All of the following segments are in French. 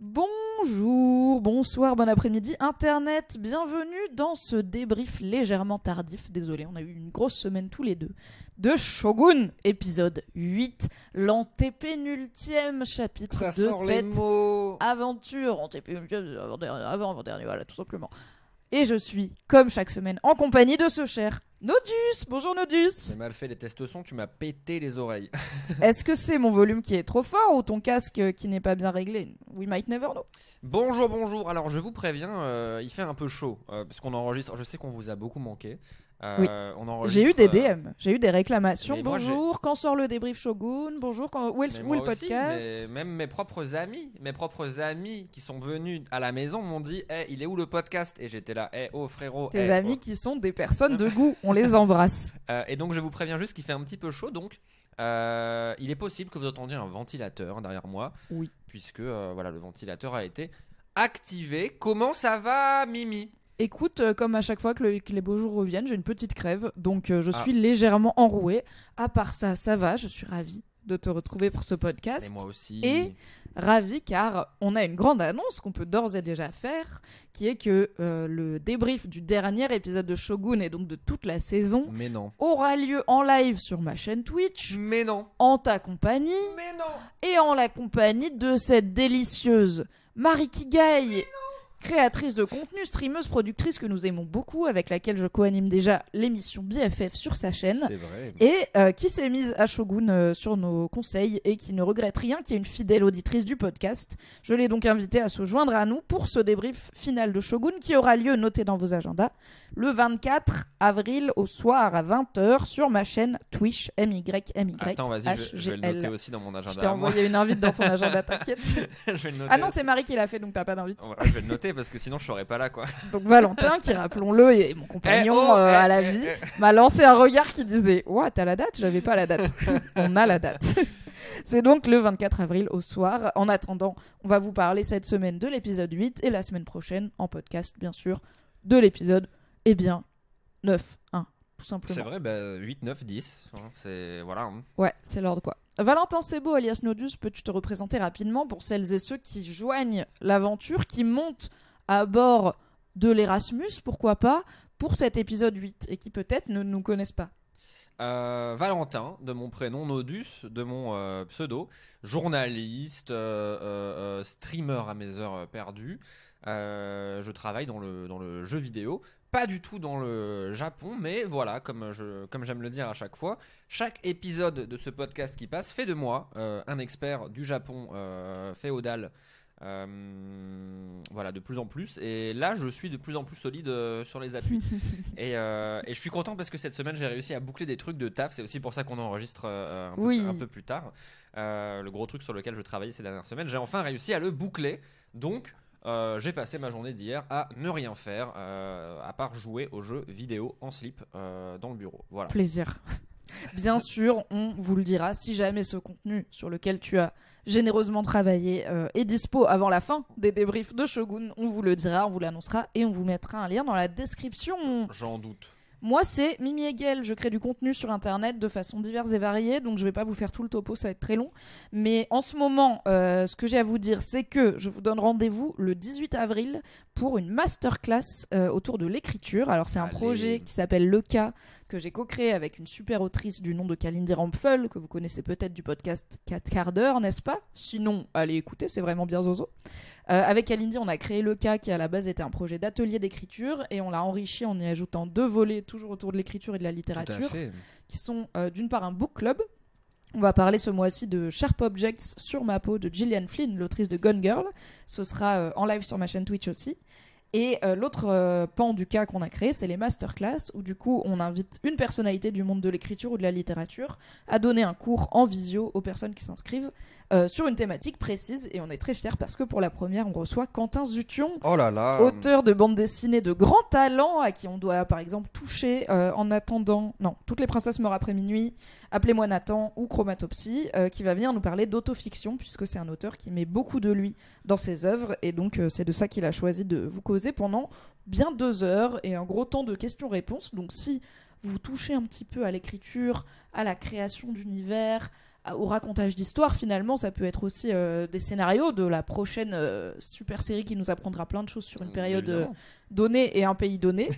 Bonjour, bonsoir, bon après-midi Internet, bienvenue dans ce débrief légèrement tardif, désolé, on a eu une grosse semaine tous les deux, de Shogun, épisode 8, l'antépénultième chapitre de cette aventure, antépénultième, avant-dernier, voilà, tout simplement. Et je suis, comme chaque semaine, en compagnie de ce cher Nodus. Bonjour Nodus. J'ai mal fait les tests son, tu m'as pété les oreilles. Est-ce que c'est mon volume qui est trop fort ou ton casque qui n'est pas bien réglé? We might never know. Bonjour. Alors je vous préviens, il fait un peu chaud parce qu'on enregistre. Je sais qu'on vous a beaucoup manqué. Oui. On enregistre, j'ai eu des DM, j'ai eu des réclamations. Mais bonjour, quand sort le débrief Shogun? Bonjour, où est le podcast? Mais même mes propres amis qui sont venus à la maison m'ont dit hey, il est où le podcast? Et j'étais là, oh frérot. Tes amis qui sont des personnes de goût, on les embrasse. Et donc je vous préviens juste qu'il fait un petit peu chaud, donc il est possible que vous entendiez un ventilateur derrière moi. Oui. Puisque voilà, le ventilateur a été activé. Comment ça va, Mimi? Écoute, comme à chaque fois que les beaux jours reviennent, j'ai une petite crève, donc je suis légèrement enrouée. À part ça, ça va, je suis ravie de te retrouver pour ce podcast. Et moi aussi. Et ravie car on a une grande annonce qu'on peut d'ores et déjà faire, qui est que le débrief du dernier épisode de Shogun et donc de toute la saison aura lieu en live sur ma chaîne Twitch. Mais non. En ta compagnie. Mais non. Et en la compagnie de cette délicieuse Marie Kigai, créatrice de contenu, streameuse, productrice que nous aimons beaucoup, avec laquelle je co-anime déjà l'émission BFF sur sa chaîne. C'est vrai. Et qui s'est mise à Shogun sur nos conseils et qui ne regrette rien, qui est une fidèle auditrice du podcast. Je l'ai donc invitée à se joindre à nous pour ce débrief final de Shogun qui aura lieu, notez dans vos agendas, le 24 avril au soir à 20h sur ma chaîne Twitch, MYMY. Attends, vas-y, je vais le noter aussi dans mon agenda. Je t'ai envoyé une invite dans ton agenda, t'inquiète. Je vais le noter. Ah non, c'est Marie qui l'a fait, donc t'as pas d'invite. Voilà, je vais le noter parce que sinon je serais pas là, quoi. Donc Valentin, qui rappelons-le, est mon compagnon à la vie, m'a lancé un regard qui disait « Ouah, t'as la date ?» J'avais pas la date. On a la date. C'est donc le 24 avril au soir. En attendant, on va vous parler cette semaine de l'épisode 8 et la semaine prochaine, en podcast, bien sûr, de l'épisode, 9, 1, tout simplement. C'est vrai, 8, 9, 10. C'est... Voilà. Ouais, c'est l'ordre, quoi. Valentin Sebo, alias Nodus, peux-tu te représenter rapidement pour celles et ceux qui joignent l'aventure, qui montent à bord de l'Erasmus, pourquoi pas, pour cet épisode 8 et qui peut-être ne nous connaissent pas? Valentin, de mon prénom, Nodus, de mon pseudo, journaliste, streamer à mes heures perdues. Je travaille dans le jeu vidéo, pas du tout dans le Japon, mais voilà, comme j'aime le dire à chaque fois, chaque épisode de ce podcast qui passe fait de moi un expert du Japon féodal. Voilà, de plus en plus, et là je suis de plus en plus solide sur les appuis. et je suis content parce que cette semaine j'ai réussi à boucler des trucs de taf. C'est aussi pour ça qu'on enregistre un peu plus tard. Le gros truc sur lequel je travaillais ces dernières semaines, j'ai enfin réussi à le boucler. Donc j'ai passé ma journée d'hier à ne rien faire à part jouer aux jeux vidéo en slip dans le bureau. Voilà. Plaisir. Bien sûr, on vous le dira, si jamais ce contenu sur lequel tu as généreusement travaillé est dispo avant la fin des débriefs de Shogun, on vous le dira, on vous l'annoncera et on vous mettra un lien dans la description. J'en doute. Moi, c'est Mimi Hegel. Je crée du contenu sur Internet de façon diverse et variée, donc je vais pas vous faire tout le topo, ça va être très long. Mais en ce moment, ce que j'ai à vous dire, c'est que je vous donne rendez-vous le 18 avril pour une masterclass autour de l'écriture. Alors, c'est un projet qui s'appelle Le Cas, que j'ai co-créé avec une super autrice du nom de Kalindi Rampfel, que vous connaissez peut-être du podcast 4 quarts d'heure, n'est-ce pas? Sinon, allez écouter, c'est vraiment bien zozo. Avec Kalindi, on a créé Le Cas, qui à la base était un projet d'atelier d'écriture, et on l'a enrichi en y ajoutant 2 volets, toujours autour de l'écriture et de la littérature, qui sont d'une part un book club. On va parler ce mois-ci de Sharp Objects sur ma peau de Gillian Flynn, l'autrice de Gone Girl. Ce sera en live sur ma chaîne Twitch aussi. Et l'autre pan du cas qu'on a créé, c'est les masterclass, où du coup on invite une personnalité du monde de l'écriture ou de la littérature à donner un cours en visio aux personnes qui s'inscrivent sur une thématique précise. Et on est très fiers parce que pour la première, on reçoit Quentin Zution, auteur de bande dessinée de grand talent, à qui on doit par exemple toucher En attendant, non, Toutes les princesses meurent après minuit, Appelez-moi Nathan ou Chromatopsie, qui va venir nous parler d'autofiction, puisque c'est un auteur qui met beaucoup de lui dans ses œuvres, et donc c'est de ça qu'il a choisi de vous causer pendant bien 2 heures, et un gros temps de questions-réponses. Donc si vous touchez un petit peu à l'écriture, à la création d'univers, au racontage d'histoire. Finalement, ça peut être aussi des scénarios de la prochaine super série qui nous apprendra plein de choses sur une période donnée et un pays donné.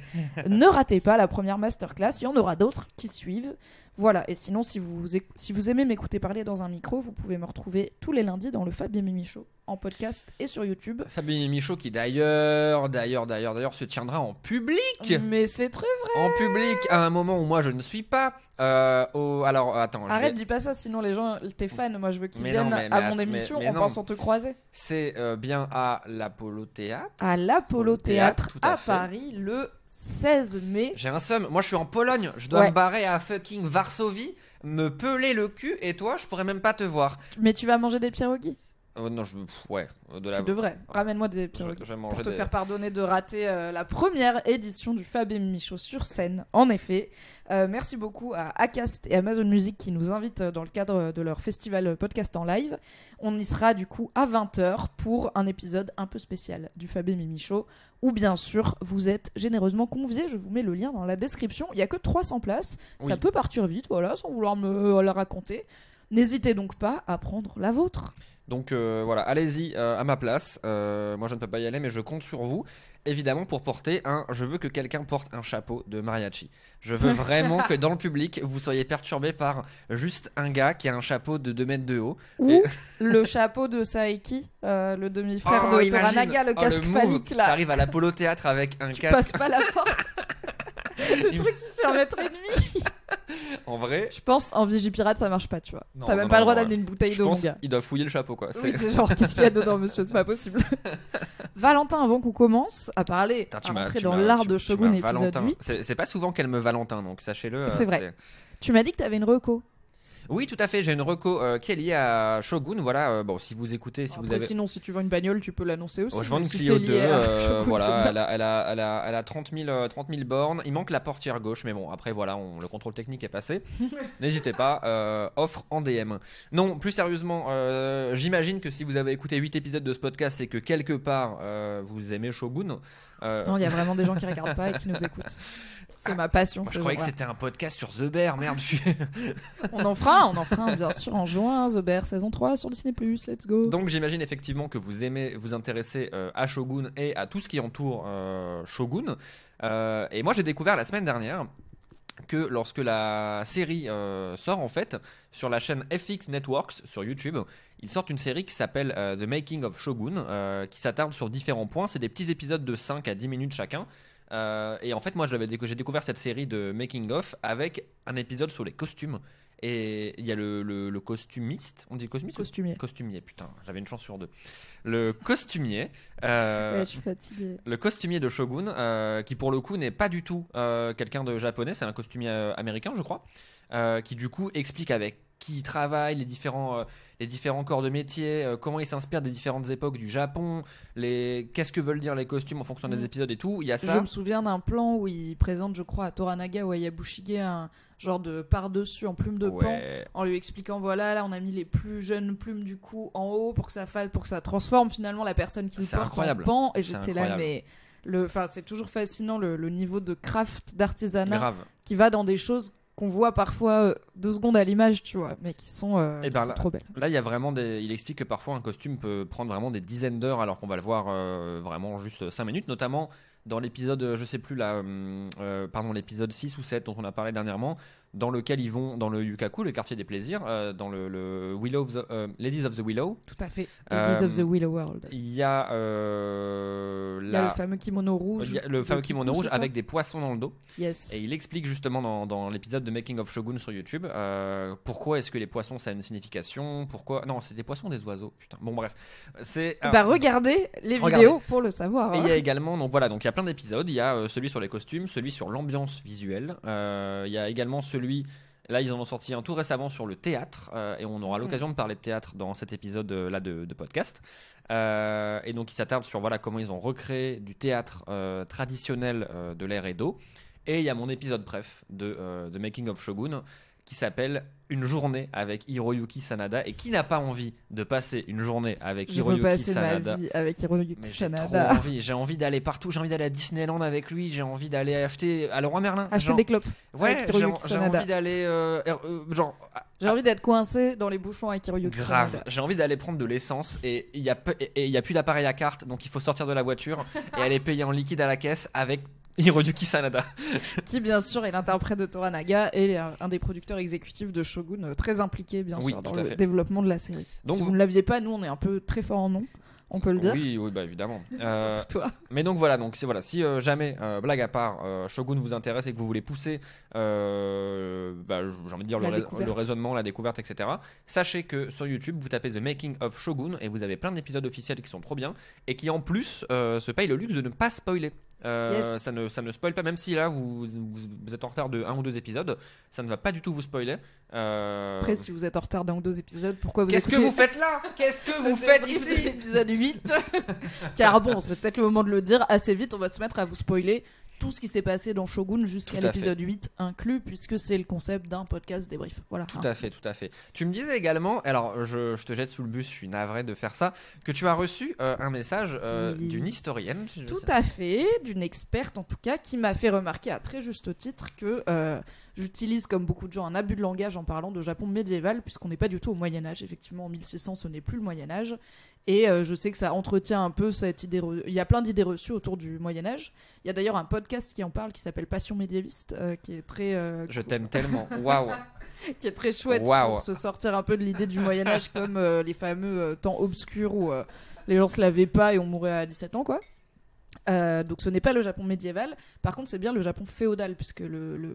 Ne ratez pas la première masterclass, il y en aura d'autres qui suivent. Voilà, et sinon, si vous aimez m'écouter parler dans un micro, vous pouvez me retrouver tous les lundis dans le Fab et Mimi Show, en podcast et sur YouTube. Fab et Mimi Show qui d'ailleurs se tiendra en public. Mais c'est très vrai. En public, à un moment où moi je ne suis pas. Alors, attends. Arrête, dis pas ça, sinon les gens, tes fans, moi je veux qu'ils Mais viennent non, mais à mon émission en non. pensant te croiser. C'est bien à l'Apollo Théâtre. À l'Apollo Théâtre, tout à fait. Paris, le 16 mai. J'ai un seum. Moi, je suis en Pologne. Je dois me barrer à fucking Varsovie, me peler le cul, et toi, je pourrais même pas te voir. Mais tu vas manger des pierogies. Non, ouais. Tu devrais. Ramène-moi des pierogies pour te faire pardonner de rater la première édition du Fab et Mimi Show sur scène. En effet. Merci beaucoup à Acast et Amazon Music qui nous invitent dans le cadre de leur festival podcast en live. On y sera du coup à 20h pour un épisode un peu spécial du Fab et Mimi Show où bien sûr vous êtes généreusement conviés. Je vous mets le lien dans la description. Il n'y a que 300 places. Oui. Ça peut partir vite, voilà, sans vouloir me la raconter. N'hésitez donc pas à prendre la vôtre. Donc voilà, allez-y à ma place. Moi je ne peux pas y aller, mais je compte sur vous. Évidemment, pour porter je veux que quelqu'un porte un chapeau de mariachi. Je veux vraiment que dans le public, vous soyez perturbé par juste un gars qui a un chapeau de 2 mètres de haut. Ou le chapeau de Saeki, le demi-frère de Toranaga, le casque phallique là. T'arrives à l'Apollo Théâtre avec un casque. Tu passes pas la porte. Le truc qui fait 1m30. En vrai, je pense en Vigipirate ça marche pas, tu vois. T'as même pas le droit d'amener une bouteille d'eau, mon gars. Il doit fouiller le chapeau, quoi. Oui, c'est genre, qu'est-ce qu'il y a dedans, monsieur? C'est pas possible. Valentin, avant qu'on commence à parler, à rentrer dans l'art de Shogun épisode 8. C'est pas souvent qu'elle me Valentin, donc sachez-le. C'est vrai. Tu m'as dit que t'avais une reco. Oui, tout à fait. J'ai une reco qui est liée à Shogun. Voilà. Bon, si vous écoutez, si après, vous avez. Sinon, si tu vends une bagnole, tu peux l'annoncer aussi. Je vends une Clio 2. Voilà. Elle a 30 000 bornes. Il manque la portière gauche, mais bon. Après, voilà, le contrôle technique est passé. N'hésitez pas. Offre en DM. Non, plus sérieusement, j'imagine que si vous avez écouté 8 épisodes de ce podcast, c'est que quelque part vous aimez Shogun. Non, il y a vraiment des gens qui regardent pas et qui nous écoutent. C'est ma passion. Moi, je croyais que c'était un podcast sur The Bear, merde. On en fera un bien sûr en juin, The Bear saison 3 sur Disney+, let's go. Donc j'imagine effectivement que vous aimez vous intéresser à Shogun et à tout ce qui entoure Shogun. Et moi j'ai découvert la semaine dernière que lorsque la série sort en fait sur la chaîne FX Networks sur YouTube, ils sortent une série qui s'appelle The Making of Shogun, qui s'attarde sur différents points. C'est des petits épisodes de 5 à 10 minutes chacun. Et en fait moi j'ai découvert cette série de Making of avec un épisode sur les costumes. Et il y a le costumiste, on dit costumier, putain, j'avais une chance sur 2. Le costumier, ouais, je suis fatiguée. Le costumier de Shogun, qui pour le coup n'est pas du tout quelqu'un de japonais, c'est un costumier américain, je crois, qui du coup explique avec qui il travaille, les différents corps de métier, comment il s'inspire des différentes époques du Japon, qu'est-ce que veulent dire les costumes en fonction des épisodes et tout. Il y a ça. Je me souviens d'un plan où il présente, je crois, à Toranaga ou à Yabushige un genre de par-dessus en plume de pan, en lui expliquant voilà, là on a mis les plus jeunes plumes du cou en haut pour que ça transforme finalement la personne qui le porte incroyable. En pan. Et j'étais là, mais c'est toujours fascinant le niveau de craft, d'artisanat qui va dans des choses qu'on voit parfois 2 secondes à l'image, tu vois, mais qui sont trop belles. Là, il y a vraiment il explique que parfois un costume peut prendre vraiment des dizaines d'heures alors qu'on va le voir vraiment juste 5 minutes, notamment dans l'épisode, je sais plus l'épisode 6 ou 7 dont on a parlé dernièrement, dans lequel ils vont dans le Yukaku, le quartier des plaisirs, dans le Ladies of the Willow. Tout à fait. Ladies of the Willow World. Il y a le fameux kimono rouge. Le fameux kimono rouge avec des poissons dans le dos. Yes. Et il explique justement dans l'épisode de Making of Shogun sur YouTube pourquoi est-ce que les poissons ça a une signification, pourquoi. Non, c'est des poissons ou des oiseaux. Putain. Bon, bref. Regardez les vidéos pour le savoir. Et il y a également, donc il y a plein d'épisodes. Il y a celui sur les costumes, celui sur l'ambiance visuelle. Il y a également celui. Là, ils en ont sorti un tout récemment sur le théâtre, et on aura l'occasion de parler de théâtre dans cet épisode là de podcast. Et donc, ils s'attardent sur comment ils ont recréé du théâtre traditionnel de l'ère Edo. Et il y a mon épisode bref de Making of Shogun, qui s'appelle Une journée avec Hiroyuki Sanada. Et qui n'a pas envie de passer une journée avec Je veux Hiroyuki passer Sanada? ma vie avec Hiroyuki Mais j'ai trop Sanada. envie, j'ai envie d'aller partout, j'ai envie d'aller à Disneyland avec lui, j'ai envie d'aller acheter à Leroy Merlin. Acheter genre- des clopes. Ouais, avec j'ai Hiroyuki Sanada. envie d'aller genre J'ai envie d'être coincé dans les bouchons avec Hiroyuki grave, Sanada. j'ai envie d'aller prendre de l'essence et il y a plus d'appareil à carte, donc il faut sortir de la voiture et aller payer en liquide à la caisse avec Hiroyuki Sanada. Qui bien sûr est l'interprète de Toranaga et un des producteurs exécutifs de Shogun, très impliqué bien Oui, sûr dans tout à le fait. développement de la série. Donc si vous- vous ne l'aviez pas, nous on est un peu très fort en nom, on peut le dire. Oui, oui, bah évidemment. Surtout toi. Mais donc voilà, si jamais, blague à part, Shogun vous intéresse et que vous voulez pousser, j'ai envie de dire La le découverte. raisonnement, la découverte, etc. Sachez que sur YouTube, vous tapez The Making of Shogun et vous avez plein d'épisodes officiels qui sont trop bien et qui en plus se payent le luxe de ne pas spoiler. Yes. Ça ne spoil pas, même si là vous êtes en retard de 1 ou 2 épisodes, ça ne va pas du tout vous spoiler. Après, si vous êtes en retard d'un ou deux épisodes, pourquoi vous Qu'est-ce que écoutez vous faites là? Qu'est-ce que vous ce faites débrief de ici? l'épisode 8 Car bon, c'est peut-être le moment de le dire, assez vite on va se mettre à vous spoiler tout ce qui s'est passé dans Shogun jusqu'à Tout à l'épisode 8 inclus, puisque c'est le concept d'un podcast débrief. Voilà. Tout à fait, tout à fait. Tu me disais également, alors je te jette sous le bus, je suis navré de faire ça, que tu as reçu un message Oui. d'une historienne. Tout à fait, d'une experte en tout cas, qui m'a fait remarquer à très juste titre que j'utilise comme beaucoup de gens un abus de langage en parlant de Japon médiéval, puisqu'on n'est pas du tout au Moyen-Âge. Effectivement, en 1600, ce n'est plus le Moyen-Âge. Et je sais que ça entretient un peu cette idée. Il y a plein d'idées reçues autour du Moyen-Âge. Il y a d'ailleurs un podcast qui en parle qui s'appelle Passion médiéviste, qui est très. Je t'aime tellement. Waouh. Qui est très chouette Waouh. pour se sortir un peu de l'idée du Moyen-Âge, comme les fameux temps obscurs où les gens se lavaient pas et on mourait à 17 ans, quoi. Donc ce n'est pas le Japon médiéval, par contre c'est bien le Japon féodal, puisque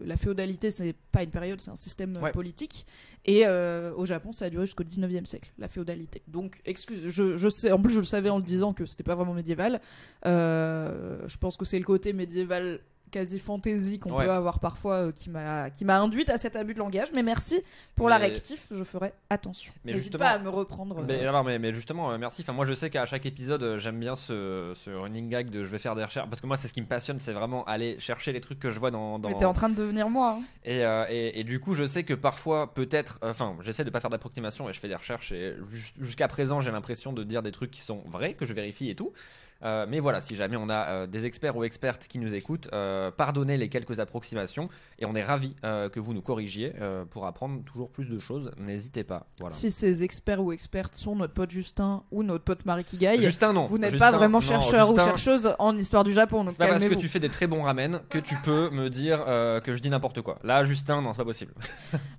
la féodalité c'est pas une période, c'est un système Ouais. politique, et au Japon ça a duré jusqu'au 19e siècle, la féodalité. Donc excuse, je sais, en plus je le savais en le disant que c'était pas vraiment médiéval. Je pense que c'est le côté médiéval quasi fantasy qu'on Ouais. peut avoir parfois qui m'a induite à cet abus de langage, mais merci pour la Mais- rectif, je ferai attention. Mais N'hésite justement- pas à me reprendre. Mais justement, merci. Enfin, moi, je sais qu'à chaque épisode, j'aime bien ce running gag de je vais faire des recherches. Parce que moi, c'est ce qui me passionne, c'est vraiment aller chercher les trucs que je vois dans. Mais t'es en train de devenir moi. Hein. Et du coup, je sais que parfois, peut-être. Enfin, j'essaie de pas faire d'approximation et je fais des recherches. Et jusqu'à présent, j'ai l'impression de dire des trucs qui sont vrais, que je vérifie et tout. Mais voilà, si jamais on a des experts ou expertes qui nous écoutent, pardonnez les quelques approximations et on est ravis que vous nous corrigiez pour apprendre toujours plus de choses. N'hésitez pas. Voilà. Si ces experts ou expertes sont notre pote Justin ou notre pote Marie Kigai, Justin, non. vous n'êtes Justin, pas vraiment non, chercheur ou Justin, chercheuse en histoire du Japon, donc c'est pas parce que calmez-vous. tu fais des très bons ramen que tu peux me dire que je dis n'importe quoi. Là, Justin, non, c'est pas possible.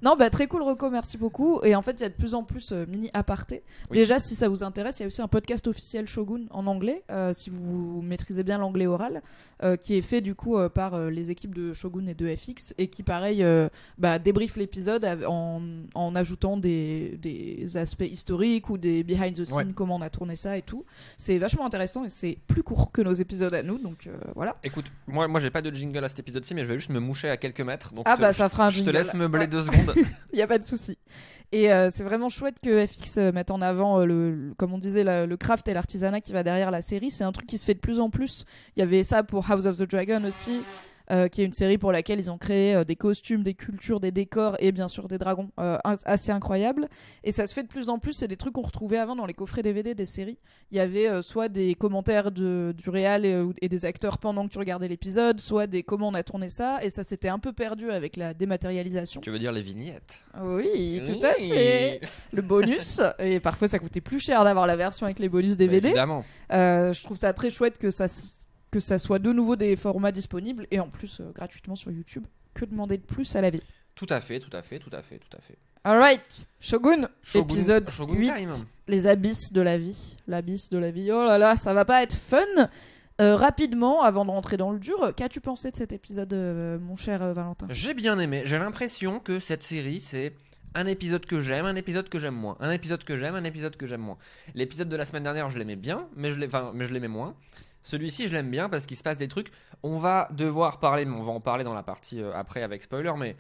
Non, bah très cool Reco, merci beaucoup. Et en fait, il y a de plus en plus mini aparté. Oui. Déjà, si ça vous intéresse, il y a aussi un podcast officiel Shogun en anglais, si vous maîtrisez bien l'anglais oral, qui est fait du coup par les équipes de Shogun et de FX, et qui pareil débriefe l'épisode en ajoutant des aspects historiques ou des behind the scenes, Ouais. comment on a tourné ça et tout. C'est vachement intéressant et c'est plus court que nos épisodes à nous, donc voilà. Écoute, moi j'ai pas de jingle à cet épisode-ci, mais je vais juste me moucher à quelques mètres. Donc Ah je te- bah ça fera un je te jingle. laisse meubler Ouais. 2 secondes. Il n'y a pas de souci. Et c'est vraiment chouette que FX mette en avant, comme on disait, le craft et l'artisanat qui va derrière la série. C'est un truc qui se fait de plus en plus. Il y avait ça pour House of the Dragon aussi, qui est une série pour laquelle ils ont créé des costumes, des cultures, des décors et bien sûr des dragons assez incroyables. Et ça se fait de plus en plus. C'est des trucs qu'on retrouvait avant dans les coffrets DVD des séries. Il y avait soit des commentaires du réal et des acteurs pendant que tu regardais l'épisode, soit des comment on a tourné ça. Et ça s'était un peu perdu avec la dématérialisation. Tu veux dire les vignettes? Oui, tout à fait. Le bonus, et parfois ça coûtait plus cher d'avoir la version avec les bonus DVD. Évidemment. Je trouve ça très chouette que ça soit de nouveau des formats disponibles et en plus gratuitement sur YouTube. Que demander de plus à la vie? Tout à fait, tout à fait, tout à fait, tout à fait. Alright, Shogun, Shogun- épisode Shogun 8, time. les abysses de la vie. L'abysse de la vie, oh là là, ça va pas être fun. Rapidement, avant de rentrer dans le dur, qu'as-tu pensé de cet épisode, mon cher Valentin? J'ai bien aimé. J'ai l'impression que cette série, c'est un épisode que j'aime, un épisode que j'aime moins. Un épisode que j'aime, un épisode que j'aime moins. L'épisode de la semaine dernière, je l'aimais bien, mais je l'aimais moins. Celui-ci, je l'aime bien parce qu'il se passe des trucs. On va devoir parler, mais on va en parler dans la partie après avec spoiler, mais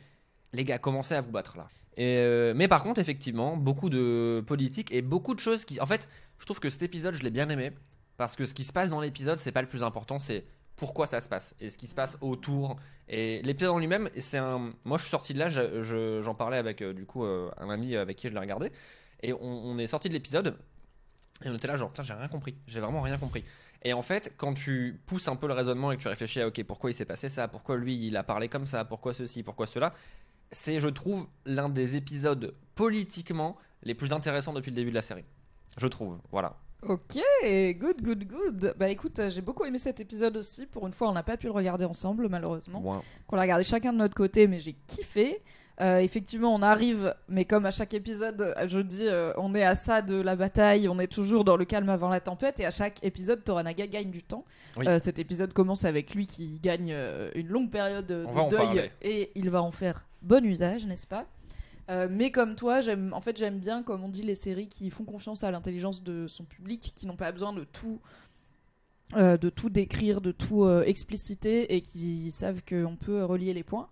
les gars, commencez à vous battre là. Mais par contre, effectivement, beaucoup de politique et beaucoup de choses qui... En fait, je trouve que cet épisode, je l'ai bien aimé parce que ce qui se passe dans l'épisode, c'est pas le plus important, c'est pourquoi ça se passe et ce qui se passe autour. Et l'épisode en lui-même, moi je suis sorti de là, j'en parlais avec du coup un ami avec qui je l'ai regardé, et on est sorti de l'épisode et on était là genre putain j'ai rien compris, j'ai vraiment rien compris. Et en fait quand tu pousses un peu le raisonnement et que tu réfléchis à ok pourquoi il s'est passé ça, pourquoi lui il a parlé comme ça, pourquoi ceci, pourquoi cela, c'est je trouve l'un des épisodes politiquement les plus intéressants depuis le début de la série. Je trouve, voilà. Ok, good. Bah écoute, j'ai beaucoup aimé cet épisode aussi. Pour une fois, on n'a pas pu le regarder ensemble, malheureusement. Ouais. On l'a regardé chacun de notre côté, mais j'ai kiffé. Effectivement, on arrive, mais comme à chaque épisode, je dis, on est à ça de la bataille, on est toujours dans le calme avant la tempête, et à chaque épisode, Toranaga gagne du temps. Oui. Cet épisode commence avec lui qui gagne une longue période de en deuil, parler. et il va en faire bon usage, n'est-ce pas? Mais comme toi, j'aime bien, comme on dit, les séries qui font confiance à l'intelligence de son public, qui n'ont pas besoin de tout décrire, de tout expliciter, et qui savent qu'on peut relier les points.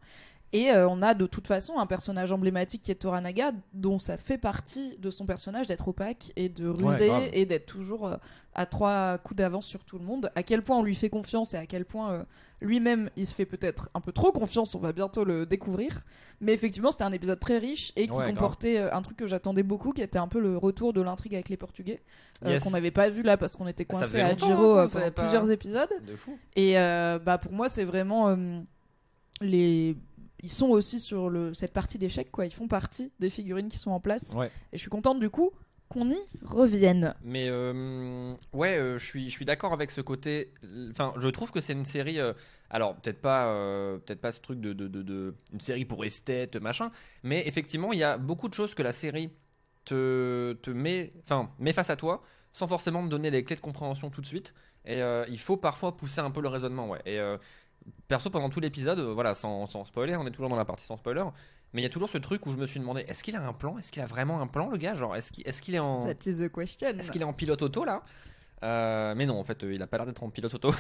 Et on a de toute façon un personnage emblématique qui est Toranaga, dont ça fait partie de son personnage d'être opaque et de ruser et d'être toujours à 3 coups d'avance sur tout le monde. À quel point on lui fait confiance et à quel point lui-même il se fait peut-être un peu trop confiance, on va bientôt le découvrir. Mais effectivement, c'était un épisode très riche et qui comportait un truc que j'attendais beaucoup, qui était un peu le retour de l'intrigue avec les Portugais, qu'on n'avait pas vu là parce qu'on était coincé à Giro pendant plusieurs épisodes. De fou. Et pour moi, c'est vraiment ils sont aussi sur cette partie d'échecs, quoi. Ils font partie des figurines qui sont en place. Ouais. Et je suis contente du coup qu'on y revienne. Mais je suis d'accord avec ce côté. Enfin, je trouve que c'est une série. Alors peut-être pas ce truc de une série pour esthète machin. Mais effectivement, il y a beaucoup de choses que la série te met face à toi, sans forcément te donner les clés de compréhension tout de suite. Et il faut parfois pousser un peu le raisonnement, ouais. Et perso, pendant tout l'épisode, voilà, sans spoiler, on est toujours dans la partie sans spoiler, mais il y a toujours ce truc où je me suis demandé, est-ce qu'il a un plan? Est-ce qu'il a vraiment un plan, le gars? Genre, est-ce qu'il est en... That is the question. Est-ce qu'il est en pilote auto, là? Mais non, en fait, il a pas l'air d'être en pilote auto.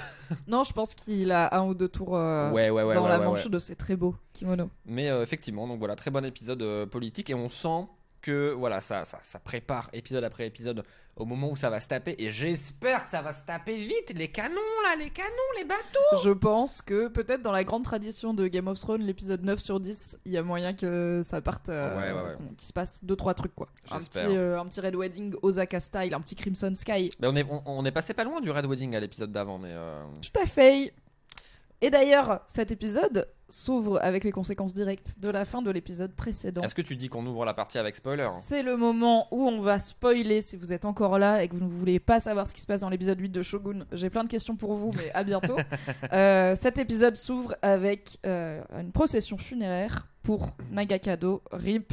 Non, je pense qu'il a 1 ou 2 tours dans la manche de ses très beaux kimonos. Mais effectivement, donc voilà, très bon épisode politique, et on sent que voilà, ça prépare épisode après épisode au moment où ça va se taper, et j'espère que ça va se taper vite, les canons, les bateaux. Je pense que peut-être dans la grande tradition de Game of Thrones, l'épisode 9/10, il y a moyen que ça parte, qu'il se passe 2-3 trucs, quoi. Un petit Red Wedding Osaka style, un petit Crimson Sky. Mais on est passé pas loin du Red Wedding à l'épisode d'avant, mais tout à fait. Et d'ailleurs, cet épisode s'ouvre avec les conséquences directes de la fin de l'épisode précédent. Est-ce que tu dis qu'on ouvre la partie avec spoiler? C'est le moment où on va spoiler si vous êtes encore là et que vous ne voulez pas savoir ce qui se passe dans l'épisode 8 de Shogun. J'ai plein de questions pour vous, mais à bientôt. Cet épisode s'ouvre avec une procession funéraire pour Nagakado. RIP,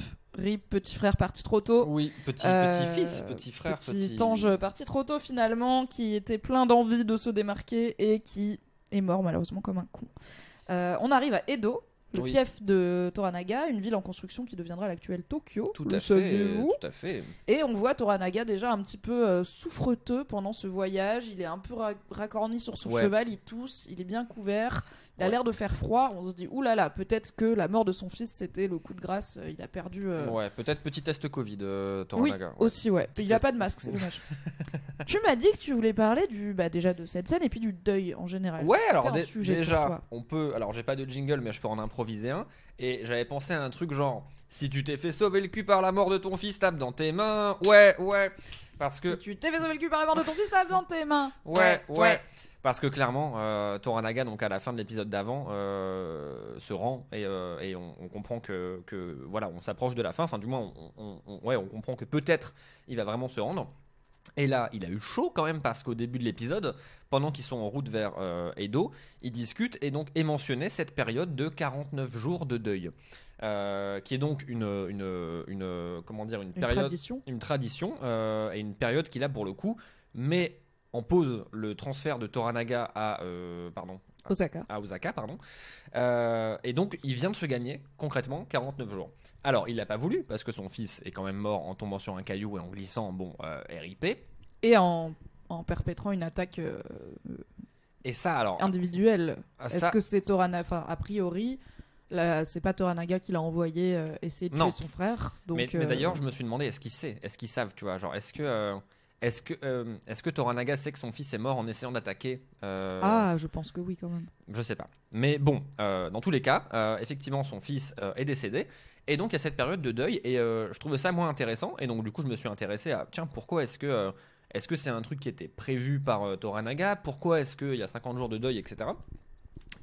petit frère parti trop tôt. Oui, petit-fils, petit frère. Petit ange parti trop tôt finalement, qui était plein d'envie de se démarquer et qui est mort malheureusement comme un con. On arrive à Edo, le fief de Toranaga, une ville en construction qui deviendra l'actuelle Tokyo. Tout à fait. Et on voit Toranaga déjà un petit peu souffreteux pendant ce voyage. Il est un peu racorni sur son cheval, il tousse, il est bien couvert. Il a l'air de faire froid. On se dit, oulala, peut-être que la mort de son fils, c'était le coup de grâce. Il a perdu. Ouais, peut-être petit test Covid, Toranaga. Oui, aussi, ouais. Il n'a pas de masque, c'est dommage. Tu m'as dit que tu voulais parler déjà de cette scène et puis du deuil en général. Ouais, alors déjà, on peut. Alors, j'ai pas de jingle, mais je peux en improviser un. Et j'avais pensé à un truc genre, si tu t'es fait sauver le cul par la mort de ton fils, tape dans tes mains. Ouais. Parce que. Si tu t'es fait sauver le cul par la mort de ton fils, tape dans tes mains. Ouais. Parce que clairement, Toranaga, donc à la fin de l'épisode d'avant, se rend et on comprend que voilà, on s'approche de la fin. Enfin, du moins, on comprend que peut-être il va vraiment se rendre. Et là, il a eu chaud quand même parce qu'au début de l'épisode, pendant qu'ils sont en route vers Edo, ils discutent et donc est mentionnée cette période de 49 jours de deuil. Qui est donc une tradition et une période qui là pour le coup met en pause le transfert de Toranaga à Osaka. Et donc il vient de se gagner concrètement 49 jours. Alors il l'a pas voulu parce que son fils est quand même mort en tombant sur un caillou et en glissant, RIP. Et en perpétrant une attaque et ça alors individuelle. Est-ce que c'est Toranaga? Enfin, a priori, là, c'est pas Toranaga qui l'a envoyé essayer de tuer son frère. Donc, mais d'ailleurs, je me suis demandé, est-ce qu'ils savent, tu vois, genre, est-ce est-ce que Toranaga sait que son fils est mort en essayant d'attaquer Je pense que oui, quand même. Je sais pas. Mais bon, dans tous les cas, effectivement, son fils est décédé. Et donc, il y a cette période de deuil. Et je trouvais ça moins intéressant. Et donc, du coup, je me suis intéressé à tiens, pourquoi est-ce que c'est un truc qui était prévu par Toranaga? Pourquoi est-ce qu'il y a 50 jours de deuil, etc.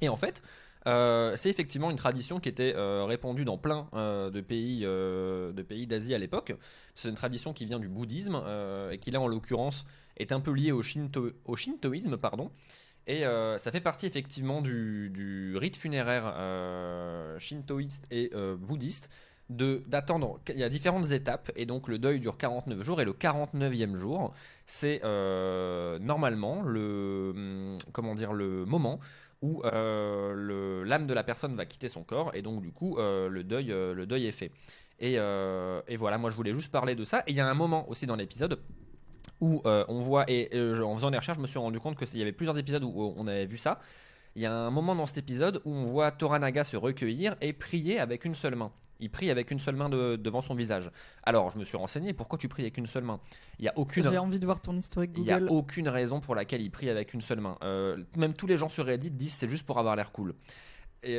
Et en fait, c'est effectivement une tradition qui était répandue dans plein de pays d'Asie à l'époque. C'est une tradition qui vient du bouddhisme et qui là en l'occurrence est un peu liée au shintoïsme, pardon. Et ça fait partie effectivement du rite funéraire shintoïste et bouddhiste d'attendre. Il y a différentes étapes et donc le deuil dure 49 jours et le 49e jour, c'est normalement le moment où l'âme de la personne va quitter son corps et donc du coup le deuil est fait. Et voilà, moi je voulais juste parler de ça. Et il y a un moment aussi dans l'épisode où on voit, en faisant des recherches, je me suis rendu compte qu'il y avait plusieurs épisodes où on avait vu ça. Il y a un moment dans cet épisode où on voit Toranaga se recueillir et prier avec une seule main. Il prie avec une seule main devant son visage. Alors, je me suis renseigné, pourquoi tu pries avec une seule main? Il y a aucune... J'ai envie de voir ton historique Google. Il n'y a aucune raison pour laquelle il prie avec une seule main. Même tous les gens sur Reddit disent c'est juste pour avoir l'air cool.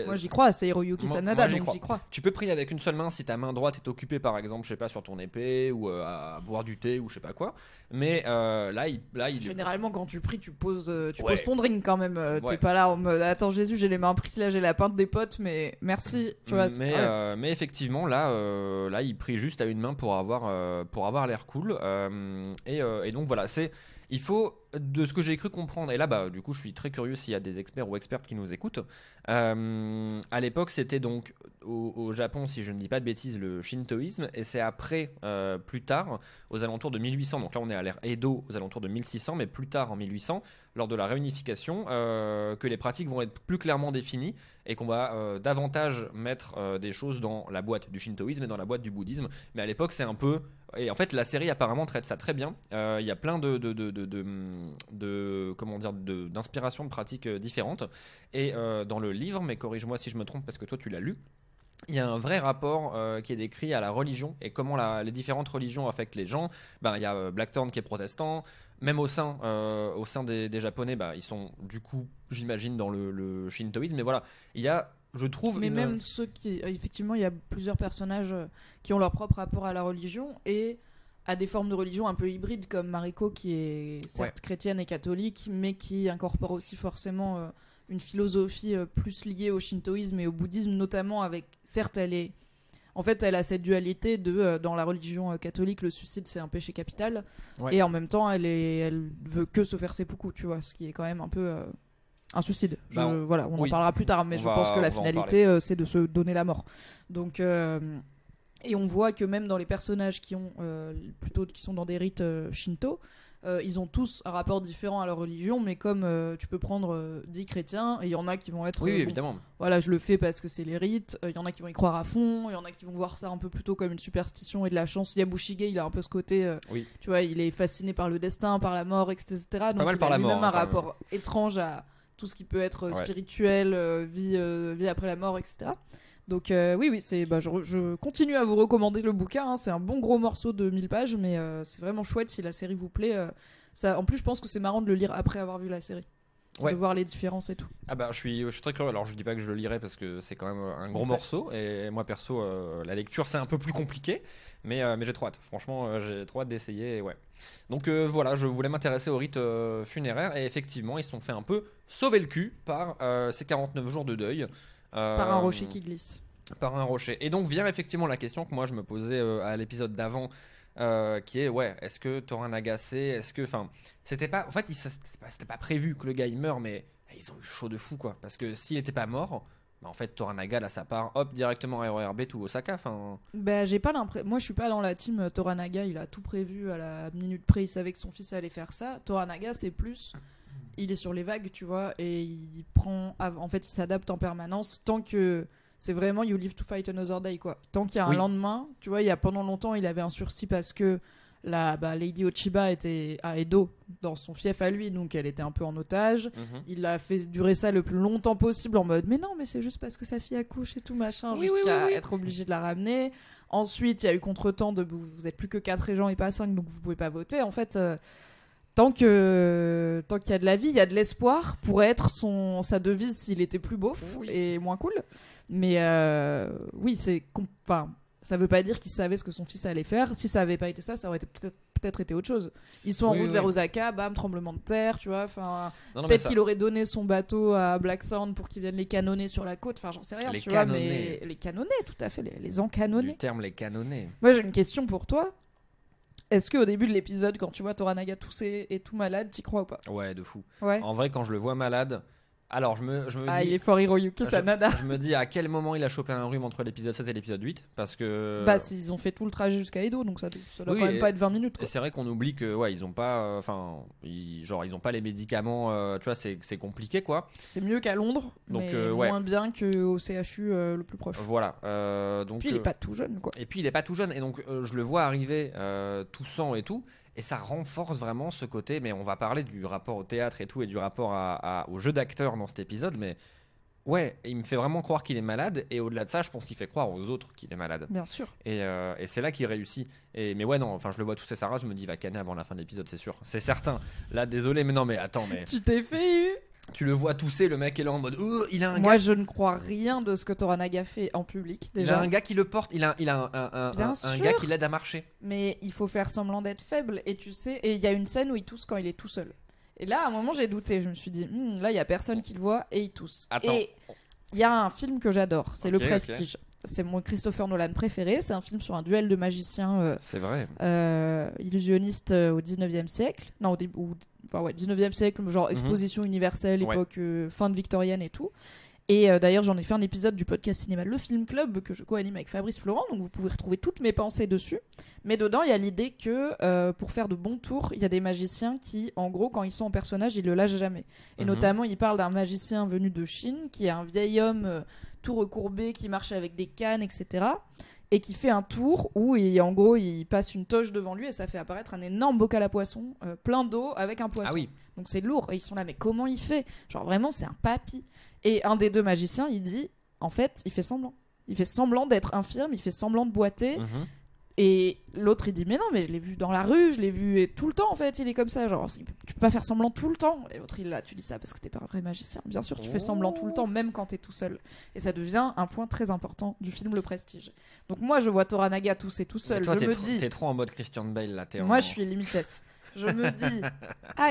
Moi j'y crois, c'est Hiroyuki Sanada, donc j'y crois. Tu peux prier avec une seule main si ta main droite est occupée par exemple, je sais pas, sur ton épée ou à boire du thé ou je sais pas quoi. Mais là, il... Généralement quand tu pries, tu poses ton drink quand même. Ouais. T'es pas là en mode attends Jésus, j'ai les mains prises là, j'ai la pinte des potes, mais merci. Tu vois, mais effectivement là, il prie juste à une main pour avoir l'air cool. Et donc voilà, il faut, de ce que j'ai cru comprendre, et là bah du coup je suis très curieux s'il y a des experts ou expertes qui nous écoutent. À l'époque c'était donc au Japon, si je ne dis pas de bêtises, le shintoïsme, et c'est après, plus tard, aux alentours de 1800, donc là on est à l'ère Edo, aux alentours de 1600, mais plus tard en 1800, lors de la réunification, que les pratiques vont être plus clairement définies et qu'on va davantage mettre des choses dans la boîte du shintoïsme et dans la boîte du bouddhisme. Mais à l'époque c'est un peu... Et en fait la série apparemment traite ça très bien. Il y a plein d'inspirations de pratiques différentes. Et dans le livre, mais corrige-moi si je me trompe parce que toi tu l'as lu, il y a un vrai rapport qui est décrit à la religion et comment les différentes religions affectent les gens. Il y a Blackthorn qui est protestant, même au sein des Japonais, ils sont du coup, j'imagine, dans le shintoïsme. Mais voilà, il y a, je trouve... Mais même ceux qui... Effectivement, il y a plusieurs personnages qui ont leur propre rapport à la religion et à des formes de religion un peu hybrides, comme Mariko qui est certes chrétienne et catholique, mais qui incorpore aussi forcément... une philosophie plus liée au shintoïsme et au bouddhisme, notamment avec... Certes, elle a cette dualité de... dans la religion catholique, le suicide, c'est un péché capital. Ouais. Et en même temps, elle veut que se faire seppuku, tu vois, ce qui est quand même un peu... un suicide. On en parlera plus tard, mais je pense que la finalité, c'est de se donner la mort. Donc... et on voit que même dans les personnages qui sont dans des rites shinto, ils ont tous un rapport différent à leur religion, mais comme tu peux prendre 10 chrétiens, et il y en a qui vont être... Oui, évidemment. Voilà, je le fais parce que c'est les rites, il y en a qui vont y croire à fond, il y en a qui vont voir ça un peu plutôt comme une superstition et de la chance. Yabushige, il a un peu ce côté... tu vois, il est fasciné par le destin, par la mort, etc. Donc pas mal il par a la lui-même mort, un rapport étrange à tout ce qui peut être spirituel, vie après la mort, etc. Donc oui, je continue à vous recommander le bouquin, hein. C'est un bon gros morceau de 1000 pages, mais c'est vraiment chouette si la série vous plaît. En plus, je pense que c'est marrant de le lire après avoir vu la série. De voir les différences et tout. Ah bah je suis très curieux. Alors je dis pas que je le lirai parce que c'est quand même un gros morceau et moi perso la lecture c'est un peu plus compliqué, mais j'ai trop hâte. Franchement j'ai trop hâte d'essayer. Ouais. Donc voilà, je voulais m'intéresser au rite funéraire et effectivement ils se sont fait un peu sauver le cul par ces 49 jours de deuil. Par un rocher qui glisse. Par un rocher. Et donc vient effectivement la question que moi je me posais à l'épisode d'avant. Qui est est-ce que Toranaga sait, est-ce que c'était pas prévu que le gars il meure, mais ils ont eu chaud de fou quoi, parce que s'il était pas mort, en fait Toranaga là ça part hop directement à RERB tout Osaka. J'ai pas l'impression, moi je suis pas dans la team Toranaga, il a tout prévu à la minute près, il savait que son fils allait faire ça. Toranaga c'est plus il est sur les vagues, tu vois, et il s'adapte en permanence tant que c'est vraiment you live to fight another day quoi. Tant qu'il y a un lendemain, tu vois, pendant longtemps il avait un sursis parce que Lady Ochiba était à Edo, dans son fief à lui, donc elle était un peu en otage. Il a fait durer ça le plus longtemps possible en mode mais non, mais c'est juste parce que sa fille accouche et tout machin, jusqu'à être obligé de la ramener. Ensuite, il y a eu contretemps de vous êtes plus que 4 régents et pas 5, donc vous pouvez pas voter. En fait, tant qu'il y a de la vie, il y a de l'espoir, pourrait être sa devise s'il était plus beauf et moins cool. Mais oui, ça veut pas dire qu'il savait ce que son fils allait faire. Si ça avait pas été ça, ça aurait peut-être été autre chose. Ils sont en route vers Osaka, bam, tremblement de terre, tu vois. Peut-être qu'il aurait donné son bateau à Blackthorn pour qu'ils viennent les canonner sur la côte. Enfin, j'en sais rien, tu vois. Mais les canonner, tout à fait, les encanonner. Du terme les canonner. Moi, j'ai une question pour toi. Est-ce qu'au début de l'épisode, quand tu vois Toranaga tousser et tout malade, t'y crois ou pas? Ouais, de fou. Ouais. En vrai, quand je le vois malade... Alors, je me dis... il est fort Hiroyuki Sanada. Je me dis à quel moment il a chopé un rhume entre l'épisode 7 et l'épisode 8, parce que... Ils ont fait tout le trajet jusqu'à Edo, donc ça doit quand même pas être 20 minutes. Quoi. Et c'est vrai qu'on oublie que, ils ont pas... ils ont pas les médicaments, tu vois, c'est compliqué, quoi. C'est mieux qu'à Londres, donc, mais moins bien qu'au CHU le plus proche. Voilà. Donc, puis il est pas tout jeune, quoi. Et puis il est pas tout jeune, et donc je le vois arriver toussant et tout... Et ça renforce vraiment ce côté, mais on va parler du rapport au théâtre et tout, et du rapport au jeu d'acteur dans cet épisode, mais ouais, il me fait vraiment croire qu'il est malade, et au-delà de ça, je pense qu'il fait croire aux autres qu'il est malade. Bien sûr. Et c'est là qu'il réussit. Mais ouais, non, je le vois tousser sa race, je me dis, il va canner avant la fin de l'épisode, c'est sûr. C'est certain. Là, désolé, mais non, mais attends, mais... Tu t'es fait eu. Tu le vois tousser, le mec est là en mode il a un Moi gars... je ne crois rien de ce que Toranaga fait en public déjà. Il a un gars qui le porte, il a un gars qui l'aide à marcher. Mais il faut faire semblant d'être faible et tu sais, et il y a une scène où il tousse quand il est tout seul. Et là à un moment j'ai douté, je me suis dit là il y a personne qui le voit et il tousse. Attends. Et il y a un film que j'adore, c'est Le Prestige. C'est mon Christopher Nolan préféré, c'est un film sur un duel de magiciens c'est vrai. Illusionnistes au 19e siècle. Non, au début 19e siècle, genre exposition universelle, époque fin de victorienne et tout. Et d'ailleurs, j'en ai fait un épisode du podcast cinéma Le Film Club que je co-anime avec Fabrice Florent, donc vous pouvez retrouver toutes mes pensées dessus. Mais dedans, il y a l'idée que pour faire de bons tours, il y a des magiciens qui, en gros, quand ils sont en personnage, ils le lâchent jamais. Et notamment, il parle d'un magicien venu de Chine, qui est un vieil homme tout recourbé, qui marche avec des cannes, etc. Et qui fait un tour où, en gros, il passe une toche devant lui et ça fait apparaître un énorme bocal à poisson plein d'eau avec un poisson. Ah oui. Donc c'est lourd. Et ils sont là, mais comment il fait? Genre vraiment, c'est un papy. Et un des deux magiciens, il dit, en fait, il fait semblant. Il fait semblant d'être infirme, il fait semblant de boiter. Et l'autre, il dit, mais non, mais je l'ai vu dans la rue, je l'ai vu et tout le temps, en fait, il est comme ça. Genre, tu peux pas faire semblant tout le temps. Et l'autre, il là, tu dis ça parce que t'es pas un vrai magicien. Bien sûr, tu fais semblant tout le temps, même quand t'es tout seul. Et ça devient un point très important du film Le Prestige. Donc moi, je vois Toranaga tousser tout seul. Toi, je me dis, t'es trop en mode Christian Bale, là. Moi, je suis limitless. Je me dis,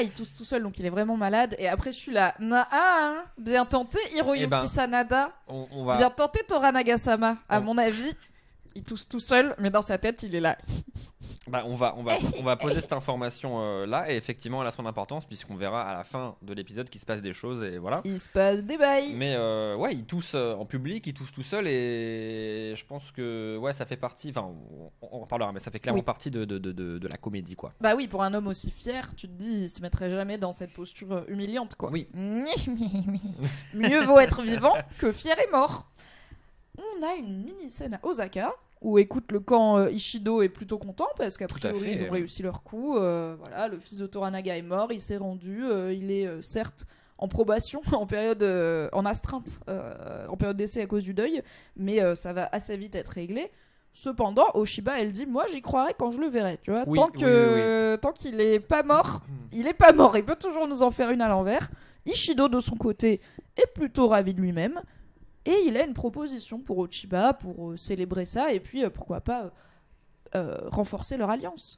il tousse tout seul, donc il est vraiment malade. Et après, je suis là, bien tenté, Hiroyuki Sanada. On va... Bien tenté, Toranaga-sama. À mon avis, il tousse tout seul, mais dans sa tête, il est là. On va poser cette information là, et effectivement, elle a son importance, puisqu'on verra à la fin de l'épisode qu'il se passe des choses, et voilà. Il se passe des bails. Mais il tousse en public, il tousse tout seul, et je pense que ça fait partie, on en parlera, mais ça fait clairement partie de la comédie, quoi. Bah oui, pour un homme aussi fier, tu te dis, il se mettrait jamais dans cette posture humiliante, quoi. Oui. Mieux vaut être vivant que fier et mort. On a une mini-scène à Osaka où, écoute, le camp Ishido est plutôt content parce qu'à priori ils ont réussi leur coup. Voilà, le fils de Toranaga est mort, il s'est rendu, il est certes en probation, en période en astreinte, en période d'essai à cause du deuil, mais ça va assez vite être réglé. Cependant, Oshiba, elle dit, moi j'y croirai quand je le verrai, tu vois. Tant qu'il est pas mort, il est pas mort, il peut toujours nous en faire une à l'envers. Ishido de son côté est plutôt ravi de lui-même. Et il a une proposition pour Ochiba, pour célébrer ça, et puis pourquoi pas renforcer leur alliance.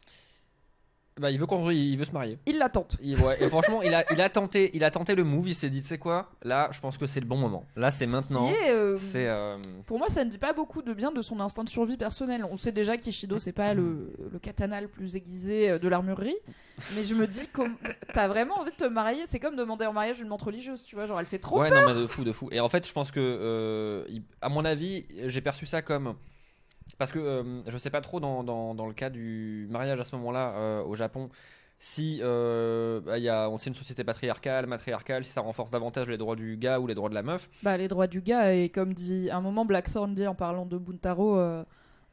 Il veut se marier. Il la tente. Et franchement, il a tenté le move. Il s'est dit, tu sais quoi, là, je pense que c'est le bon moment. Là, c'est maintenant. Pour moi, ça ne dit pas beaucoup de bien de son instinct de survie personnel. On sait déjà qu'Ishido, c'est pas le katana le plus aiguisé de l'armurerie. Mais je me dis, t'as vraiment envie de te marier. C'est comme demander en mariage une montre religieuse, tu vois. Genre, elle fait trop peur. Non, mais de fou. Et en fait, je pense que, à mon avis, j'ai perçu ça comme. Parce que je sais pas trop dans le cas du mariage à ce moment-là au Japon, si on sait une société matriarcale, si ça renforce davantage les droits du gars ou les droits de la meuf. Les droits du gars, et comme dit un moment Blackthorn dit en parlant de Buntaro,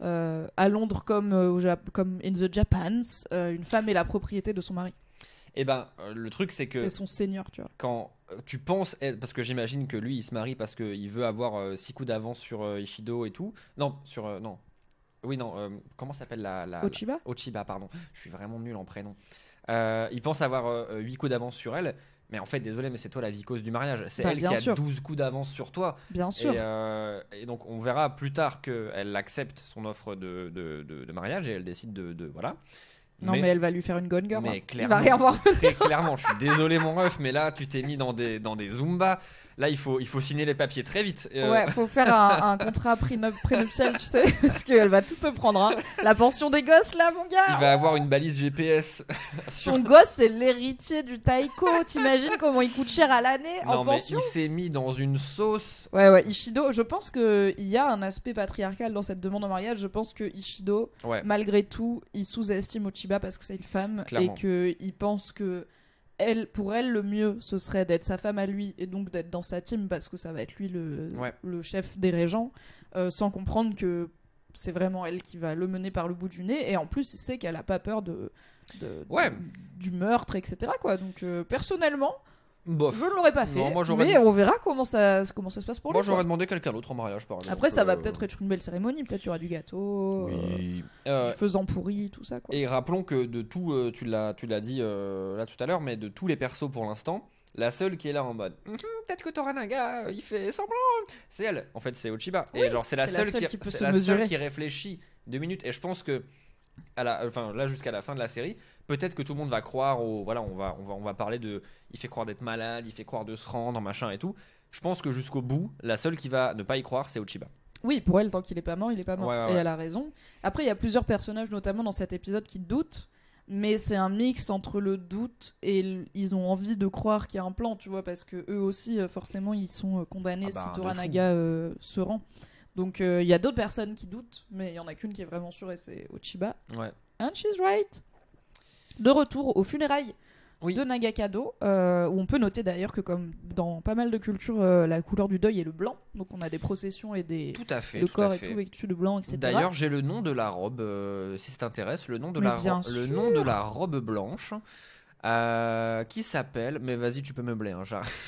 à Londres comme comme in the Japans, une femme est la propriété de son mari. Et ben, le truc, c'est que C'est son seigneur, tu vois. quand tu penses parce que j'imagine que lui, il se marie parce qu'il veut avoir 6 coups d'avance sur Ishido et tout. Non, sur non. Oui, non. Comment s'appelle la Ochiba. Ochiba, pardon. Je suis vraiment nul en prénom. Il pense avoir 8 coups d'avance sur elle. Mais en fait, désolé, mais c'est toi la vicose du mariage. C'est elle qui a sûr. 12 coups d'avance sur toi. Bien sûr. Et donc, on verra plus tard qu'elle accepte son offre de mariage et elle décide de voilà. Non, mais elle va lui faire une gone girl. Mais Il clairement, va rien voir. très clairement, je suis désolé, mon ref, mais là, tu t'es mis dans des Zumba. Là, il faut signer les papiers très vite. Ouais, faut faire un contrat prénuptial, tu sais, parce qu'elle va tout te prendre. Hein. La pension des gosses, là, mon gars. Il va avoir une balise GPS. Son gosse, c'est l'héritier du Taiko. T'imagines comment il coûte cher à l'année en pension? Non, mais il s'est mis dans une sauce. Ouais, Ishido, je pense qu'il y a un aspect patriarcal dans cette demande en mariage. Je pense que Ishido, malgré tout, il sous-estime Ochiba parce que c'est une femme. Clairement. Et qu'il pense que pour elle, le mieux, ce serait d'être sa femme à lui et donc d'être dans sa team parce que ça va être lui le chef des régents, sans comprendre que c'est vraiment elle qui va le mener par le bout du nez. Et en plus, il sait qu'elle a pas peur du meurtre, etc. Quoi. Donc, personnellement, bof. Je ne l'aurais pas fait, mais on verra comment ça se passe pour lui. Moi, j'aurais demandé quelqu'un d'autre en mariage, par exemple. Après, ça va peut-être être une belle cérémonie. Peut-être il y aura du gâteau, du faisan pourri, tout ça. Quoi. Et rappelons que de tout, tu l'as dit là tout à l'heure, mais de tous les persos pour l'instant, la seule qui est là en mode peut-être que Toranaga il fait semblant, c'est elle. En fait, c'est Ochiba. Oui, et genre, c'est la seule qui réfléchit 2 minutes. Et je pense que là jusqu'à la fin de la série, peut-être que tout le monde va croire on va parler de il fait croire d'être malade, il fait croire de se rendre, machin et tout. Je pense que jusqu'au bout, la seule qui va ne pas y croire, c'est Ochiba. Oui, pour elle, tant qu'il est pas mort, il est pas mort. Ouais. Et elle a raison. Après, il y a plusieurs personnages, notamment dans cet épisode, qui doutent. Mais c'est un mix entre le doute et ils ont envie de croire qu'il y a un plan, tu vois, parce que eux aussi, forcément, ils sont condamnés si Toranaga se rend. Donc il y a d'autres personnes qui doutent, mais il y en a qu'une qui est vraiment sûre et c'est Ochiba. Ouais. And she's right. De retour aux funérailles de Nagakado, où on peut noter d'ailleurs que comme dans pas mal de cultures, la couleur du deuil est le blanc. Donc on a des processions et des corps et tout vêtus de blanc, etc. D'ailleurs, j'ai le nom de la robe, si ça t'intéresse, le nom de la robe blanche. Qui s'appelle, mais vas-y, tu peux meubler, hein,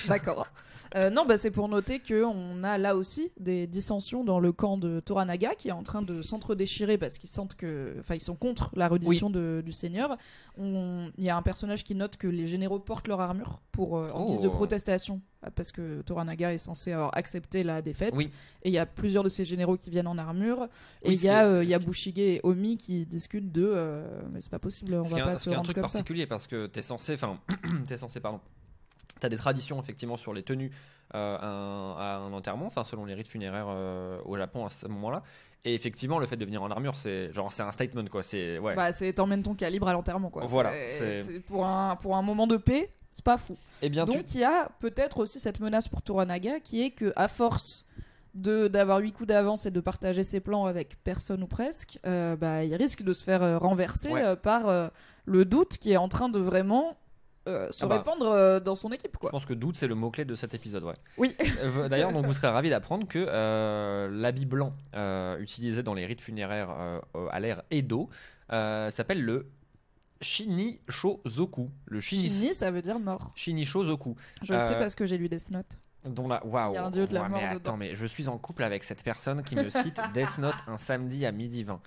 D'accord. Non, c'est pour noter qu'on a là aussi des dissensions dans le camp de Toranaga qui est en train de s'entre-déchirer parce qu'ils sentent ils sont contre la reddition du seigneur. Il y a un personnage qui note que les généraux portent leur armure en guise de protestation parce que Toranaga est censé avoir accepté la défaite. Oui. Et il y a plusieurs de ces généraux qui viennent en armure. Et il y a Bushige et Omi qui discutent mais c'est pas possible, on va pas se rendre comme ça. C'est un truc particulier parce que t'es censé, pardon. T'as des traditions effectivement sur les tenues à un enterrement, selon les rites funéraires au Japon à ce moment-là. Et effectivement, le fait de venir en armure, c'est un statement, quoi. C'est t'emmènes ton calibre à l'enterrement, quoi. Voilà. Pour un moment de paix, c'est pas fou. Et bien donc il y a peut-être aussi cette menace pour Toranaga qui est que à force d'avoir 8 coups d'avance et de partager ses plans avec personne ou presque, il risque de se faire renverser par le doute qui est en train de vraiment se répandre dans son équipe, quoi. Je pense que doute, c'est le mot-clé de cet épisode, ouais. Oui. D'ailleurs, donc, vous serez ravis d'apprendre que l'habit blanc utilisé dans les rites funéraires à l'ère Edo s'appelle le Shinishozoku. Shini, ça veut dire mort. Shinishozoku. Je le sais parce que j'ai lu Death Note. Waouh. Il y a un dieu de la mort dedans. Mais je suis en couple avec cette personne qui me cite Death Note un samedi à 12h20.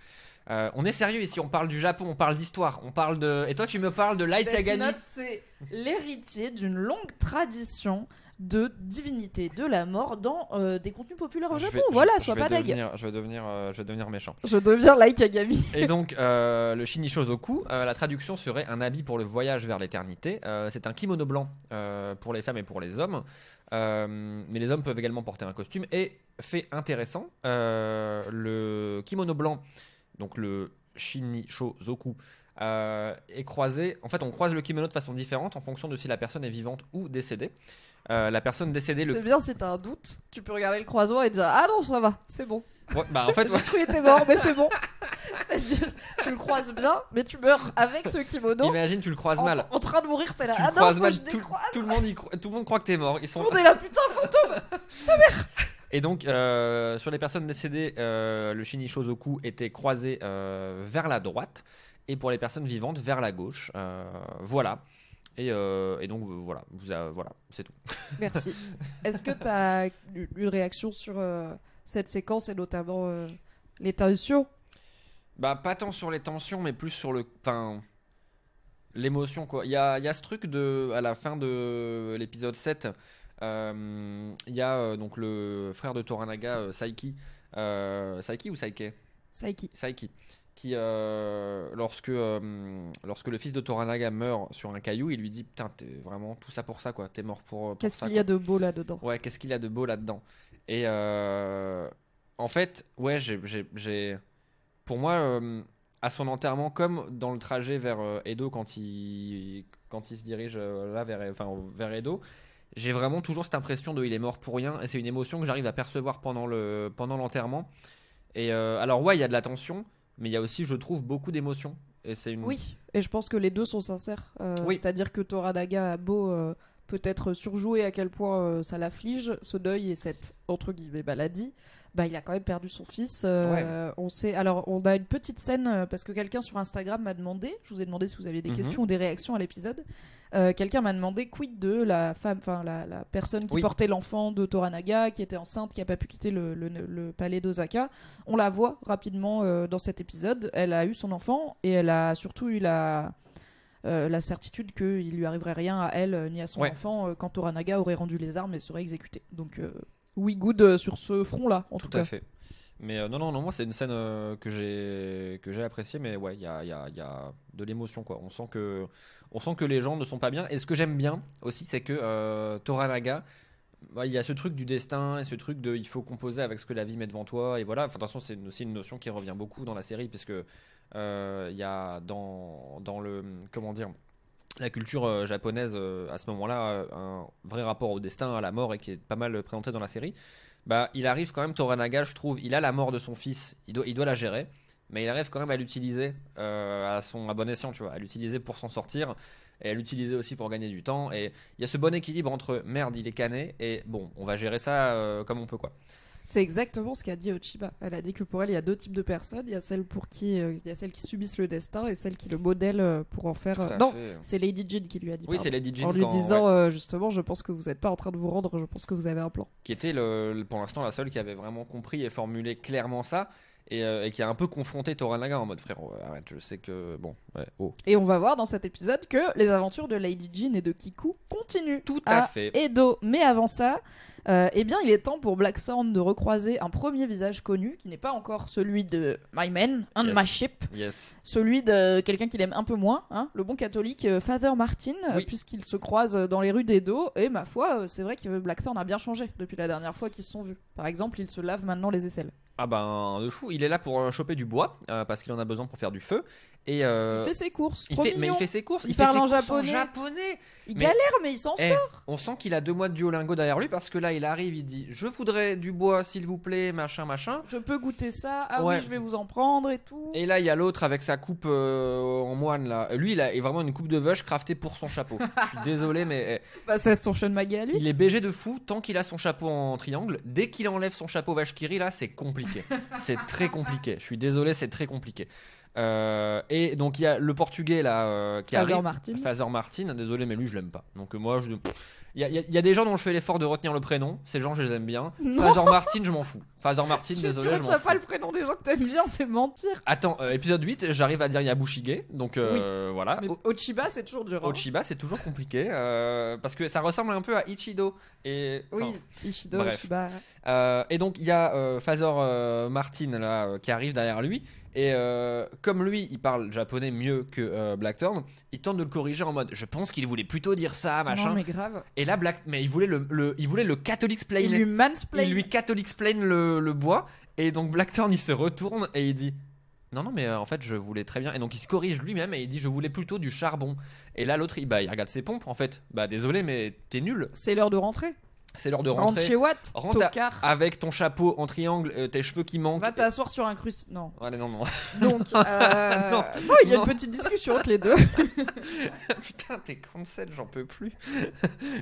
On est sérieux ici, on parle du Japon, on parle d'histoire, on parle de... Et toi tu me parles de Light Yagami. Death Note, c'est l'héritier d'une longue tradition de divinité de la mort dans des contenus populaires au Japon. Sois pas deg. Je vais devenir méchant. Je deviens Light Yagami. Et donc le Shinishozoku, la traduction serait un habit pour le voyage vers l'éternité. C'est un kimono blanc pour les femmes et pour les hommes. Mais les hommes peuvent également porter un costume. Et fait intéressant, le kimono blanc, donc le Shinishozoku, est croisé. En fait, on croise le kimono de façon différente en fonction de si la personne est vivante ou décédée. La personne décédée. C'est bien, si t'as un doute, tu peux regarder le croisement et dire ah non, ça va, c'est bon. Ouais, en fait, j'ai cru qu'il était mort, mais c'est bon. C'est-à-dire, tu le croises bien, mais tu meurs avec ce kimono. Imagine, tu le croises mal. En train de mourir, t'es là. Tu le croises mal. Tout le monde croit que t'es mort. Tout le monde croit que t'es mort. Tout le monde est là, putain, fantôme. Sa mère. Et donc, sur les personnes décédées, le Shinishozoku était croisé vers la droite, et pour les personnes vivantes, vers la gauche. Voilà. Et donc, voilà, voilà, c'est tout. Merci. Est-ce que tu as une réaction sur cette séquence et notamment les tensions? Bah, pas tant sur les tensions, mais plus sur l'émotion, quoi. Il y a ce truc à la fin de l'épisode 7, il y a donc le frère de Toranaga, Saiki. Saiki ou Saike? Saiki. Saiki. Qui, lorsque le fils de Toranaga meurt sur un caillou, il lui dit putain, t'es vraiment tout ça pour ça, quoi. T'es mort pour Qu'est-ce ça, qu'il y a quoi. de beau là-dedans? Ouais, qu'est-ce qu'il y a de beau là-dedans? Et en fait, ouais, pour moi, à son enterrement, comme dans le trajet vers Edo, quand il se dirige là vers Edo, j'ai vraiment toujours cette impression de il est mort pour rien, et c'est une émotion que j'arrive à percevoir pendant l'enterrement. Et alors ouais, il y a de la tension, mais il y a aussi, je trouve, beaucoup d'émotions. Et c'est une... Oui, et je pense que les deux sont sincères. Oui. C'est-à-dire que Toranaga a beau peut-être surjouer à quel point ça l'afflige, ce deuil et cette, entre guillemets, maladie, bah, il a quand même perdu son fils. On sait. Alors, on a une petite scène, parce que quelqu'un sur Instagram m'a demandé, je vous ai demandé si vous aviez des questions ou des réactions à l'épisode, quelqu'un m'a demandé quid de la femme, enfin la personne qui portait l'enfant de Toranaga, qui était enceinte, qui n'a pas pu quitter le palais d'Osaka. On la voit rapidement dans cet épisode. Elle a eu son enfant et elle a surtout eu la certitude qu'il lui arriverait rien à elle ni à son enfant quand Toranaga aurait rendu les armes et serait exécuté. Donc oui, good sur ce front-là, en tout cas. Tout à fait. Mais non, moi c'est une scène que j'ai appréciée, mais ouais, il y a de l'émotion, quoi. On sent que les gens ne sont pas bien. Et ce que j'aime bien aussi, c'est que Toranaga, il y a ce truc du destin et ce truc de il faut composer avec ce que la vie met devant toi. Et voilà, enfin, de toute façon, c'est aussi une notion qui revient beaucoup dans la série, puisque il y a dans le, comment dire, la culture japonaise à ce moment-là un vrai rapport au destin, à la mort, et qui est pas mal présenté dans la série. Bah, il arrive quand même, Toranaga, je trouve, il a la mort de son fils, il doit la gérer, mais il arrive quand même à l'utiliser à bon escient, tu vois, à l'utiliser pour s'en sortir, et à l'utiliser aussi pour gagner du temps. Et il y a ce bon équilibre entre merde, il est cané, et bon, on va gérer ça comme on peut, quoi. C'est exactement ce qu'a dit Ochiba. Elle a dit que pour elle, il y a deux types de personnes. Il y a celles pour qui, il y a celles qui subissent le destin et celles qui le modèlent pour en faire. Non, c'est Lady Jin qui lui a dit. Oui, c'est Lady Jin. En lui disant justement, je pense que vous n'êtes pas en train de vous rendre. Je pense que vous avez un plan. Qui était pour l'instant la seule qui avait vraiment compris et formulé clairement ça. Et qui a un peu confronté Toranaga en mode frérot, arrête, je sais que bon, ouais, oh. Et on va voir dans cet épisode que les aventures de Lady Jin et de Kiku continuent. Tout à fait. Edo, mais avant ça, eh bien, il est temps pour Blackthorn de recroiser un premier visage connu qui n'est pas encore celui de My Man and My Ship, celui de quelqu'un qu'il aime un peu moins, hein, le bon catholique Father Martin, puisqu'ils se croisent dans les rues d'Edo. Et ma foi, c'est vrai que Blackthorn a bien changé depuis la dernière fois qu'ils se sont vus. Par exemple, il se lave maintenant les aisselles. Ah ben de fou, il est là pour choper du bois parce qu'il en a besoin pour faire du feu. Et il fait ses courses. Il fait ses courses. Il parle en japonais. Il galère, mais il s'en sort. On sent qu'il a 2 mois de Duolingo derrière lui, parce que là il arrive, il dit je voudrais du bois s'il vous plaît, machin. Je peux goûter ça. Ah oui, je vais vous en prendre et tout. Et là il y a l'autre avec sa coupe en moine là. Lui il a vraiment une coupe de vache craftée pour son chapeau. Je suis désolé mais bah c'est son Sean Maggie à lui. Il est BG de fou tant qu'il a son chapeau en triangle. Dès qu'il enlève son chapeau vache Kiri là, c'est compliqué. C'est très compliqué. Je suis désolé, c'est très compliqué. Et donc il y a le portugais là qui arrive, Father Martin. Désolé mais lui je l'aime pas. Donc moi il y a des gens dont je fais l'effort de retenir le prénom. Ces gens je les aime bien. Father Martin je m'en fous. Father Martin désolé je m'en fous. Pas le prénom des gens que t'aimes bien, c'est mentir. Attends, épisode 8 j'arrive à dire Yabushige. Donc voilà. Mais Ochiba c'est toujours dur. Ochiba c'est toujours compliqué parce que ça ressemble un peu à Ichido. Ichido, Ochiba. Et donc il y a Father Martin là qui arrive derrière lui. Et comme lui, il parle japonais mieux que Blackthorn, il tente de le corriger en mode je pense qu'il voulait plutôt dire ça, machin. Non, mais grave. Et là, mais il voulait le Catholic explain. Il lui Catholic explain le bois. Et donc Blackthorn, il se retourne et il dit non, mais en fait, je voulais très bien. Et donc il se corrige lui-même et il dit je voulais plutôt du charbon. Et là, l'autre, il regarde ses pompes en fait. Bah désolé, mais t'es nul. C'est l'heure de rentrer. c'est l'heure de Rentre rentrer. chez Watt, Rentre tocard. avec ton chapeau en triangle, tes cheveux qui manquent. Va t'asseoir sur un crucifix. Non. Allez, non. Donc, Non, non, il y a non. une petite discussion entre les deux. Putain, t'es cancel, j'en peux plus.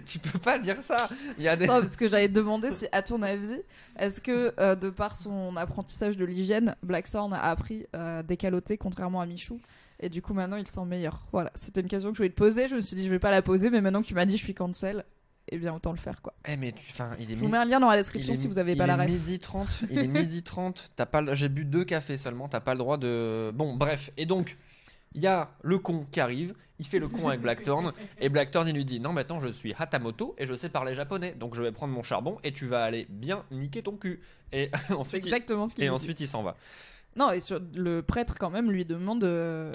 Tu peux pas dire ça. Il y a des. Non, parce que j'allais te demander si, à ton avis, est-ce que de par son apprentissage de l'hygiène, Blackthorn a appris à décaloter contrairement à Michou et du coup maintenant il se sent meilleur. Voilà, c'était une question que je voulais te poser. Je me suis dit je vais pas la poser, mais maintenant que tu m'as dit je suis cancel, eh bien autant le faire quoi. Mais enfin, il est Je vous mets un lien dans la description il est- si vous avez il pas la est ref. midi 30. Il est midi 30. J'ai bu 2 cafés seulement. T'as pas le droit de. Bon, bref. Et donc, il y a le con qui arrive. Il fait le con avec Blackthorn. Et Blackthorn, il lui dit non, maintenant je suis Hatamoto et je sais parler japonais. Donc je vais prendre mon charbon et tu vas aller bien niquer ton cul. Et C'est ensuite, exactement ce qu'il et lui dit. ensuite il s'en va. Non, et le prêtre quand même lui demande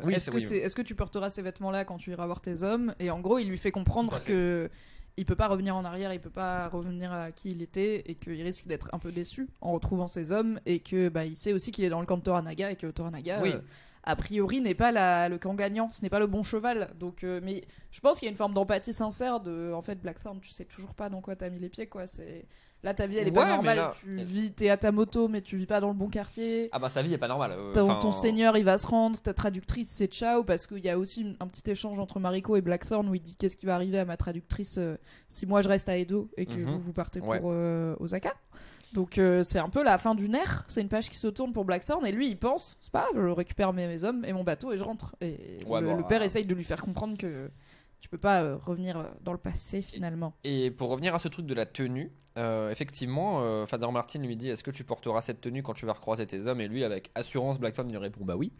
Oui, est-ce oui. est-ce que tu porteras ces vêtements-là quand tu iras voir tes hommes. Et en gros il lui fait comprendre Tout à fait. que il peut pas revenir en arrière, il peut pas revenir à qui il était et qu'il risque d'être un peu déçu en retrouvant ses hommes et que bah il sait aussi qu'il est dans le camp de Toranaga et que Toranaga Oui. a priori n'est pas le camp gagnant, ce n'est pas le bon cheval. Donc mais je pense qu'il y a une forme d'empathie sincère de en fait Blackthorn, tu sais toujours pas dans quoi t'as mis les pieds quoi, c'est là ta vie elle est Ouais, pas mais normale, là- t'es à ta moto mais tu vis pas dans le bon quartier. Ah bah sa vie est pas normale. Ton seigneur il va se rendre, ta traductrice c'est ciao parce qu'il y a aussi un petit échange entre Mariko et Blackthorn où il dit qu'est-ce qui va arriver à ma traductrice si moi je reste à Edo et que vous partez Ouais. pour Osaka. Donc c'est un peu la fin d'une ère, c'est une page qui se tourne pour Blackthorn et lui il pense c'est pas grave, je récupère mes hommes et mon bateau et je rentre. Et Ouais, bon, le père essaye de lui faire comprendre que tu peux pas revenir dans le passé finalement. Et pour revenir à ce truc de la tenue, effectivement, Father Martin lui dit est-ce que tu porteras cette tenue quand tu vas recroiser tes hommes? Et lui, avec assurance, Blackthorn lui répond bah oui.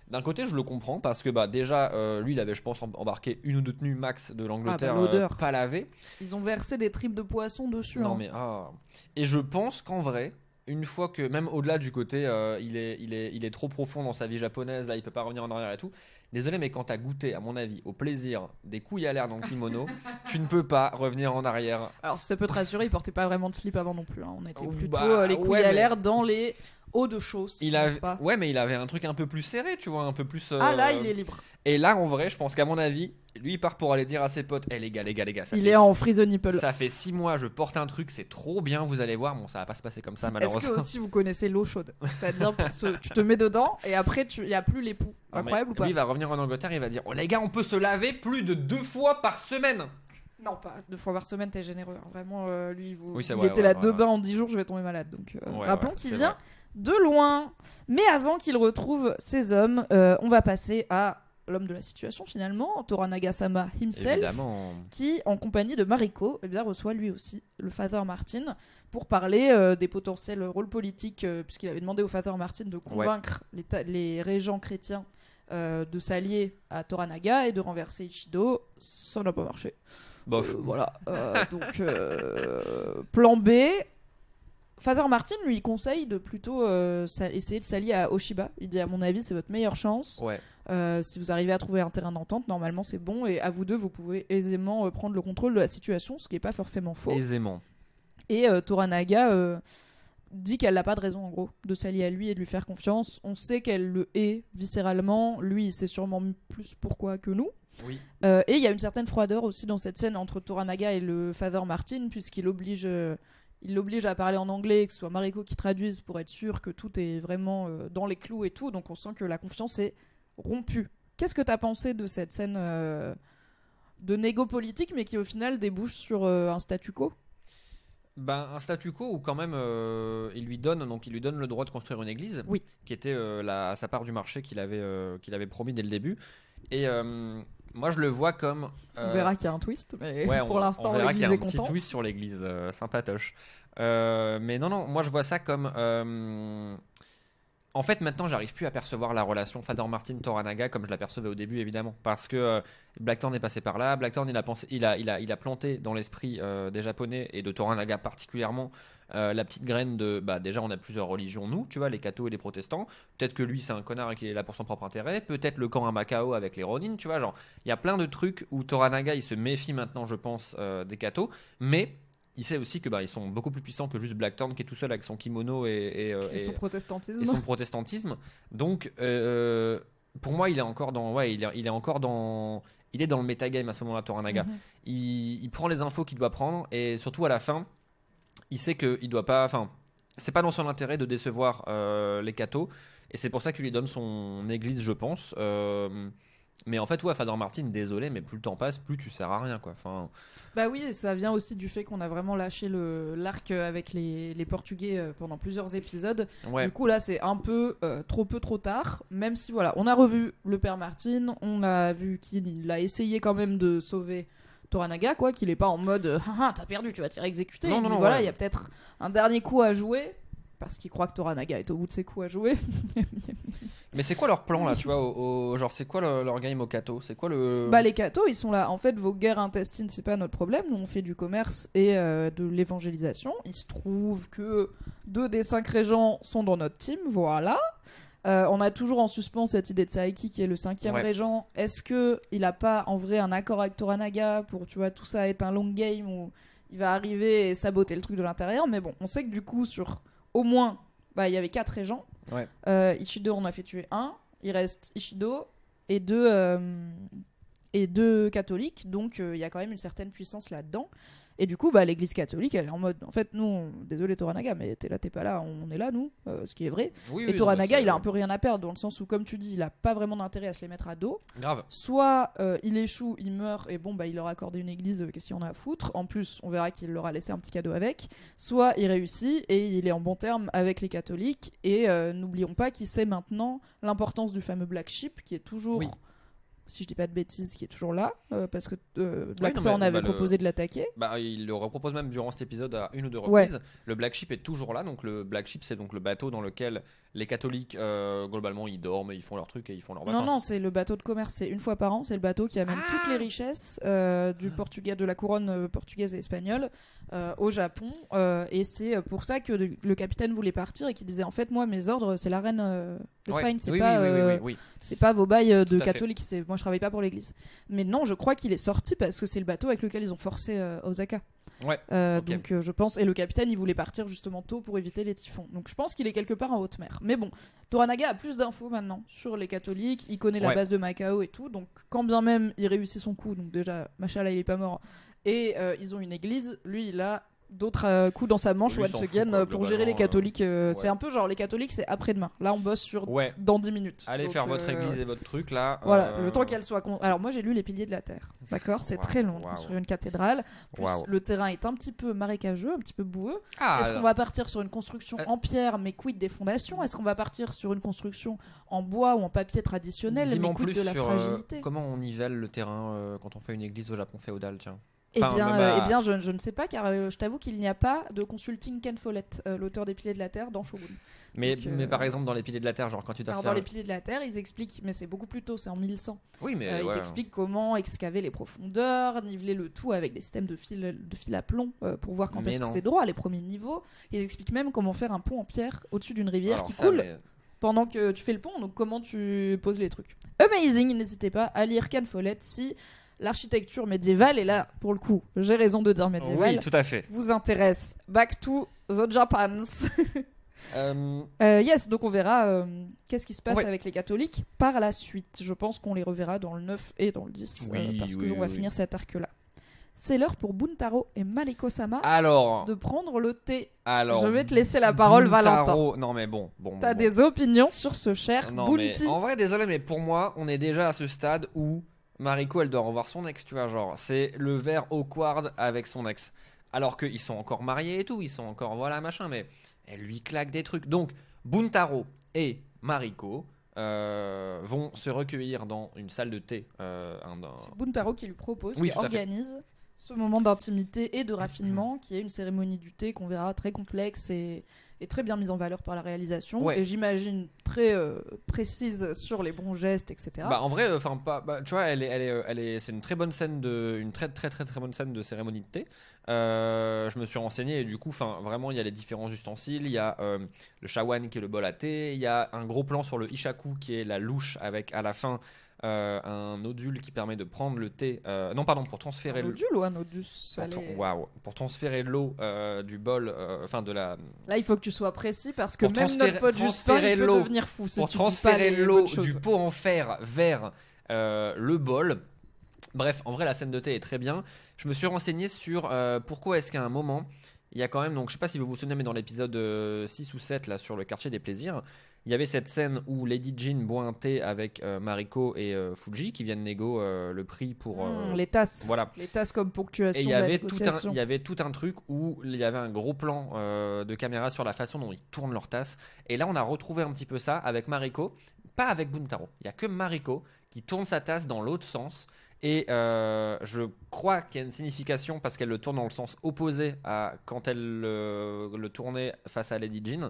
D'un côté, je le comprends parce que bah déjà, lui, il avait, je pense, embarqué une ou deux tenues max de l'Angleterre l'odeur. pas lavées. Ils ont versé des tripes de poisson dessus. Non hein. mais et je pense qu'en vrai, une fois que même au-delà du côté, il est trop profond dans sa vie japonaise, là, il peut pas revenir en arrière et tout. Désolé, mais quand t'as goûté, à mon avis, au plaisir des couilles à l'air dans le kimono, tu ne peux pas revenir en arrière. Alors, si ça peut te rassurer, il portait pas vraiment de slip avant non plus. hein. On était Oh, plutôt bah, les couilles ouais, à mais- l'air dans les hauts de chausse. n'est-ce pas Ouais, mais il avait un truc un peu plus serré, tu vois, un peu plus. Ah là, il est libre. Et là, en vrai, je pense qu'à mon avis, lui, il part pour aller dire à ses potes, les gars, ça Il fait est en freeze nipple. Ça fait 6 mois, je porte un truc, c'est trop bien, vous allez voir. Bon, ça va pas se passer comme ça, Est-ce malheureusement. que aussi vous connaissez l'eau chaude? C'est-à-dire, tu te mets dedans et après, il n'y a plus l'époux. Non, mais Incroyable ou pas? Lui, il va revenir en Angleterre, il va dire, oh les gars, on peut se laver plus de 2 fois par semaine. Non, pas 2 fois par semaine, t'es généreux. hein. Vraiment, lui, Oui, c'est il vrai, était ouais, là ouais, 2 ouais. bains en 10 jours, je vais tomber malade. Donc, Ouais, rappelons ouais, qu'il c'est vient vrai. de loin. Mais avant qu'il retrouve ses hommes, on va passer à l'homme de la situation finalement, Toranaga-sama himself. Évidemment. Qui, en compagnie de Mariko, eh bien, reçoit lui aussi le Father Martin pour parler des potentiels rôles politiques, puisqu'il avait demandé au Father Martin de convaincre les régents chrétiens de s'allier à Toranaga et de renverser Ichido. Ça n'a pas marché. Bof. Voilà. Donc, plan B. Father Martin lui conseille de plutôt essayer de s'allier à Oshiba. Il dit à mon avis c'est votre meilleure chance. Ouais. Si vous arrivez à trouver un terrain d'entente, normalement c'est bon et à vous deux vous pouvez aisément prendre le contrôle de la situation, ce qui est pas forcément faux. Aisément. Et Toranaga dit qu'elle n'a pas de raison en gros de s'allier à lui et de lui faire confiance. On sait qu'elle le hait viscéralement. Lui il sait sûrement plus pourquoi que nous. Oui. Et il y a une certaine froideur aussi dans cette scène entre Toranaga et le Father Martin puisqu'il l'oblige à parler en anglais, que ce soit Mariko qui traduise pour être sûr que tout est vraiment dans les clous et tout. Donc on sent que la confiance est rompue. Qu'est-ce que t'as pensé de cette scène de négo politique mais qui au final débouche sur un statu quo? Ben, un statu quo où quand même il lui donne le droit de construire une église, Oui. qui était sa part du marché qu'il avait promis dès le début. Et moi je le vois comme On verra qu'il y a un twist, mais ouais, pour on l'instant verra qu'il y l'église a est un petit contente. twist sur l'église, sympatoche. Mais non, moi je vois ça comme en fait, maintenant, j'arrive plus à percevoir la relation Father Martin-Toranaga comme je l'apercevais au début, évidemment. Parce que Blackthorn est passé par là. Blackthorn, il a planté dans l'esprit des Japonais et de Toranaga particulièrement la petite graine de. Bah, déjà, on a plusieurs religions, nous, tu vois, les cathos et les protestants. Peut-être que lui, c'est un connard et qu'il est là pour son propre intérêt. Peut-être le camp à Macao avec les Ronin, tu vois. Genre, il y a plein de trucs où Toranaga, il se méfie maintenant, je pense, des cathos. Mais. Il sait aussi que ils sont beaucoup plus puissants que juste Blackthorn qui est tout seul avec son kimono et son protestantisme. et son protestantisme. Donc, pour moi, il est encore dans, il est dans le metagame à ce moment-là, Toranaga. Mhm. Il prend les infos qu'il doit prendre et surtout à la fin, il sait qu'il doit pas. Enfin, c'est pas dans son intérêt de décevoir les cathos. Et c'est pour ça qu'il lui donne son église, je pense. Mais en fait, ouais, Fador Martin, désolé, mais plus le temps passe, plus tu sers à rien, quoi. Enfin, Bah oui, et ça vient aussi du fait qu'on a vraiment lâché l'arc avec les Portugais pendant plusieurs épisodes. ouais. Du coup, là, c'est un peu trop tard. Même si, voilà, on a revu le père Martin, on a vu qu'il a essayé quand même de sauver Toranaga, quoi, qu'il est pas en mode t'as perdu, tu vas te faire exécuter. Non, Il non, dit non, voilà, il ouais. y a peut-être un dernier coup à jouer. Parce qu'il croit que Toranaga est au bout de ses coups à jouer. Mais c'est quoi leur plan là, tu vois, genre c'est quoi leur game au Kato? C'est quoi le. Bah les cathos ils sont là. En fait vos guerres intestines c'est pas notre problème. Nous on fait du commerce et de l'évangélisation. Il se trouve que 2 des 5 régents sont dans notre team. Voilà. On a toujours en suspens cette idée de Saiki qui est le 5e Ouais. régent. Est-ce que il a pas en vrai un accord avec Toranaga pour tu vois tout ça être un long game où il va arriver et saboter le truc de l'intérieur. Mais bon on sait que du coup sur au moins bah il y avait 4 régents. Ouais. Ishido on a fait tuer 1. Il reste Ishido et 2 catholiques, donc il y a quand même une certaine puissance là-dedans. Et du coup, bah, l'église catholique, elle est en mode, en fait, nous, désolé Toranaga, mais t'es là, t'es pas là, on est là, nous, ce qui est vrai. Oui, Et oui, Toranaga, non, mais il a un peu rien à perdre, dans le sens où, comme tu dis, il a pas vraiment d'intérêt à se les mettre à dos. grave. Soit il échoue, il meurt, et bon, bah, il leur a accordé une église, qu'est-ce qu'il y en a à foutre. En plus, on verra qu'il leur a laissé un petit cadeau avec. Soit il réussit, et il est en bon terme avec les catholiques. Et n'oublions pas qu'il sait maintenant l'importance du fameux Black Sheep, qui est toujours... Oui. Si je dis pas de bêtises, qui est toujours là, parce que Oui, Black non, Thorn mais, avait bah, proposé de l'attaquer. Bah, il le repropose même durant cet épisode à 1 ou 2 Ouais. reprises. Le Black Ship est toujours là. Donc le Black Ship, c'est donc le bateau dans lequel les catholiques, globalement, ils dorment, ils font leur truc et ils font leur Non, non, c'est le bateau de commerce, c'est une fois par an, c'est le bateau qui amène toutes les richesses du Portugal, de la couronne portugaise et espagnole au Japon. Et c'est pour ça que le capitaine voulait partir et qu'il disait en fait, moi, mes ordres, c'est la reine d'Espagne, c'est oui, pas, oui. c'est pas vos bails Tout de à fait. catholiques, moi je travaille pas pour l'église. Mais non, je crois qu'il est sorti parce que c'est le bateau avec lequel ils ont forcé Osaka. Ouais. Ok. Donc je pense, et le capitaine il voulait partir justement tôt pour éviter les typhons. Donc je pense qu'il est quelque part en haute mer. Mais bon, Toranaga a plus d'infos maintenant sur les catholiques, il connaît la Ouais. base de Macao et tout, donc quand bien même il réussit son coup, donc déjà Machallah il est pas mort, et ils ont une église, lui il a d'autres coups dans sa manche Lui, il once s'en fout, again quoi, pour gérer les globalement, catholiques. ouais. C'est un peu genre les catholiques c'est après-demain. Là on bosse sur Ouais. dans 10 minutes. Allez Donc, faire votre église et votre truc là. voilà, le temps qu'elle soit... Alors moi j'ai lu Les Piliers de la Terre, d'accord. C'est Waouh, très long de waouh. construire une cathédrale. Plus, Waouh. le terrain est un petit peu marécageux, un petit peu boueux. Ah, Est-ce qu'on va partir sur une construction Euh. en pierre, mais quid des fondations? Est-ce qu'on va partir sur une construction en bois ou en papier traditionnel, mais dis-moi en quid plus de la sur fragilité? comment on nivelle le terrain quand on fait une église au Japon féodal, tiens. Eh Enfin, bien, même à- eh bien je ne sais pas, car je t'avoue qu'il n'y a pas de consulting Ken Follett, l'auteur des Piliers de la Terre, dans Shogun. Mais, Donc, mais par exemple dans les piliers de la terre, genre quand tu dois Alors faire. dans les Piliers de la Terre, ils expliquent, mais c'est beaucoup plus tôt, c'est en 1100. Oui, mais Ils ouais. expliquent comment excaver les profondeurs, niveler le tout avec des systèmes de fil à plomb pour voir quand Mais est-ce que non. c'est droit, les premiers niveaux. Ils expliquent même comment faire un pont en pierre au-dessus d'une rivière Alors qui ça, coule mais- pendant que tu fais le pont, donc comment tu poses les trucs. Amazing, n'hésitez pas à lire Ken Follett si l'architecture médiévale, et là pour le coup j'ai raison de dire médiévale, Oui, tout à fait. vous intéresse. Back to the Japans. Euh, Yes, donc on verra qu'est-ce qui se passe Ouais. avec les catholiques par la suite. Je pense qu'on les reverra dans le 9 et dans le 10 Oui, parce oui, qu'on va oui. finir cet arc-là. C'est l'heure pour Buntaro et Maleko-sama alors, de prendre le thé. alors. Je vais te laisser la parole, Valentin. Buntaro- Non mais bon. T'as bon. des opinions sur ce cher Non mais Bunty. en vrai, désolé, mais pour moi, on est déjà à ce stade où Mariko, elle doit revoir son ex, tu vois, genre, c'est le verre awkward avec son ex. Alors qu'ils sont encore mariés et tout, ils sont encore, voilà, machin, mais elle lui claque des trucs. Donc, Buntaro et Mariko vont se recueillir dans une salle de thé. C'est Buntaro qui lui propose, Oui, qui tout à fait. organise ce moment d'intimité et de raffinement qui est une cérémonie du thé qu'on verra très complexe et très bien mise en valeur par la réalisation. Ouais. Et j'imagine très précise sur les bons gestes, etc. Bah en vrai, enfin pas, bah, tu vois, c'est une très bonne scène une très bonne scène de cérémonie de thé. Je me suis renseigné et du coup, enfin vraiment, il y a les différents ustensiles. Il y a le shawan qui est le bol à thé. Il y a un gros plan sur le ishaku qui est la louche avec à la fin un nodule qui permet de prendre le thé. Non, pardon, pour transférer Un nodule ou un nodus? Allez. Waouh, pour transférer l'eau du bol, enfin de la. Là, il faut que tu sois précis parce que Pour même notre pote Justin, transférer il peut l'eau. devenir fou si Pour tu dis pas transférer les l'eau bonnes choses. du pot en fer vers le bol. Bref, en vrai, la scène de thé est très bien. Je me suis renseigné sur pourquoi est-ce qu'à un moment, il y a quand même, donc je sais pas si vous vous souvenez, mais dans l'épisode 6 ou 7 là sur le quartier des plaisirs, il y avait cette scène où Lady Jean boit un thé avec Mariko et Fuji qui viennent négo le prix pour les tasses. voilà. Les tasses comme ponctuation. Et il de y la avait négociation. il y avait tout un truc où il y avait un gros plan de caméra sur la façon dont ils tournent leur tasse. Et là, on a retrouvé un petit peu ça avec Mariko, pas avec Buntaro. Il y a que Mariko qui tourne sa tasse dans l'autre sens. Et je crois qu'il y a une signification parce qu'elle le tourne dans le sens opposé à quand elle le tournait face à Lady Jean.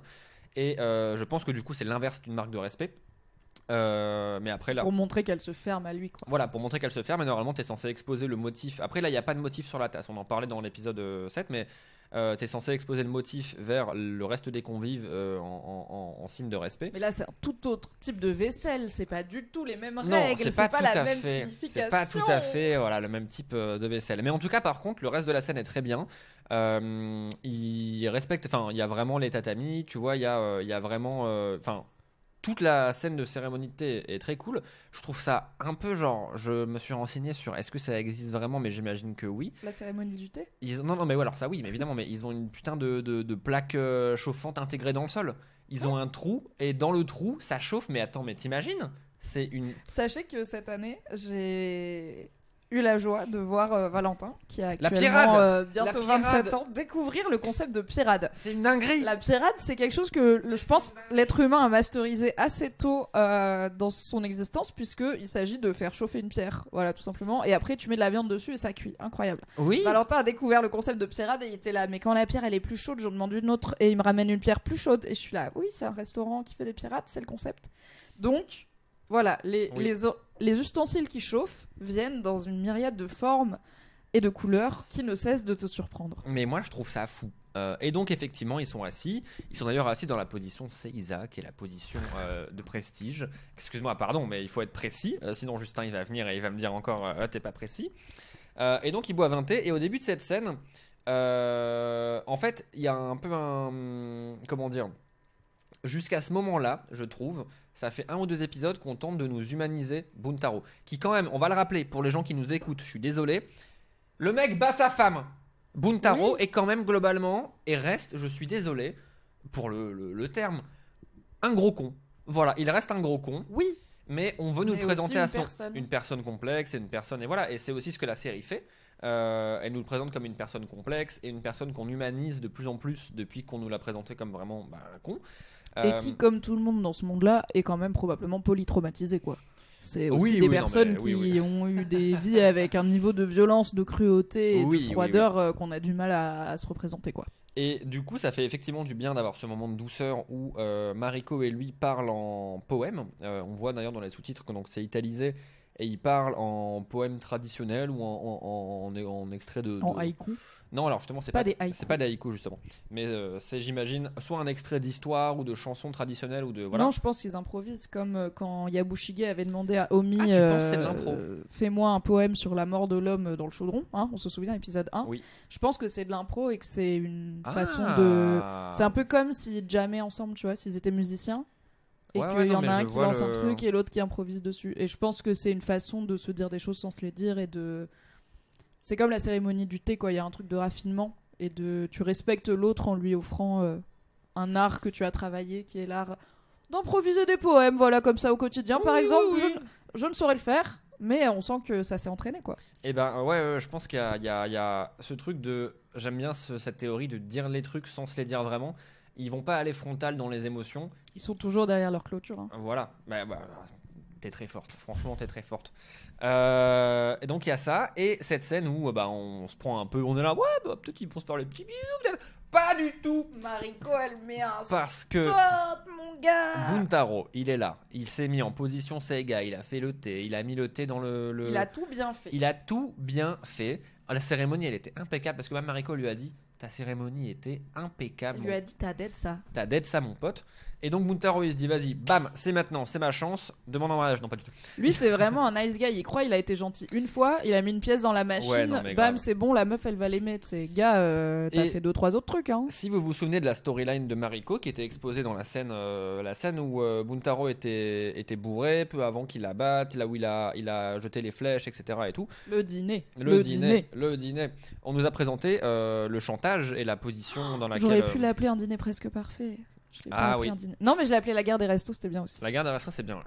Et je pense que du coup, c'est l'inverse d'une marque de respect. Mais après là, Pour montrer qu'elle se ferme à lui, quoi. voilà, pour montrer qu'elle se ferme, mais normalement tu es censé exposer le motif. Après là, il n'y a pas de motif sur la tasse, on en parlait dans l'épisode 7, mais tu es censé exposer le motif vers le reste des convives en signe de respect. Mais là, c'est un tout autre type de vaisselle. C'est pas du tout les mêmes Non, règles. C'est pas tout la à même fait, signification. c'est pas tout à fait voilà, le même type de vaisselle. Mais en tout cas, par contre, le reste de la scène est très bien. Il respecte, enfin, il y a vraiment les tatamis, tu vois, il y a vraiment, enfin. Toute la scène de cérémonie de thé est très cool. Je trouve ça un peu genre. Je me suis renseigné sur est-ce que ça existe vraiment, mais j'imagine que oui. La cérémonie du thé. Non, mais ouais, alors ça oui, mais évidemment, mais ils ont une putain de plaque chauffante intégrée dans le sol. Ils ont un trou et dans le trou, ça chauffe. Mais attends, mais t'imagines? C'est une. Sachez que cette année, j'ai eu la joie de voir Valentin, qui a La actuellement Pierrade. bientôt La Pierrade. 27 ans, découvrir le concept de Pierrade. C'est une dinguerie. La Pierrade, c'est quelque chose que je pense l'être humain a masterisé assez tôt dans son existence, puisqu'il s'agit de faire chauffer une pierre, voilà, tout simplement. Et après, tu mets de la viande dessus et ça cuit. Incroyable. Oui. Valentin a découvert le concept de Pierrade et il était là, mais quand la pierre elle est plus chaude, j'en demande une autre et il me ramène une pierre plus chaude. Et je suis là, oui, c'est un restaurant qui fait des Pierrades, c'est le concept. Donc, voilà, Oui. les ustensiles qui chauffent viennent dans une myriade de formes et de couleurs qui ne cessent de te surprendre. Mais moi, je trouve ça fou. Et donc, effectivement, ils sont assis. Ils sont d'ailleurs assis dans la position Seiza, qui est la position de prestige. Excuse-moi, pardon, mais il faut être précis. Sinon, Justin, il va venir et il va me dire encore t'es pas précis. Et donc, ils boivent un thé. Et au début de cette scène, en fait, il y a un peu un. Comment dire? Jusqu'à ce moment-là, je trouve, ça fait 1 ou 2 épisodes qu'on tente de nous humaniser Buntaro. Qui, quand même, on va le rappeler pour les gens qui nous écoutent, je suis désolé. Le mec bat sa femme. Buntaro est quand même globalement, et reste, je suis désolé pour le terme, un gros con. Voilà, il reste un gros con. Oui, Mais on veut nous mais le présenter aussi à une personne complexe et une personne. Et voilà, et c'est aussi ce que la série fait. Elle nous le présente comme une personne complexe et une personne qu'on humanise de plus en plus depuis qu'on nous l'a présenté comme vraiment un con. et qui, comme tout le monde dans ce monde-là, est quand même probablement polytraumatisé, quoi. C'est aussi Oui, des oui, non, personnes mais oui, qui ont eu des vies avec un niveau de violence, de cruauté et Oui, de oui, froideur qu'on a du mal à se représenter, quoi. Et du coup, ça fait effectivement du bien d'avoir ce moment de douceur où Mariko et lui parlent en poème. On voit d'ailleurs dans les sous-titres que donc c'est italisé et ils parlent en poème traditionnel ou en extrait de. En haïku. Non, alors justement, c'est Pas pas des haïkus. c'est pas des haïkus justement, mais c'est j'imagine soit un extrait d'histoire ou de chansons traditionnelles ou de voilà. Non, je pense qu'ils improvisent, comme quand Yabushige avait demandé à Omi Ah, tu penses que c'est de l'impro? fais-moi un poème sur la mort de l'homme dans le chaudron, hein, on se souvient, épisode 1. Oui. Je pense que c'est de l'impro et que c'est une Ah. façon de... C'est un peu comme s'ils jammaient ensemble, tu vois, s'ils étaient musiciens. Et Ouais, qu'il ouais, y non, en mais a un je qui vois lance un le- truc et l'autre qui improvise dessus. Et je pense que c'est une façon de se dire des choses sans se les dire et de... C'est comme la cérémonie du thé, quoi. Il y a un truc de raffinement et de... Tu respectes l'autre en lui offrant un art que tu as travaillé, qui est l'art d'improviser des poèmes, voilà, comme ça au quotidien. Par Oui, exemple, oui, oui. je ne saurais le faire, mais on sent que ça s'est entraîné, quoi. Et ben ouais, je pense qu'il y a ce truc de. J'aime bien cette théorie de dire les trucs sans se les dire vraiment. Ils vont pas aller frontal dans les émotions. Ils sont toujours derrière leur clôture, hein. Voilà. T'es très forte. Franchement, t'es très forte. Et donc il y a ça. Et cette scène où on se prend un peu. On est là, ouais, peut-être ils vont se faire les petits bisous. Peut-être. Pas du tout. Mariko, elle met un Parce que stop, mon gars. Buntaro, il est là. Il s'est mis en position Seiga. Il a fait le thé. Il a mis le thé dans le. Il a tout bien fait. Il a tout bien fait. La cérémonie, elle était impeccable parce que même Mariko lui a dit ta cérémonie était impeccable. Il lui a dit t'as d'aide ça. T'as d'être ça, mon pote. Et donc Buntaro, il se dit vas-y, bam, c'est maintenant, c'est ma chance. Demande en mariage, non pas du tout. Lui, c'est vraiment un nice guy. Il croit, il a été gentil une fois, il a mis une pièce dans la machine, Ouais, non, mais bam, grave. c'est bon, la meuf, elle va l'aimer. C'est gars, t'as Et- fait 2-3 autres trucs, hein. Si vous vous souvenez de la storyline de Mariko qui était exposée dans la scène où Buntaro était bourré peu avant qu'il la batte, là où il a jeté les flèches, etc. et tout. Le dîner. Le dîner. On nous a présenté le chantage chantage et la position dans laquelle. J'aurais pu l'appeler un dîner presque parfait. Je l'ai pas Ah appelé oui. un dîner. Non, mais je l'ai appelé la guerre des restos, c'était bien aussi. La guerre des restos, c'est bien.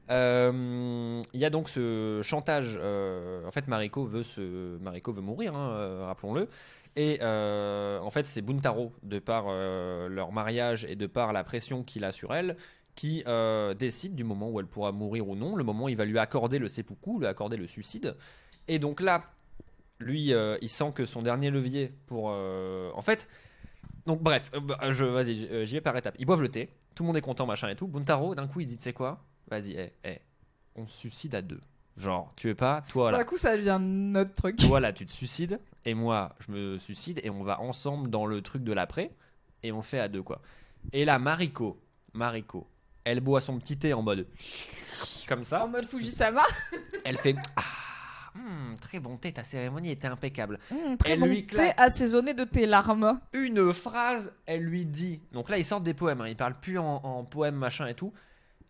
Il y a donc ce chantage. En fait, Mariko veut mourir, hein, rappelons-le. Et en fait, c'est Buntaro, de par leur mariage et de par la pression qu'il a sur elle, qui décide du moment où elle pourra mourir ou non, le moment où il va lui accorder le seppuku, lui accorder le suicide. Et donc là, lui, il sent que son dernier levier pour... En fait... Donc bref, vas-y, j'y vais par étapes. Ils boivent le thé, tout le monde est content, machin et tout. Buntaro, d'un coup, il dit, tu sais quoi ? Vas-y, on se suicide à deux. Genre, tu veux pas ? Toi, là. D'un coup, ça devient notre truc. Toi, là, tu te suicides, et moi, je me suicide, et on va ensemble dans le truc de l'après, et on fait à deux, quoi. Et là, Mariko, elle boit son petit thé en mode... Comme ça. En mode Fujisama. Elle fait... très bon thé, ta cérémonie était impeccable. Très bon thé assaisonné de tes larmes. Une phrase, elle lui dit. Donc là, ils sortent des poèmes, hein, ils parlent plus en poèmes, machin et tout.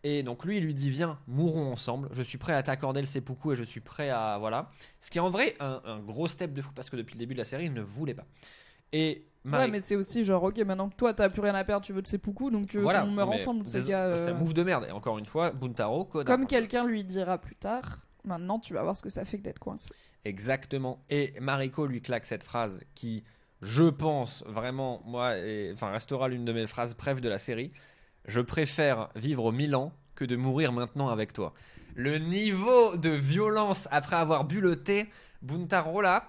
Et donc lui, il lui dit, viens, mourons ensemble. Je suis prêt à t'accorder le seppuku et je suis prêt à voilà. Ce qui est en vrai un gros step de fou parce que depuis le début de la série, il ne voulait pas. Et ouais, mais c'est aussi genre, ok, maintenant que toi t'as plus rien à perdre, tu veux de seppuku, donc tu veux qu'on meure ensemble, ces gars. C'est un move de merde. Et encore une fois, Buntaro, connard. Comme quelqu'un lui dira plus tard. Maintenant, tu vas voir ce que ça fait que d'être coincé. Exactement. Et Mariko lui claque cette phrase qui, je pense, vraiment, restera l'une de mes phrases préf de la série. Je préfère vivre 1000 ans que de mourir maintenant avec toi. Le niveau de violence après avoir bu le thé, Buntaro là...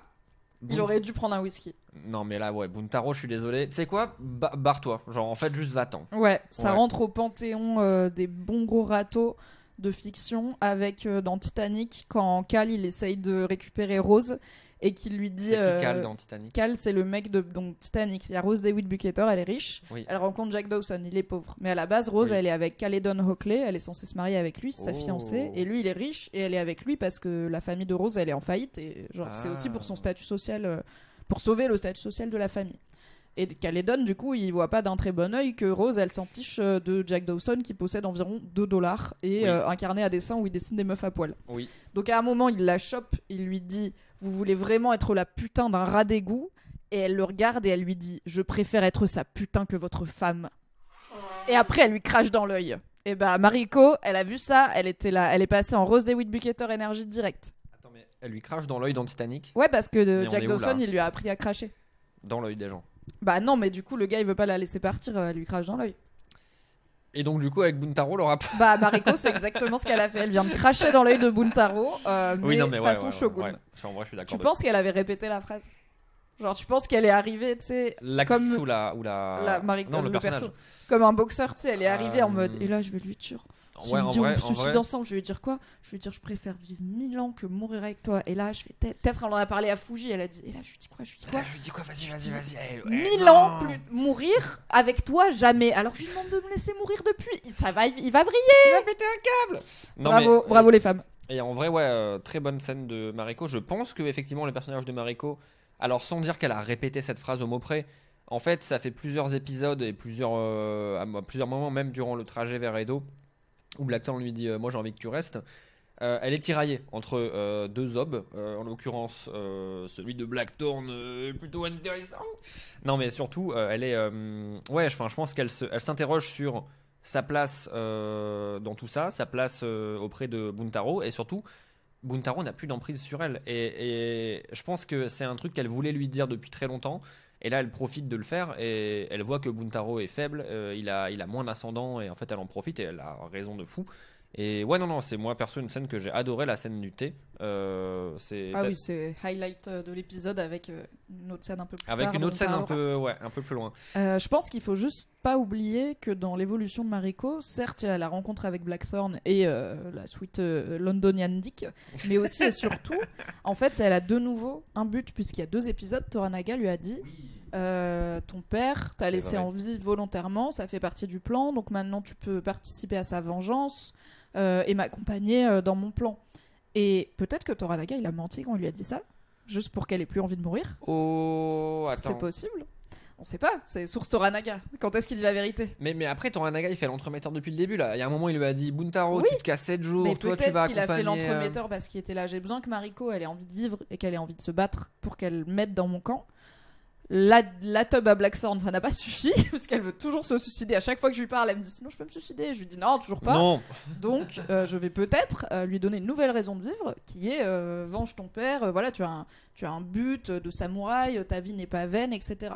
Il aurait dû prendre un whisky. Non mais là, ouais, Buntaro, je suis désolé. Tu sais quoi ? Barre-toi. Genre, en fait, juste va-t'en. Ouais, ça rentre au panthéon des bons gros râteaux de fiction avec dans Titanic quand Cal il essaye de récupérer Rose et qu'il lui dit c'est qui Cal dans Titanic ? Cal c'est le mec de donc Titanic, il y a Rose Dewitt Bukater, elle est riche, oui. Elle rencontre Jack Dawson, il est pauvre, mais à la base Rose elle est avec Caledon Hockley, elle est censée se marier avec lui, c'est sa fiancée, et lui il est riche et elle est avec lui parce que la famille de Rose elle est en faillite et genre c'est aussi pour son statut social, pour sauver le statut social de la famille. Et Caledon, du coup, il voit pas d'un très bon œil que Rose, elle s'entiche de Jack Dawson qui possède environ $2 et un carnet à dessin où il dessine des meufs à poil. Oui. Donc à un moment, il la chope, il lui dit « Vous voulez vraiment être la putain d'un rat d'égout ?» Et elle le regarde et elle lui dit « Je préfère être sa putain que votre femme. » Et après, elle lui crache dans l'œil. Et bah, Mariko, elle a vu ça, elle était là, elle est passée en Rose Dewitt Bukater énergie directe. Attends, mais elle lui crache dans l'œil dans Titanic ? Ouais, parce que Jack Dawson, il lui a appris à cracher. Dans l'œil des gens. Bah non, mais du coup, le gars, il veut pas la laisser partir, elle lui crache dans l'œil. Et donc, du coup, avec Buntaro, le rap. Bah, Mariko, c'est exactement ce qu'elle a fait. Elle vient de cracher dans l'œil de Buntaro, mais façon shogun. En vrai, je suis d'accord. Tu penses qu'elle avait répété la phrase ? Genre, tu penses qu'elle est arrivée, tu sais. L'actrice ou la... Mariko, non, le personnage. Perso. Comme un boxeur, tu sais, elle est arrivée en mode. Et là, je vais lui dire. Si on me suicide ensemble, je vais lui dire quoi ? Je vais lui dire, je préfère vivre 1000 ans que mourir avec toi. Et là, je vais peut-être, elle en a parlé à Fuji, elle a dit. Et là, je lui dis quoi ? Je lui dis quoi ? Vas-y. 1000 ans plus mourir avec toi, jamais. Alors, je lui demande de me laisser mourir depuis. Il va vriller. Il va péter un câble. Bravo les femmes. Et en vrai, très bonne scène de Mariko. Je pense que effectivement, le personnage de Mariko, alors sans dire qu'elle a répété cette phrase au mot près, en fait, ça fait plusieurs épisodes et plusieurs moments, même durant le trajet vers Edo, où Blackthorn lui dit moi j'ai envie que tu restes. Elle est tiraillée entre deux obs, en l'occurrence celui de Blackthorn plutôt intéressant. Non mais surtout elle est je pense qu'elle s'interroge sur sa place dans tout ça, sa place auprès de Buntaro, et surtout Buntaro n'a plus d'emprise sur elle, et je pense que c'est un truc qu'elle voulait lui dire depuis très longtemps. Et là, elle profite de le faire et elle voit que Buntaro est faible, il a moins d'ascendant et en fait, elle en profite et elle a raison de fou. Et ouais, non, c'est moi perso une scène que j'ai adoré, la scène du thé. Oui, c'est highlight de l'épisode avec une autre scène un peu plus tard. Avec une autre scène un peu plus loin. Je pense qu'il faut juste pas oublier que dans l'évolution de Mariko, certes, il y a la rencontre avec Blackthorn et la suite Londonian Dick, mais aussi et surtout, en fait, elle a de nouveau un but, puisqu'il y a 2 épisodes, Toranaga lui a dit ton père t'a laissé en vie volontairement, ça fait partie du plan, donc maintenant tu peux participer à sa vengeance et m'accompagner dans mon plan. Et peut-être que Toranaga il a menti quand on lui a dit ça, juste pour qu'elle ait plus envie de mourir. Oh, attends. C'est possible. On sait pas, c'est source Toranaga. Quand est-ce qu'il dit la vérité ? Mais après, Toranaga il fait l'entremetteur depuis le début là. Il y a un moment, il lui a dit Buntaro, tu te casses 7 jours, mais toi tu vas accompagner. Peut-être qu'il a fait l'entremetteur parce qu'il était là. J'ai besoin que Mariko elle ait envie de vivre et qu'elle ait envie de se battre pour qu'elle m'aide dans mon camp. La tub à Blackthorn, ça n'a pas suffi, parce qu'elle veut toujours se suicider. À chaque fois que je lui parle, elle me dit sinon je peux me suicider. Je lui dis non, toujours pas. Non. Donc je vais peut-être lui donner une nouvelle raison de vivre, qui est venge ton père, voilà, tu as un but de samouraï, ta vie n'est pas vaine, etc.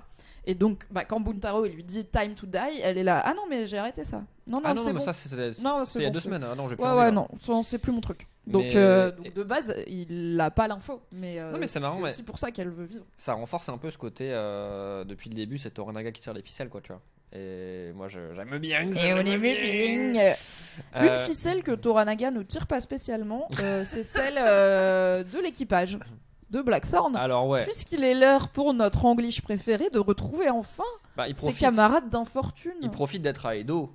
Et donc, quand Buntaro il lui dit time to die, elle est là, ah non, mais j'ai arrêté ça. Non, Ah non, c'est mais bon. ça, c'était Non, il y a 2 semaines. Ah non, j'ai plus Ouais, non, c'est plus mon truc. Donc, Mais- donc de base, il a pas l'info, mais, Non, mais c'est marrant, mais- aussi pour ça qu'elle veut vivre. Ça renforce un peu ce côté, depuis le début, c'est Toranaga qui tire les ficelles, quoi, tu vois. Et moi, j'aime bien ça. j'aime bien. Une ficelle que Toranaga ne tire pas spécialement, c'est celle de l'équipage de Blackthorn. Alors, ouais. Puisqu'il est l'heure pour notre Anglish préféré de retrouver enfin Il ses camarades d'infortune. Il profite d'être à Edo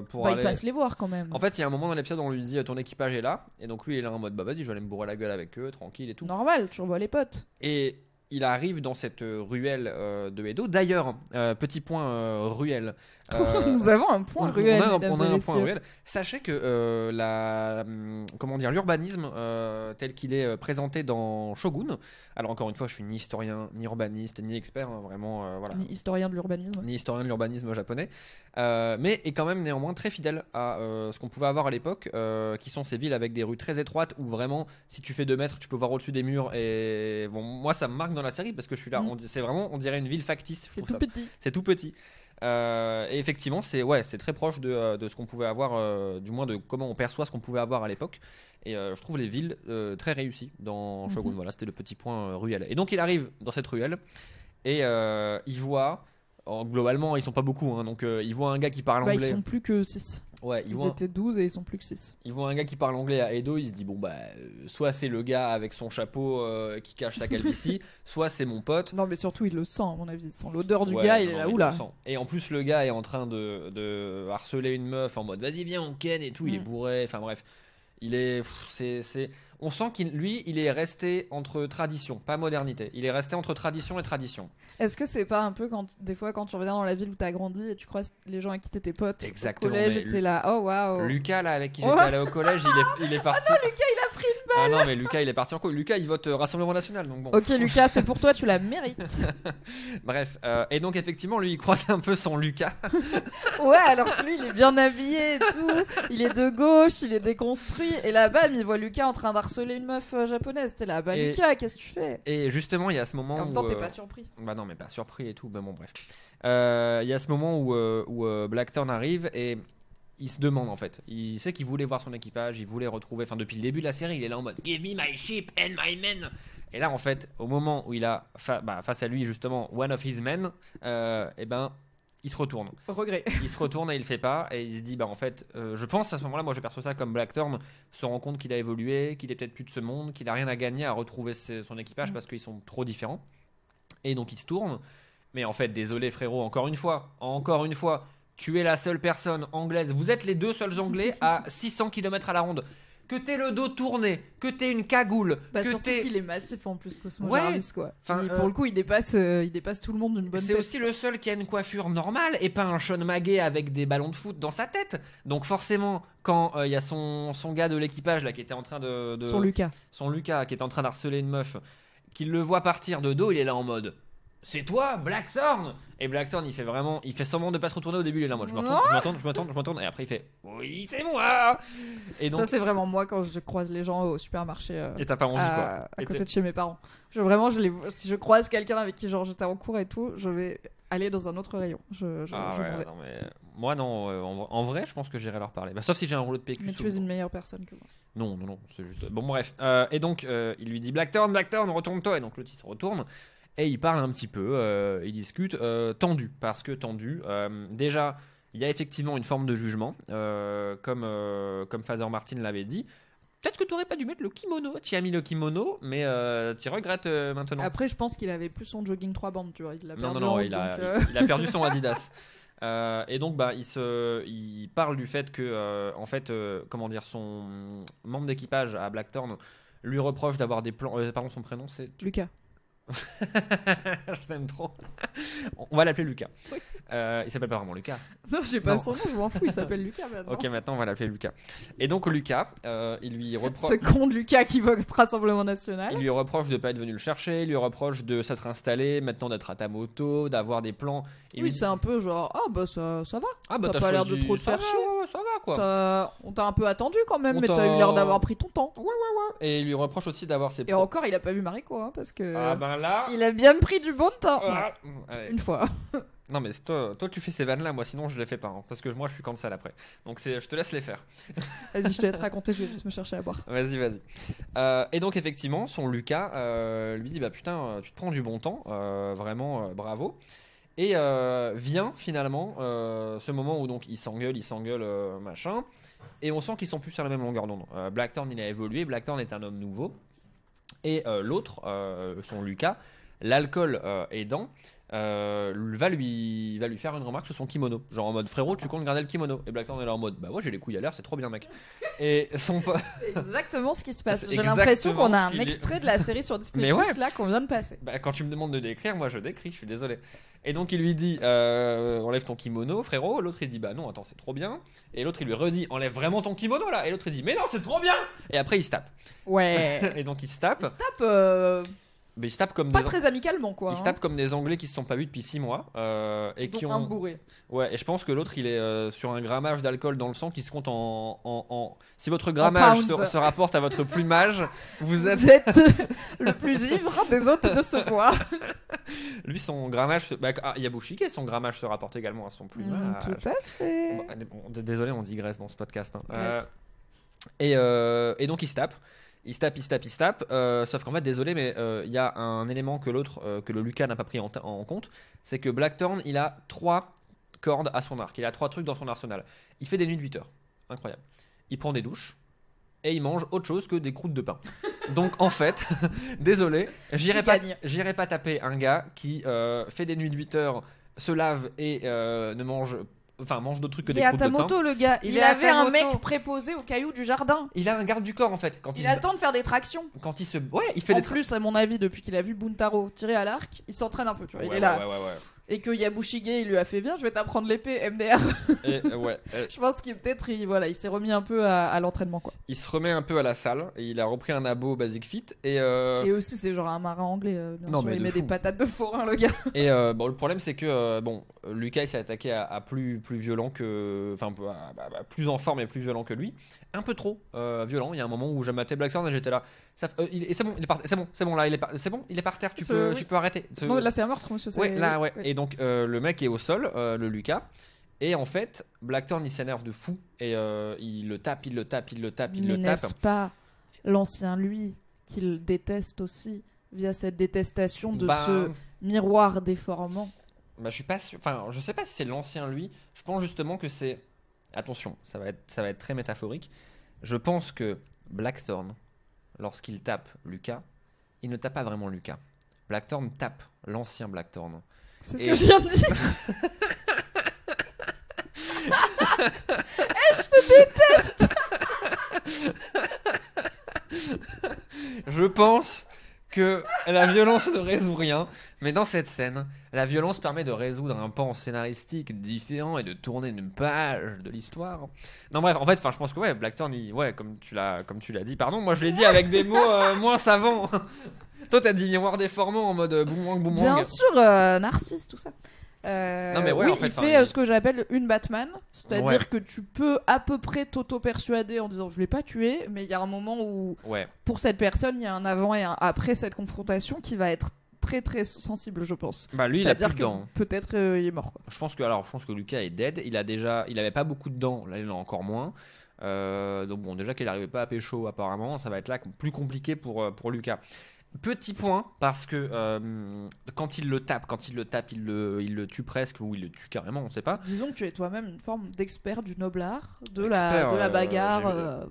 pour Il aller. passe les voir quand même. En fait, il y a un moment dans l'épisode où on lui dit ton équipage est là, et donc lui il est là en mode vas-y, je vais aller me bourrer la gueule avec eux, tranquille et tout. Normal, tu revois les potes. Et il arrive dans cette ruelle de Edo. D'ailleurs, petit point ruelle. Nous avons un point ruelle. On a mesdames un et point messieurs. ruelle. Sachez que comment dire, l'urbanisme tel qu'il est présenté dans Shogun. Alors encore une fois, je suis ni historien, ni urbaniste, ni expert, hein, vraiment voilà. Ni historien de l'urbanisme. Ni historien de l'urbanisme japonais, mais est quand même néanmoins très fidèle à ce qu'on pouvait avoir à l'époque, qui sont ces villes avec des rues très étroites où vraiment, si tu fais 2 mètres, tu peux voir au-dessus des murs. Et bon, moi, ça me marque dans la série parce que je suis là. C'est vraiment, on dirait une ville factice. C'est tout petit. C'est tout petit. Et effectivement, c'est très proche de ce qu'on pouvait avoir, du moins de comment on perçoit ce qu'on pouvait avoir à l'époque. Et je trouve les villes très réussies dans Shogun. Voilà, c'était le petit point ruelle. Et donc il arrive dans cette ruelle et il voit, globalement ils sont pas beaucoup, hein, donc il voit un gars qui parle anglais. Ils sont plus que 6. Ouais, Ils étaient 12 et ils sont plus que 6. Il voit un gars qui parle anglais à Edo, il se dit bon soit c'est le gars avec son chapeau qui cache sa calvitie, soit c'est mon pote. Non mais surtout il le sent à mon avis, il sent l'odeur du Ouais, gars, il non, est là, il oula. le sent. Et en plus le gars est en train de harceler une meuf en mode vas-y viens on ken et tout, il est bourré, enfin bref. Il est, on sent il est resté entre tradition, pas modernité. Il est resté entre tradition et tradition. Est-ce que c'est pas un peu des fois quand tu reviens dans la ville où t'as grandi et tu croises les gens avec qui t'étais pote Exactement, au collège et t'es là, oh waouh. Lucas là avec qui j'étais allé au collège, il est parti. Ah non, Lucas il a pris une balle. Ah non mais Lucas il est parti en couille. Lucas il vote Rassemblement National donc bon. Ok Lucas, c'est pour toi, tu la mérites. Bref, et donc effectivement lui il croise un peu son Lucas. Ouais, alors que lui il est bien habillé et tout, il est de gauche, il est déconstruit et là bam il voit Lucas en train d'harceler une meuf japonaise. T'es là, Lucas qu'est-ce que tu fais? Et justement il y a ce moment en même temps t'es pas surpris. Bah non mais pas surpris et tout, bah bon bref. Il y a ce moment où Blackthorn arrive et il se demande en fait. Il sait qu'il voulait voir son équipage, il voulait retrouver, enfin depuis le début de la série, il est là en mode Give me my ship and my men. Et là en fait, au moment où il a face à lui justement one of his men, et ben il se retourne. Regret. Il se retourne et il le fait pas et il se dit en fait, je pense à ce moment-là, moi je perçois ça comme Blackthorn se rend compte qu'il a évolué, qu'il est peut-être plus de ce monde, qu'il a rien à gagner à retrouver son équipage parce qu'ils sont trop différents. Et donc il se tourne. Mais en fait, désolé frérot, encore une fois, tu es la seule personne anglaise. Vous êtes les 2 seuls anglais à 600 km à la ronde. Que t'aies le dos tourné, que t'aies une cagoule, que surtout t'aies... qu'il est massif en plus, Cosmo Ouais. Jarvis quoi. Enfin, pour le coup, il dépasse tout le monde d'une bonne C'est tête. aussi le seul qui a une coiffure normale et pas un Sean Magay avec des ballons de foot dans sa tête. Donc forcément, quand il y a son gars de l'équipage là qui était en train de... Son Lucas qui était en train d'harceler une meuf, qu'il le voit partir de dos, il est là en mode... C'est toi, Blackthorn. Et Blackthorn, il fait semblant de pas se retourner au début, il est là en mode je me retourne, et après il fait oui, c'est moi. Et donc ça c'est vraiment moi quand je croise les gens au supermarché. Et t'as pas envie quoi. À côté de chez mes parents. Si je croise quelqu'un avec qui genre j'étais en cours et tout, je vais aller dans un autre rayon. Je m'en vais. Non, mais moi non, en vrai, je pense que j'irai leur parler. Sauf si j'ai un rouleau de PQ. Mais tu es une meilleure personne que moi. Non, c'est juste. Bon bref. Et donc il lui dit Blackthorn, retourne-toi. Et donc l'autre il se retourne. Et ils parlent un petit peu, ils discutent, tendu, parce que tendu. Déjà, il y a effectivement une forme de jugement, comme Father Martin l'avait dit. Peut-être que tu aurais pas dû mettre le kimono. Tu as mis le kimono, mais tu regrettes maintenant. Après, je pense qu'il avait plus son jogging 3 bandes, tu vois. Il l'a perdu. Non, il a perdu son Adidas. Et donc, il parle du fait que, en fait, comment dire, son membre d'équipage à Blackthorn lui reproche d'avoir des plans. Pardon, son prénom c'est Lucas. Je t'aime trop. On va l'appeler Lucas. Oui. Il s'appelle pas vraiment Lucas. Non, j'ai pas Non. son nom, je m'en fous, il s'appelle Lucas maintenant. Ok, maintenant on va l'appeler Lucas. Et donc Lucas, il lui reproche. Ce con de Lucas qui vote Rassemblement National. Il lui reproche de pas être venu le chercher, il lui reproche de s'être installé, maintenant d'être à ta moto, d'avoir des plans. Il Oui, lui c'est un peu genre, ah bah ça va. Ah bah t'as t'as pas l'air de choisi- trop te ça faire va, chier. ouais, ça va quoi. On t'a un peu attendu quand même, On mais t'as t'a- eu l'air d'avoir pris ton temps. Et il lui reproche aussi d'avoir ses. Et encore, il a pas vu Mariko, hein, parce que Ah ben là. il a bien pris du bon temps. Ah, allez. Une fois. Non mais c'est toi tu fais ces vannes là, moi sinon je les fais pas, hein, parce que moi je suis cancel après. Donc je te laisse les faire. Vas-y, je te laisse raconter, je vais juste me chercher à boire. Vas-y. Et donc effectivement, son Lucas lui dit bah putain, tu te prends du bon temps, vraiment bravo. Et vient finalement ce moment où donc ils s'engueulent, machin. Et on sent qu'ils sont plus sur la même longueur d'onde. Blackthorn il a évolué, Blackthorn est un homme nouveau. Et l'autre, son Lucas, l'alcool aidant, va lui faire une remarque sur son kimono. Genre en mode frérot, tu comptes garder le kimono. Et Blackthorn est là en mode bah ouais, j'ai les couilles à l'air, c'est trop bien mec. Et son pote. C'est exactement ce qui se passe. C'est J'ai l'impression exactement qu'on a ce un qu'il est. extrait de la série sur Disney+, Mais ouais. là qu'on vient de passer. Bah, quand tu me demandes de décrire, moi je décris, je suis désolé. Et donc il lui dit enlève ton kimono frérot. L'autre il dit bah non attends c'est trop bien. Et l'autre il lui redit enlève vraiment ton kimono là. Et l'autre il dit mais non c'est trop bien. Et après il se tape. Ouais. Et donc il se tape. Il se tape Mais il se tape comme pas des très amicalement, quoi. il se tape comme des Anglais qui se sont pas vus depuis 6 mois et Donc qui un ont bourré. ouais. Et je pense que l'autre il est sur un grammage d'alcool dans le sang qui se compte en... Si votre grammage pounds. se rapporte à votre plumage, vous êtes Vous êtes le plus ivre des hôtes de ce bois. lui son grammage bah, Yabushike son grammage se rapporte également à son plumage. Tout à fait. Bon, désolé, on digresse dans ce podcast. Hein. Yes. Et donc il se tape. Il se tape. Sauf qu'en fait, désolé, mais il y a un élément que l'autre, que le Lucas n'a pas pris en compte. C'est que Blackthorn, il a 3 cordes à son arc. Il a 3 trucs dans son arsenal. Il fait des nuits de 8 heures. Incroyable. Il prend des douches. Et il mange autre chose que des croûtes de pain. Donc en fait, désolé, j'irai pas taper un gars qui fait des nuits de 8 heures, se lave et ne mange. Enfin, mange d'autres trucs que Il des est à croûtes ta de pain. moto, le gars. Il Il est à avait ta un moto. mec préposé au caillou du jardin. Il a un garde du corps en fait. Il attend de faire des tractions. Quand il se. Ouais, il fait En des plus, à mon avis, depuis qu'il a vu Buntaro tirer à l'arc, il s'entraîne un peu, tu vois. Il Ouais, est là. ouais. Et que Yabushige, il lui a fait viens, je vais t'apprendre l'épée MDR. Et, ouais, Je pense qu'il peut-être, il s'est remis un peu à l'entraînement, quoi. il se remet un peu à la salle et il a repris un abo Basic Fit et Et aussi, c'est genre un marin anglais, bien Non, sûr. mais Il de met fou. des patates de forain, le gars. et bon le problème c'est que bon Lucas il s'est attaqué à plus violent que enfin plus en forme et plus violent que lui, un peu trop violent. Il y a un moment où j'ai maté Blackthorn et j'étais là et c'est bon, c'est bon là il est par terre, tu peux arrêter. Non, là, c'est un meurtre, monsieur. Ouais, là, ouais. Et donc, le mec est au sol, le Lucas. Et en fait, Blackthorn, il s'énerve de fou. Et il le tape. Mais n'est-ce pas l'ancien lui qu'il déteste aussi via cette détestation de ce miroir déformant? Bah, je suis pas sûr. Enfin, je sais pas si c'est l'ancien lui. Je pense justement que c'est. Attention, ça va être très métaphorique. Je pense que Blackthorn, lorsqu'il tape Lucas, il ne tape pas vraiment Lucas. Blackthorn tape l'ancien Blackthorn. C'est ce que je viens de dire. Je pense que la violence ne résout rien, mais dans cette scène, la violence permet de résoudre un pan scénaristique différent et de tourner une page de l'histoire. Non bref, en fait, je pense que ouais, Blackthorn, comme tu l'as dit, pardon, moi je l'ai dit avec des mots moins savants. Toi, t'as dit miroir déformant en mode boomerang. Bien sûr, Narcisse, tout ça. Non, mais ouais, oui, en fait, il fait ce que j'appelle une Batman, c'est-à-dire que tu peux à peu près t'auto-persuader en disant je l'ai pas tué, mais il y a un moment où pour cette personne il y a un avant et un après cette confrontation qui va être très très sensible, je pense. Bah lui, il a plus de C'est-à-dire dents. que peut-être il est mort, quoi. Je pense que Lucas est dead. Il avait pas beaucoup de dents. Là, il en a encore moins. Donc bon, déjà qu'il n'arrivait pas à pécho apparemment, ça va être là plus compliqué pour Lucas. Petit point, parce que quand il le tape, il le tue presque, ou il le tue carrément, on sait pas. Disons que tu es toi-même une forme d'expert du noble art, de Expert, la bagarre,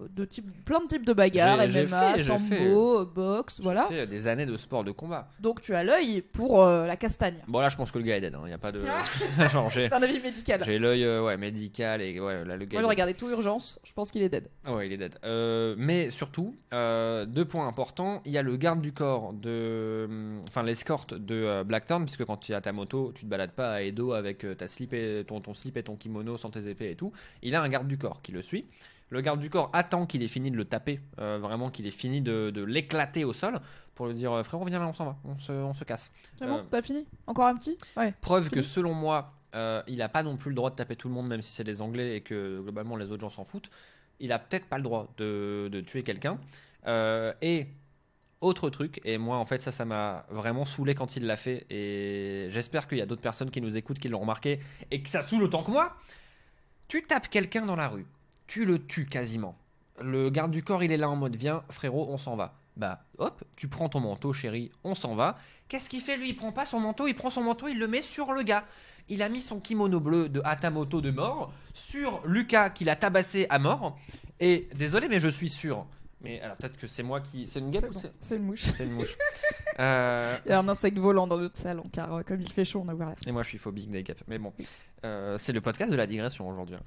plein de types de bagarres, J'ai MMA, fait- sambo, boxe, voilà. J'ai fait des années de sport de combat. Donc tu as l'œil pour la castagne. Bon là, je pense que le gars est dead, il y a pas de... Genre, C'est un avis médical. j'ai l'œil médical, et ouais, là, le gars Moi j'ai regardé tout Urgence, je pense qu'il est dead. Ouais, il est dead. Mais surtout, 2 points importants, il y a le garde du corps l'escorte de Blackthorn, puisque quand tu as ta moto, tu te balades pas à Edo avec ton slip et ton kimono sans tes épées et tout. Il a un garde du corps qui le suit. Le garde du corps attend qu'il ait fini de le taper, vraiment qu'il ait fini de l'éclater au sol, pour lui dire frérot, viens là, on s'en va, on se casse. C'est bon, t'as fini? Encore un petit? Ouais. Preuve que selon moi, il a pas non plus le droit de taper tout le monde, même si c'est des Anglais et que globalement les autres gens s'en foutent. Il a peut-être pas le droit de tuer quelqu'un. Et autre truc, et moi en fait ça m'a vraiment saoulé quand il l'a fait, et j'espère qu'il y a d'autres personnes qui nous écoutent qui l'ont remarqué et que ça saoule autant que moi. Tu tapes quelqu'un dans la rue, tu le tues quasiment. Le garde du corps il est là en mode viens frérot, on s'en va. Bah hop, tu prends ton manteau chérie, on s'en va. Qu'est-ce qu'il fait lui? Il prend pas son manteau, il prend son manteau, il le met sur le gars. Il a mis son kimono bleu de Hatamoto de mort sur Lucas qu'il a tabassé à mort. Et désolé mais je suis sûr. Mais alors peut-être que c'est moi qui... C'est une guêpe ou c'est une mouche. C'est une mouche. Il y a un insecte volant dans notre salon car comme il fait chaud on a ouvert la fenêtre. Et moi je suis phobique des guêpes. Mais bon, c'est le podcast de la digression aujourd'hui.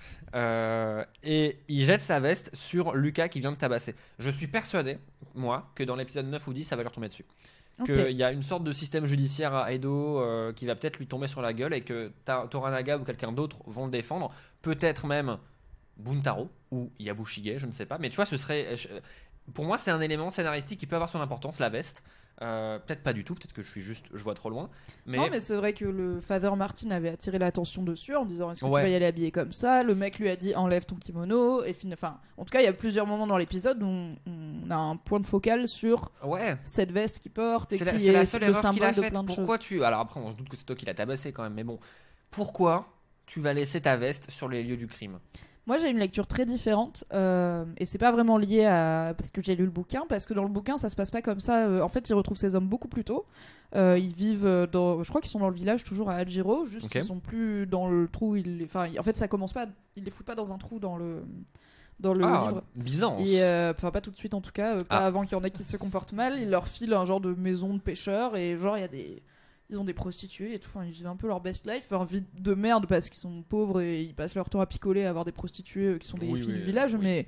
Et il jette sa veste sur Lucas qui vient de tabasser. Je suis persuadé, moi, que dans l'épisode 9 ou 10 ça va lui retomber dessus. Qu'il y a une sorte de système judiciaire à Edo qui va peut-être lui tomber sur la gueule et que Toranaga ou quelqu'un d'autre vont le défendre. Peut-être même Buntaro ou Yabushige, je ne sais pas. Mais tu vois, ce serait... Pour moi, c'est un élément scénaristique qui peut avoir son importance, la veste. Peut-être pas du tout, peut-être que je vois trop loin. Mais... Non, mais c'est vrai que le Father Martin avait attiré l'attention dessus en disant est-ce que tu vas y aller habillé comme ça? Le mec lui a dit enlève ton kimono. Enfin, en tout cas, il y a plusieurs moments dans l'épisode où on a un point de focal sur cette veste qu'il porte et qui est la seule le erreur symbole qu'il a de faite. plein de Pourquoi choses. Alors après, on se doute que c'est toi qui l'as tabassé quand même, mais bon, pourquoi tu vas laisser ta veste sur les lieux du crime? Moi, j'ai une lecture très différente et c'est pas vraiment lié à parce que j'ai lu le bouquin, parce que dans le bouquin, ça se passe pas comme ça. En fait, il retrouve ces hommes beaucoup plus tôt. Ils vivent je crois qu'ils sont dans le village toujours à Hajiro, juste qu'ils sont plus dans le trou. En fait, ça commence pas. Ils les foutent pas dans un trou dans le livre. Byzance. Et pas tout de suite en tout cas, pas avant qu'il y en ait qui se comportent mal. Ils leur filent un genre de maison de pêcheurs et genre ils ont des prostituées et tout, ils vivent un peu leur best life, vie de merde parce qu'ils sont pauvres et ils passent leur temps à picoler, à avoir des prostituées qui sont des filles du village, mais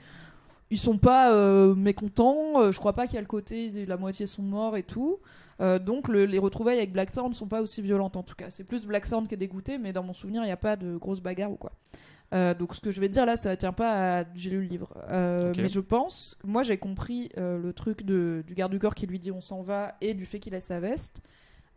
ils sont pas mécontents, je crois pas qu'il y a le côté la moitié sont morts et tout, donc les retrouvailles avec Blackthorn sont pas aussi violentes en tout cas, c'est plus Blackthorn qui est dégoûté, mais dans mon souvenir il n'y a pas de grosses bagarres ou quoi. Donc ce que je vais dire là ça tient pas à... j'ai lu le livre mais je pense, moi j'ai compris le truc du garde du corps qui lui dit on s'en va et du fait qu'il a sa veste,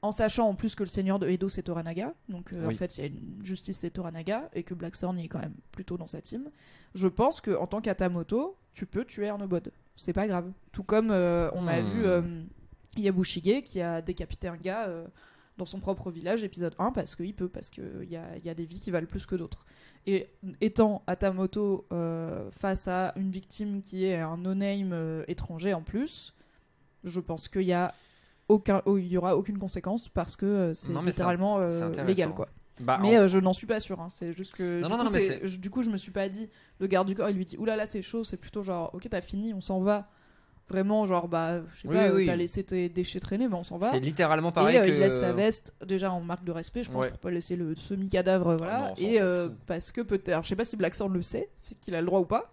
en sachant en plus que le seigneur de Edo c'est Toranaga, donc en fait il y a une justice c'est Toranaga et que Blackthorn est quand même plutôt dans sa team. Je pense que en tant qu'Hatamoto tu peux tuer un Nobod, c'est pas grave, tout comme on a vu Yabushige qui a décapité un gars dans son propre village épisode 1 parce qu'il peut, parce qu'il y a des vies qui valent plus que d'autres. Et étant Hatamoto face à une victime qui est un no-name étranger en plus, je pense qu'il y aura aucune conséquence parce que c'est littéralement légal quoi. Mais je n'en suis pas sûr, c'est juste que du coup je me suis pas dit, le garde du corps il lui dit oulala c'est chaud, c'est plutôt genre ok t'as fini, on s'en va. Vraiment genre je sais pas, t'as laissé tes déchets traîner mais on s'en va. C'est littéralement pareil et il laisse sa veste déjà en marque de respect je pense pour pas laisser le semi-cadavre parce que peut-être, alors, je sais pas si Blackthorn le sait, c'est qu'il a le droit ou pas,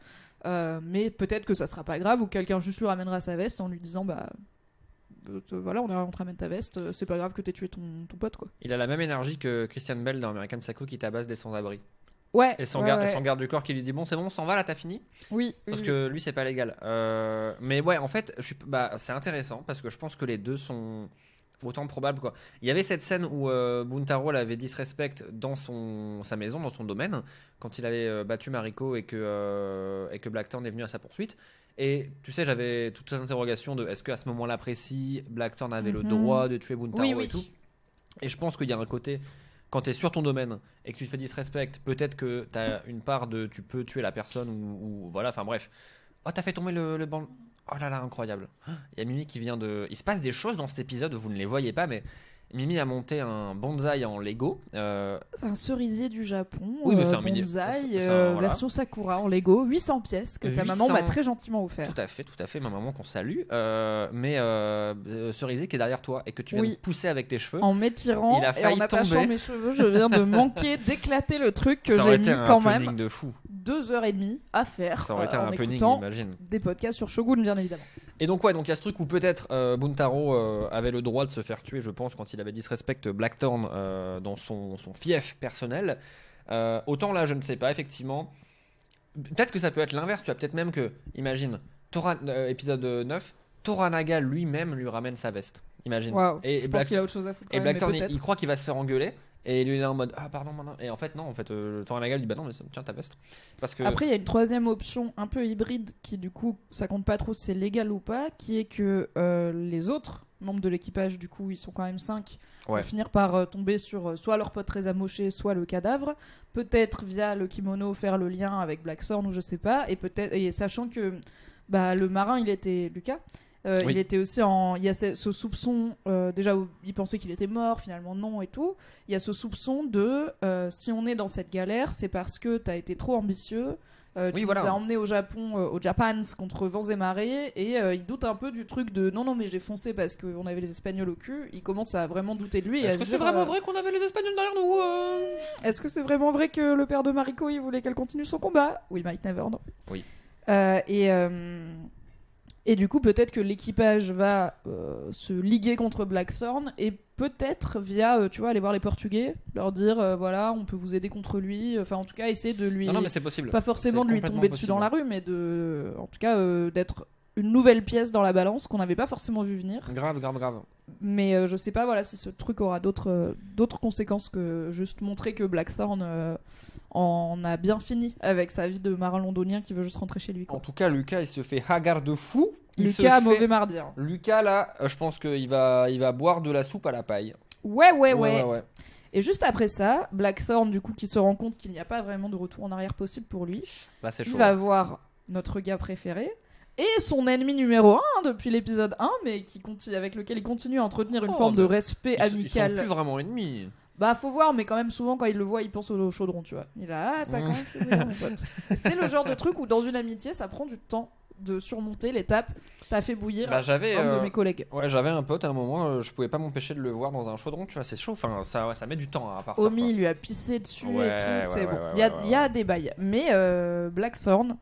mais peut-être que ça sera pas grave ou quelqu'un juste lui ramènera sa veste en lui disant voilà on te ramène ta veste, c'est pas grave que t'aies tué ton pote quoi. Il a la même énergie que Christian Bale dans American Psycho qui tabasse des sans-abri. Et son garde du corps qui lui dit bon c'est bon on s'en va là t'as fini. Sauf que lui c'est pas légal. Mais ouais en fait c'est intéressant parce que je pense que les deux sont autant probables quoi. Il y avait cette scène où Buntaro l'avait disrespect dans sa maison, dans son domaine, quand il avait battu Mariko et que Blackthorn est venu à sa poursuite. Et tu sais, j'avais toutes ces interrogations de est-ce qu'à ce moment-là précis, Blackthorn avait le droit de tuer Buntaro et tout. Et je pense qu'il y a un côté, quand tu es sur ton domaine et que tu te fais disrespect, peut-être que tu as une part de tu peux tuer la personne ou voilà, enfin bref. Oh, t'as fait tomber le banc. Oh là là, incroyable. Il y a Mimi qui vient de... Il se passe des choses dans cet épisode, vous ne les voyez pas, mais Mimi a monté un bonsaï en Lego. C'est un cerisier du Japon, bonsaï, version Sakura en Lego, 800 pièces que ta maman m'a très gentiment offert. Tout à fait, ma maman qu'on salue. Mais cerisier qui est derrière toi et que tu viens de pousser avec tes cheveux. En m'étirant et en attachant mes cheveux, je viens de manquer d'éclater le truc que j'ai mis quand même de fou. 2h30 à faire. Ça aurait été un punning, écoutant imagine. Des podcasts sur Shogun bien évidemment. Et donc ouais, donc il y a ce truc où peut-être Buntaro avait le droit de se faire tuer, je pense, quand il avait disrespect Blackthorn dans son fief personnel. Autant là, je ne sais pas, effectivement. Peut-être que ça peut être l'inverse, tu vois, peut-être même que, imagine, épisode 9, Toranaga lui-même lui ramène sa veste. Imagine. Waouh. Je pense qu'il a autre chose à foutre. Et Blackthorn, mais il croit qu'il va se faire engueuler. Et lui il est là en mode ah pardon maintenant. Et en fait non, en fait Toranaga lui dit bah non mais tiens ta veste. Parce que après il y a une troisième option un peu hybride qui du coup ça compte pas trop si c'est légal ou pas, qui est que les autres membres de l'équipage du coup ils sont quand même 5 Ouais. vont finir par tomber sur soit leur pote très amoché, soit le cadavre, peut-être via le kimono faire le lien avec Blackthorn ou je sais pas, et peut-être et sachant que bah le marin il était Lucas. Oui. Il était aussi il y a ce soupçon déjà où il pensait qu'il était mort, finalement non et tout. Il y a ce soupçon de si on est dans cette galère, c'est parce que t'as été trop ambitieux. Tu nous as emmené au Japon, au Japans contre vents et marées, et il doute un peu du truc de non mais j'ai foncé parce qu'on avait les Espagnols au cul. Il commence à vraiment douter de lui. Est-ce que c'est vraiment vrai qu'on avait les Espagnols derrière nous Est-ce que c'est vraiment vrai que le père de Mariko il voulait qu'elle continue son combat? We might never know. Oui. Et du coup, peut-être que l'équipage va se liguer contre Blackthorn et peut-être via, tu vois, aller voir les Portugais, leur dire, voilà, on peut vous aider contre lui. Enfin, en tout cas, essayer de lui... Non, mais c'est possible. Pas forcément de lui tomber dessus dans la rue, mais de... En tout cas, d'être une nouvelle pièce dans la balance qu'on n'avait pas forcément vu venir. Grave. Mais je sais pas, voilà, si ce truc aura d'autres conséquences que juste montrer que Blackthorn... en a bien fini avec sa vie de marin londonien qui veut juste rentrer chez lui, quoi. En tout cas, Lucas, il se fait hagarde de fou. Lucas, mauvais mardi. Hein. Lucas, là, je pense qu'il va boire de la soupe à la paille. Ouais. Et juste après ça, Blackthorn, du coup, qui se rend compte qu'il n'y a pas vraiment de retour en arrière possible pour lui, bah, c'est chaud, il va voir notre gars préféré et son ennemi numéro 1 depuis l'épisode 1, mais avec lequel il continue à entretenir une forme de respect amical. Ils sont plus vraiment ennemis. Bah faut voir, mais quand même souvent quand il le voit il pense au chaudron, tu vois. Il a t'as quand même fait bien, mon pote. C'est le genre de truc où dans une amitié ça prend du temps de surmonter l'étape. T'as fait bouillir un de mes collègues. Ouais, j'avais un pote à un moment, je pouvais pas m'empêcher de le voir dans un chaudron, tu vois, c'est chaud, enfin ça met du temps à partir. Omi lui a pissé dessus et tout, c'est bon. Il y a des bails, mais Blackthorn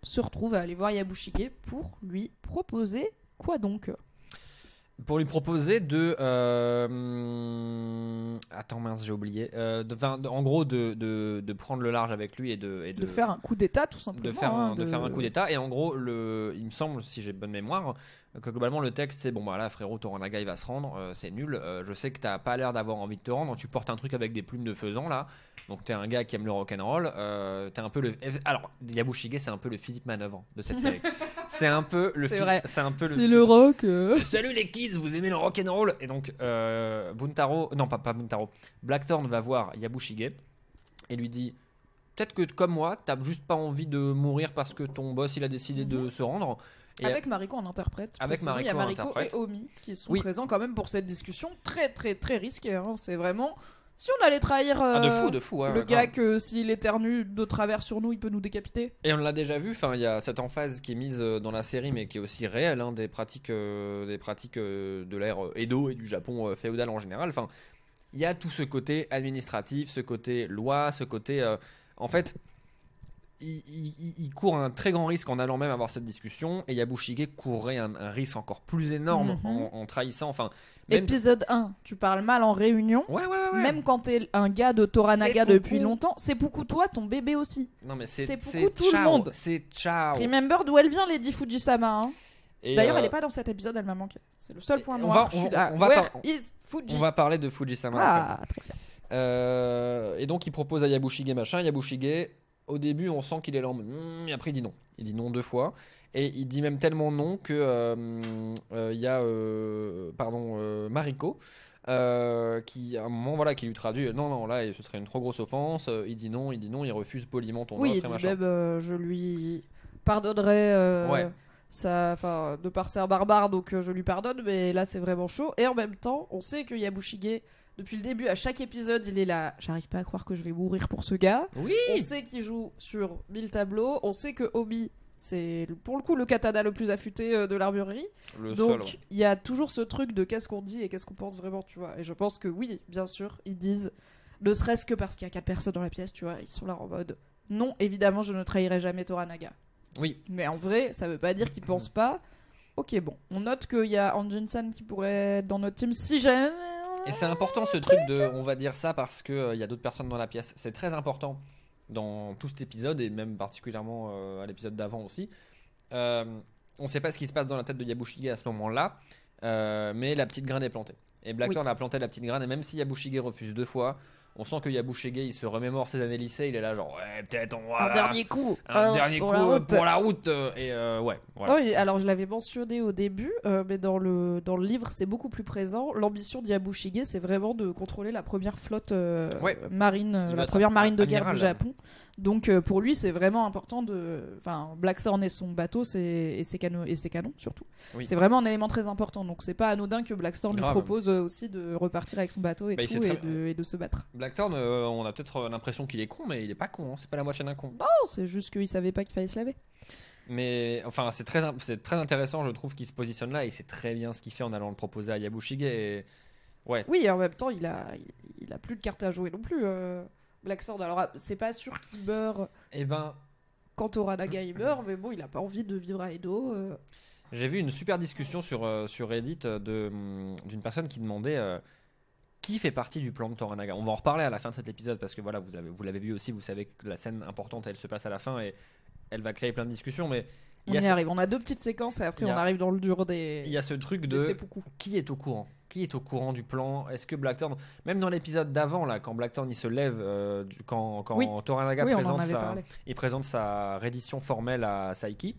se retrouve à aller voir Yabushige pour lui proposer quoi donc? Pour lui proposer de attends mince j'ai oublié en gros de prendre le large avec lui et de faire un coup d'état tout simplement de faire un coup d'état. Et en gros il me semble, si j'ai bonne mémoire, que globalement le texte c'est bon bah là frérot Toranaga il va se rendre, c'est nul, je sais que t'as pas l'air d'avoir envie de te rendre, tu portes un truc avec des plumes de faisan là, donc t'es un gars qui aime le rock'n'roll, t'es un peu le... Alors Yabushige c'est un peu le Philippe Manœuvre de cette série. C'est un peu le c'est le rock salut les kids, vous aimez le rock'n'roll. Et donc Buntaro, non pas Buntaro, Blackthorn va voir Yabushige et lui dit peut-être que comme moi t'as juste pas envie de mourir parce que ton boss il a décidé de se rendre. Et avec Mariko en interprète. Avec Mariko, il y a Mariko et Omi qui sont présents quand même pour cette discussion très très très risquée. Hein. C'est vraiment si on allait trahir de fou, ouais, le gars que s'il éternue de travers sur nous, il peut nous décapiter. Et on l'a déjà vu. Enfin, il y a cette emphase qui est mise dans la série, mais qui est aussi réelle, hein, des pratiques de l'ère Edo et du Japon féodal en général. Enfin, il y a tout ce côté administratif, ce côté loi, ce côté en fait. Il court un très grand risque en allant même avoir cette discussion, et Yabushige courrait un risque encore plus énorme en trahissant. Enfin, même... Épisode 1, tu parles mal en réunion. Ouais. Même quand t'es un gars de Toranaga depuis longtemps, c'est beaucoup toi, ton bébé aussi. Non mais c'est beaucoup tout le monde. C'est ciao. Remember d'où elle vient, Lady Fujisama. Hein. D'ailleurs, elle est pas dans cet épisode, elle m'a manqué. C'est le seul point noir. On va parler de Fujisama. Ah, très bien. Et donc il propose à Yabushige machin. Yabushige, au début, on sent qu'il est là en mode et après il dit non. Il dit non 2 fois. Et il dit même tellement non que il y a Mariko qui à un moment voilà qui lui traduit non là ce serait une trop grosse offense. Il dit non, il refuse poliment ton offre et machin. Il dit je lui pardonnerai ça, de par ser barbare, donc je lui pardonne, mais là c'est vraiment chaud. Et en même temps, on sait que Yabushige, depuis le début, à chaque épisode, il est là. J'arrive pas à croire que je vais mourir pour ce gars. Oui. On sait qu'il joue sur 1000 tableaux. On sait que Obi, c'est pour le coup le katana le plus affûté de l'armurerie. Donc il y a toujours ce truc de qu'est-ce qu'on dit et qu'est-ce qu'on pense vraiment, tu vois. Et je pense que oui, bien sûr, ils disent, ne serait-ce que parce qu'il y a 4 personnes dans la pièce, tu vois, ils sont là en mode non, évidemment, je ne trahirai jamais Toranaga. Oui. Mais en vrai, ça veut pas dire qu'ils pensent pas Ok, bon. On note qu'il y a Anjin-san qui pourrait être dans notre team si jamais. Et c'est important ce truc de, on va dire ça parce que y a d'autres personnes dans la pièce. C'est très important dans tout cet épisode et même particulièrement à l'épisode d'avant aussi. On sait pas ce qui se passe dans la tête de Yabushige à ce moment-là, mais la petite graine est plantée. Et Blackthorn a planté la petite graine et même si Yabushige refuse 2 fois, on sent que Yabushige il se remémore ses années lycée, il est là genre ouais peut-être on va Un dernier coup. un dernier coup pour la route et ouais voilà. Oui, alors je l'avais mentionné au début, mais dans le livre c'est beaucoup plus présent. L'ambition de Yabushige c'est vraiment de contrôler la première flotte marine, la première marine de guerre du Japon. Donc pour lui c'est vraiment important Blackthorn et son bateau et ses canons surtout. Oui. C'est vraiment un élément très important. Donc c'est pas anodin que Blackthorn lui propose aussi de repartir avec son bateau et de se battre. Blackthorn, on a peut-être l'impression qu'il est con, mais il est pas con. Hein. C'est pas la moitié d'un con. Non, c'est juste qu'il savait pas qu'il fallait se laver. Mais enfin, c'est très intéressant, je trouve, qu'il se positionne là et c'est très bien ce qu'il fait en allant le proposer à Yabushige. Et... ouais. Oui, et en même temps, il a plus de cartes à jouer non plus. Blackthorn. Alors, c'est pas sûr qu'il meurt. Eh ben, quand Toranaga il meurt, mais bon, il a pas envie de vivre à Edo. J'ai vu une super discussion sur Reddit d'une personne qui demandait. Qui fait partie du plan de Toranaga? On va en reparler à la fin de cet épisode parce que voilà, vous l'avez vu aussi, vous savez que la scène importante elle se passe à la fin et elle va créer plein de discussions. Mais on y arrive, on a 2 petites séquences et après on arrive dans le dur des. Il y a ce truc de qui est au courant? Qui est au courant du plan? Est-ce que Blackthorn, même dans l'épisode d'avant là, quand Blackthorn il se lève, quand Toranaga présente sa reddition formelle à Saiki,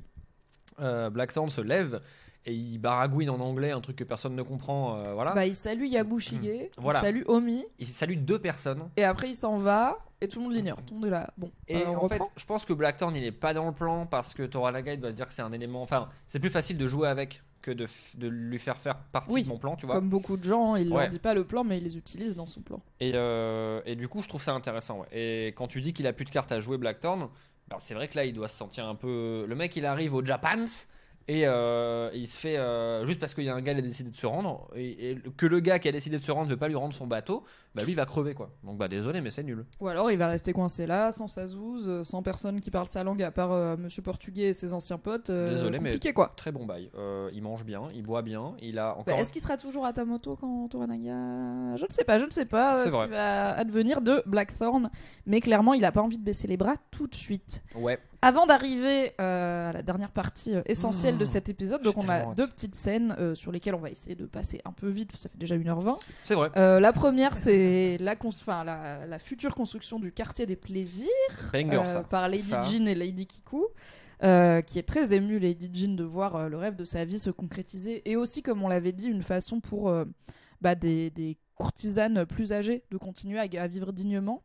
Blackthorn se lève. Et il baragouine en anglais, un truc que personne ne comprend. Voilà. Bah, il salue Yabushige, il salue Omi. Il salue 2 personnes. Et après, il s'en va et tout le monde l'ignore. Tout le monde est là. Bon. Et en fait, je pense que Blackthorn, il est pas dans le plan parce que Toranaga, il doit se dire que c'est un élément. Enfin, c'est plus facile de jouer avec que de lui faire partie de mon plan, tu vois. Comme beaucoup de gens, il leur dit pas le plan, mais il les utilise dans son plan. Et du coup, je trouve ça intéressant. Ouais. Et quand tu dis qu'il a plus de cartes à jouer, Blackthorn, ben, c'est vrai que là, il doit se sentir un peu. Le mec, il arrive au Japans. Et il se fait juste parce qu'il y a un gars qui a décidé de se rendre et que le gars qui a décidé de se rendre ne veut pas lui rendre son bateau, bah lui il va crever quoi. Donc bah désolé mais c'est nul. Ou alors il va rester coincé là sans sa zouze, sans personne qui parle sa langue à part Monsieur Portugais et ses anciens potes. Désolé compliqué, mais quoi. Très bon bail. Il mange bien, il boit bien, il a encore. Est-ce qu'il sera toujours à Tamoto quand Toranaga? Je ne sais pas ce qui va advenir de Blackthorn, mais clairement il a pas envie de baisser les bras tout de suite. Ouais. Avant d'arriver à la dernière partie essentielle de cet épisode, donc on a 2 petites scènes sur lesquelles on va essayer de passer un peu vite, parce que ça fait déjà 1h20. C'est vrai. La première, c'est la future construction du quartier des plaisirs par Lady Jean et Lady Kiku. Qui est très émue, Lady Jean, de voir le rêve de sa vie se concrétiser. Et aussi, comme on l'avait dit, une façon pour des courtisanes plus âgées de continuer à vivre dignement.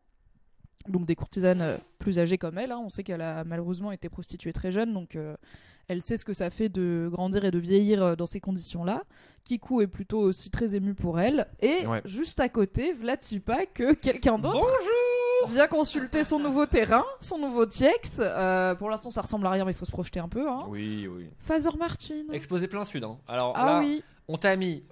Donc des courtisanes plus âgées comme elle, hein. On sait qu'elle a malheureusement été prostituée très jeune, donc elle sait ce que ça fait de grandir et de vieillir dans ces conditions-là. Kiku est plutôt aussi très émue pour elle. Et juste à côté, Vlatipa, que quelqu'un d'autre vient consulter son nouveau terrain, son nouveau TX. Pour l'instant ça ressemble à rien mais il faut se projeter un peu. Hein. Oui. Father Martin. Exposé plein sud. Hein. Alors là, oui. On t'a mis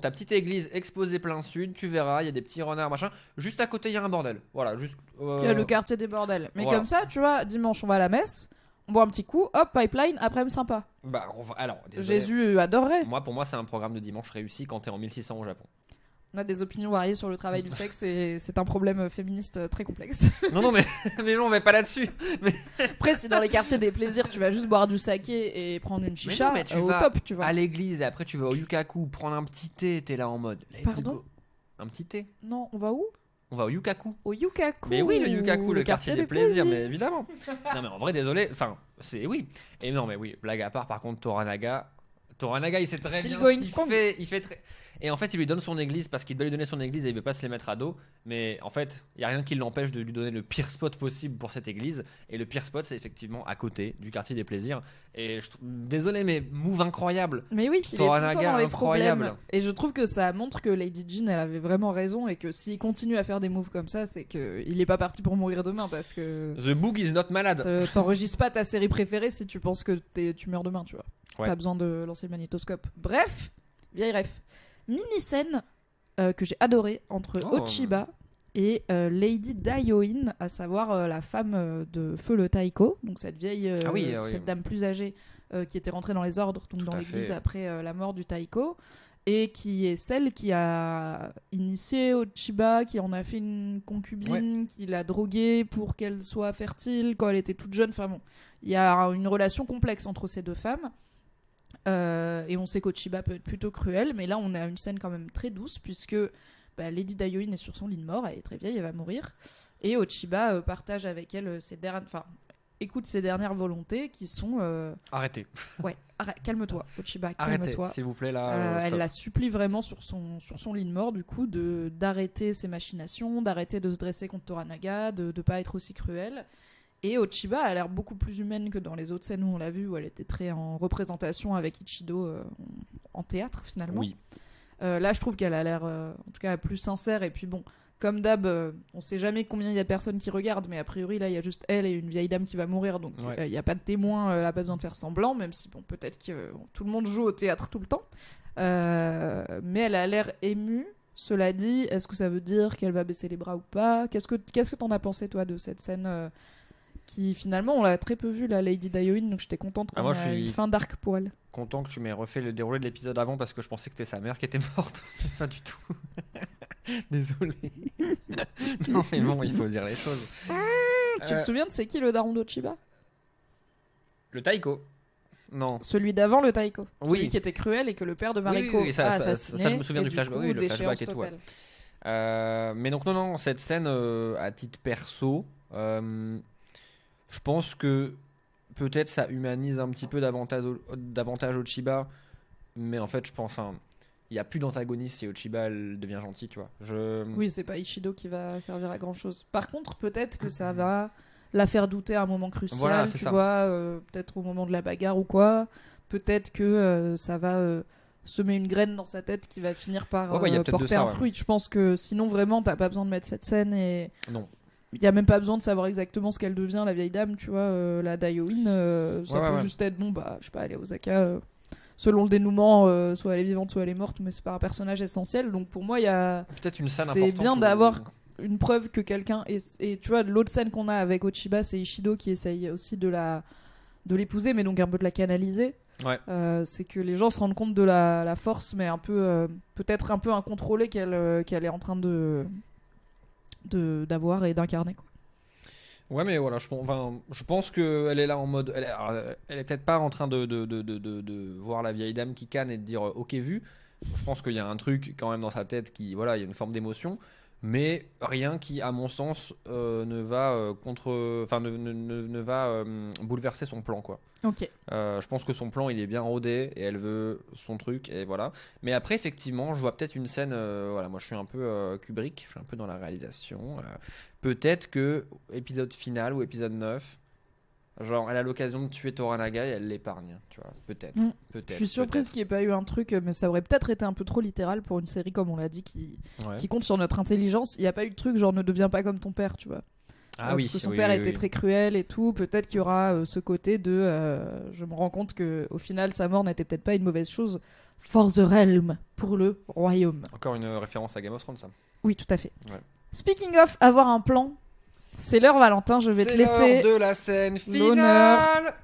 ta petite église exposée plein sud, tu verras, il y a des petits renards, machin. Juste à côté, il y a un bordel. Voilà, juste. Il y a le quartier des bordels. Mais comme ça, tu vois, dimanche, on va à la messe, on boit un petit coup, hop, pipeline, après-midi sympa. Bah, alors, désolé. Jésus adorerait. Pour moi, c'est un programme de dimanche réussi quand t'es en 1600 au Japon. On a des opinions variées sur le travail du sexe et c'est un problème féministe très complexe. Non, mais non, mais pas là-dessus. Mais... Après, si dans les quartiers des plaisirs, tu vas juste boire du saké et prendre une chicha, mais tu vas top, tu vois. À l'église et après tu vas au Yukaku prendre un petit thé, t'es là en mode. Pardon ? Un petit thé ? Non, on va où ? On va au Yukaku. Au Yukaku. Mais oui, le Yukaku, le quartier des plaisirs, mais évidemment. Non, mais en vrai, désolé. Enfin, c'est oui. Et non, mais oui, blague à part, par contre, Toranaga, il sait très bien ce qu'il fait. Il fait très. Et en fait, il lui donne son église parce qu'il doit lui donner son église et il veut pas se les mettre à dos. Mais en fait, il y a rien qui l'empêche de lui donner le pire spot possible pour cette église. Et le pire spot, c'est effectivement à côté du quartier des plaisirs. Et désolé, mais move incroyable. Mais oui, il est tout le temps dans les problèmes. Et je trouve que ça montre que Lady Jean, elle avait vraiment raison et que s'il continue à faire des moves comme ça, c'est qu'il est pas parti pour mourir demain parce que. The Boog is not malade. T'enregistres pas ta série préférée si tu penses que tu meurs demain, tu vois. Ouais. Pas besoin de lancer le magnétoscope. Bref, vieille ref. Mini-scène que j'ai adorée entre Ochiba et Lady Daioin, à savoir la femme de Feu le Taiko, donc cette vieille, cette dame plus âgée qui était rentrée dans les ordres, donc dans à l'église fait. après la mort du Taiko, et qui est celle qui a initié Ochiba, qui en a fait une concubine, qui l'a droguée pour qu'elle soit fertile quand elle était toute jeune. Enfin bon, il y a une relation complexe entre ces deux femmes. Et on sait qu'Ochiba peut être plutôt cruel, mais là on a une scène quand même très douce, puisque Lady Daioin est sur son lit de mort, elle est très vieille, elle va mourir, et Ochiba partage avec elle écoute ses dernières volontés qui sont Arrêtez. ouais, calme-toi Ochiba, Arrêtez, calme-toi. s'il vous plaît, là. Elle stop. la supplie vraiment sur son lit de mort, du coup, d'arrêter ses machinations, d'arrêter de se dresser contre Toranaga, de pas être aussi cruelle. Et Ochiba a l'air beaucoup plus humaine que dans les autres scènes où on l'a vu, où elle était très en représentation avec Ichido en théâtre, finalement. Oui. Là, je trouve qu'elle a l'air, en tout cas, plus sincère. Et puis bon, comme d'hab, on sait jamais combien il y a de personnes qui regardent, mais a priori, là, il y a juste elle et une vieille dame qui va mourir, donc il n'y a pas de témoin, elle n'a pas besoin de faire semblant, même si, bon, peut-être que tout le monde joue au théâtre tout le temps. Mais elle a l'air émue. Cela dit, est-ce que ça veut dire qu'elle va baisser les bras ou pas ? Qu'est-ce que t'en as pensé, toi, de cette scène qui, finalement, on l'a très peu vue, la Lady Daioin, donc j'étais contente qu'on ait une fin d'arc pour elle. Content que tu m'aies refait le déroulé de l'épisode avant parce que je pensais que c'était sa mère qui était morte. Pas du tout. Désolé. Non, mais bon, il faut dire les choses. Tu te souviens de c'est qui le daron d'Ochiba ? Le Taiko. Non. Celui d'avant le Taiko. Oui. Celui qui était cruel et que le père de Mariko Oui, ça, a ça, assassiné. ça, je me souviens et du flashback. coup, Oui, le flashback et déchéance tout. Ouais. totale. Mais donc, non, cette scène, à titre perso, je pense que peut-être ça humanise un petit peu davantage Ochiba, mais en fait, je pense, il n'y a plus d'antagoniste et Ochiba, elle devient gentille, tu vois. Oui, c'est pas Ishido qui va servir à grand chose. Par contre, peut-être que ça va la faire douter à un moment crucial, Voilà, tu c'est ça. vois, peut-être au moment de la bagarre ou quoi. Peut-être que ça va semer une graine dans sa tête qui va finir par Ouais, y a peut-être de porter ça, un ouais. fruit. Je pense que sinon, vraiment, t'as pas besoin de mettre cette scène et. Non. Il n'y a même pas besoin de savoir exactement ce qu'elle devient, la vieille dame, tu vois. La Daioin, ça peut juste être, bon, bah, je sais pas, elle est Osaka. Selon le dénouement, soit elle est vivante, soit elle est morte, mais c'est pas un personnage essentiel. Donc pour moi, il y a. Peut-être une scène C'est importante. bien d'avoir une preuve que quelqu'un. Et tu vois, l'autre scène qu'on a avec Ochiba, c'est Ishido qui essaye aussi de l'épouser, mais donc un peu de la canaliser. Ouais. C'est que les gens se rendent compte de la force, mais un peu. Peut-être un peu incontrôlée qu'elle est en train d'avoir et d'incarner, quoi. Ouais, mais voilà, je pense qu'elle est là en mode. Elle est peut-être pas en train de voir la vieille dame qui canne et de dire ok, vu. Je pense qu'il y a un truc quand même dans sa tête qui. Voilà, il y a une forme d'émotion. Mais rien qui, à mon sens, ne va ne va bouleverser son plan, quoi. Ok. Je pense que son plan, il est bien rodé et elle veut son truc et voilà. Mais après, effectivement, je vois peut-être une scène. Voilà, moi, je suis un peu Kubrick, je suis un peu dans la réalisation. Peut-être que épisode final ou épisode 9, genre, elle a l'occasion de tuer Toranaga et elle l'épargne, tu vois. Peut-être. Peut-être. Je suis surprise qu'il n'y ait pas eu un truc, mais ça aurait peut-être été un peu trop littéral pour une série, comme on l'a dit, qui compte sur notre intelligence. Il n'y a pas eu de truc genre ne deviens pas comme ton père, tu vois. Ah oui, parce que son père était très cruel et tout. Peut-être qu'il y aura ce côté de. Je me rends compte que au final, sa mort n'était peut-être pas une mauvaise chose. For the realm, pour le royaume. Encore une référence à Game of Thrones, ça. Oui, tout à fait. Ouais. Speaking of avoir un plan, c'est l'heure, Valentin. Je vais te laisser de la scène l'honneur finale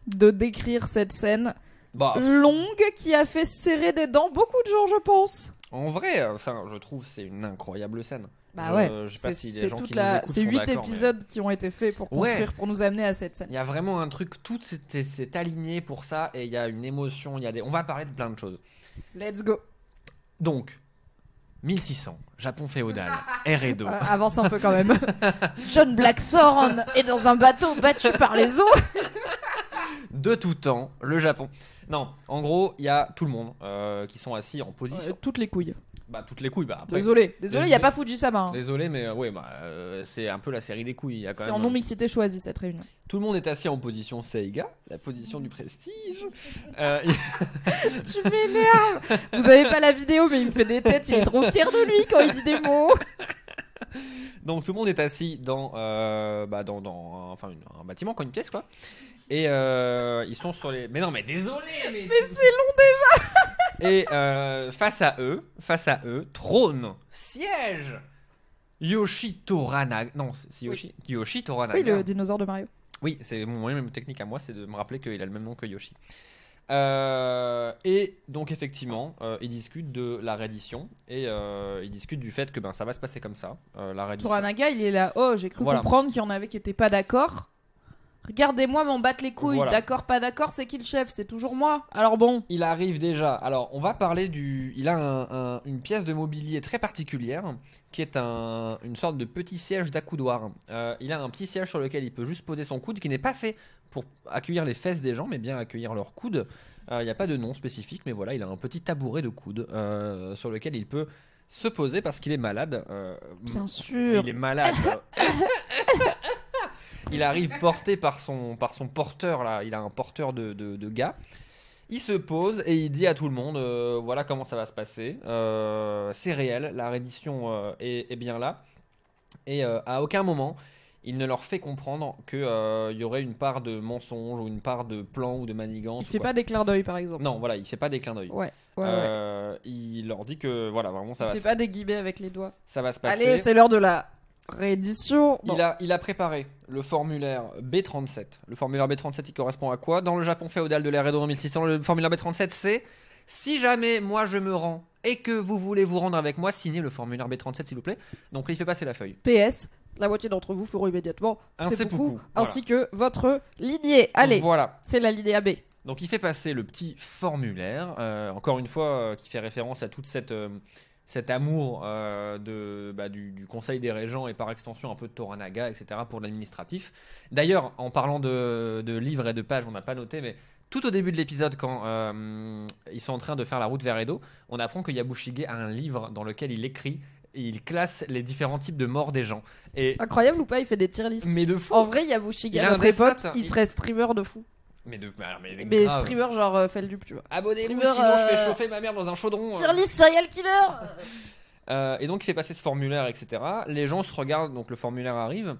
de décrire cette scène Bah, longue qui a fait serrer des dents beaucoup de gens, je pense. en vrai, je trouve que c'est une incroyable scène. Bah ouais, Je sais pas si les c'est gens toute qui nous écoutent c'est sont 8 d'accord, épisodes qui ont été faits pour construire, Ouais. pour nous amener à cette scène. Il y a vraiment un truc, tout s'est aligné pour ça et il y a une émotion, on va parler de plein de choses. Let's go. Donc, 1600, Japon féodal, ère Edo. Avance un peu quand même. John Blackthorne est dans un bateau battu par les eaux. De tout temps, le Japon. Non, en gros, il y a tout le monde qui sont assis en position. Toutes les couilles. Bah, toutes les couilles, bah après. Désolé, il n'y a pas Fujisama. Hein. Désolé, mais ouais, c'est un peu la série des couilles. Il y a quand C'est même, en non-mixité choisie cette réunion. tout le monde est assis en position Seiga, la position du prestige. Tu m'énerves. Vous avez pas la vidéo, mais il me fait des têtes. Il est trop fier de lui quand il dit des mots. Donc tout le monde est assis dans un bâtiment, quoi, une pièce, quoi. Et ils sont sur les. Mais non, mais désolé, mais c'est long déjà. Et face à eux, trône, siège Yoshi Toranaga. Non, c'est Yoshi Toranaga. Oui, le dinosaure de Mario. Oui, c'est mon moyen même technique à moi, c'est de me rappeler qu'il a le même nom que Yoshi. Et donc effectivement, ils discutent de la reddition et ils discutent du fait que ça va se passer comme ça, la reddition. Toranaga, il est là. Oh, j'ai cru comprendre qu'il y en avait qui étaient pas d'accord. Regardez-moi m'en battre les couilles. Voilà. D'accord, pas d'accord, c'est qui le chef? C'est toujours moi. Alors bon. Il arrive déjà. Alors, on va parler du. Il a une pièce de mobilier très particulière qui est une sorte de petit siège d'accoudoir. Il a un petit siège sur lequel il peut juste poser son coude qui n'est pas fait pour accueillir les fesses des gens, mais bien accueillir leurs coudes. Il n'y a pas de nom spécifique, mais voilà, il a un petit tabouret de coude sur lequel il peut se poser parce qu'il est malade. Bien sûr. Il est malade. Il arrive porté par son porteur là. Il a un porteur de gars. Il se pose et il dit à tout le monde voilà comment ça va se passer. C'est réel, la reddition est bien là. Et à aucun moment il ne leur fait comprendre qu'il y aurait une part de mensonge ou une part de plan ou de manigance. Il fait pas des clins d'œil par exemple. Non, voilà, il fait pas des clins d'œil. Ouais. Il leur dit que voilà, vraiment ça va. Il fait pas des guillemets avec les doigts. Ça va se passer. Allez, c'est l'heure de la réédition. Bon. Il a préparé le formulaire B37. Le formulaire B37, il correspond à quoi? Dans le Japon féodal de l'ère Edo en 1600, le formulaire B37, c'est si jamais moi je me rends et que vous voulez vous rendre avec moi, signez le formulaire B37 s'il vous plaît. Donc il fait passer la feuille. PS, la moitié d'entre vous feront immédiatement Un c'est beaucoup, voilà. ainsi que votre lignée. Allez, voilà. C'est la lignée AB. Donc il fait passer le petit formulaire, encore une fois, qui fait référence à toute cet amour du Conseil des Régents et par extension un peu de Toranaga, etc. pour l'administratif. D'ailleurs, en parlant de livres et de pages, on n'a pas noté, mais tout au début de l'épisode, quand ils sont en train de faire la route vers Edo, on apprend que Yabushige a un livre dans lequel il écrit et il classe les différents types de morts des gens. Et incroyable ou pas, il fait des tier lists. mais de fou. En vrai, Yabushige, Il a notre un Death pote, Note. il serait streamer de fou. Mais Mais grave. streamer genre fait le dupe, tu vois. Abonnez-vous, Streamer, sinon je fais chauffer ma mère dans un chaudron. Tier list serial killer. Et donc il fait passer ce formulaire, etc. Les gens se regardent, donc le formulaire arrive.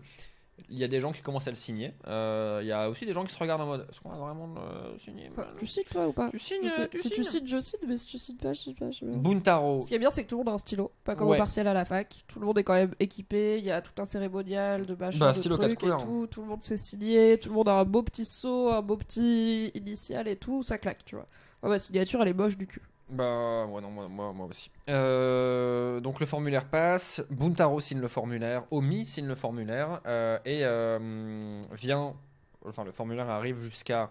Il y a des gens qui commencent à le signer. Il y a aussi des gens qui se regardent en mode est-ce qu'on va vraiment le signer? Tu signes toi ou pas? Tu signes, Si tu signes, je signe, mais si tu signes pas, je sais pas. Buntaro. Ce qui est bien, c'est que tout le monde a un stylo, pas comme Ouais. au partiel à la fac. Tout le monde est quand même équipé, il y a tout un cérémonial de machin, de stylo trucs 4 couleurs. et tout. Tout le monde s'est signé, tout le monde a un beau petit sceau, un beau petit initial et tout, ça claque, tu vois. Ouais, ma signature, elle est moche du cul. Bah ouais, non, moi aussi. Donc le formulaire passe, Buntaro signe le formulaire, Omi signe le formulaire et le formulaire arrive jusqu'à,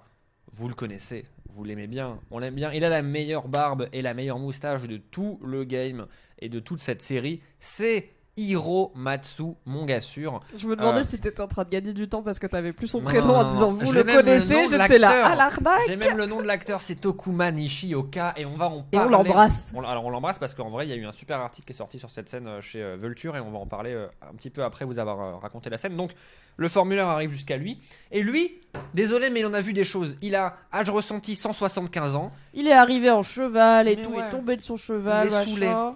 vous le connaissez, vous l'aimez bien, on l'aime bien, il a la meilleure barbe et la meilleure moustache de tout le game et de toute cette série, c'est Hiromatsu, mon gars sûr. Je me demandais si t'étais en train de gagner du temps parce que t'avais plus son Non, prénom en disant vous j'ai le même le connaissez, nom de j'étais là l'acteur. à l'arnaque. J'ai même le nom de l'acteur, c'est Tokuma Nishioka et on va en Et parler. on l'embrasse. Alors on l'embrasse parce qu'en vrai il y a eu un super article qui est sorti sur cette scène chez Vulture et on va en parler un petit peu après vous avoir raconté la scène. Donc le formulaire arrive jusqu'à lui et lui, désolé mais il en a vu des choses. Il a âge ressenti 175 ans. Il est arrivé en cheval et Mais tout, ouais. il est tombé de son cheval, Il est saoulé. machin.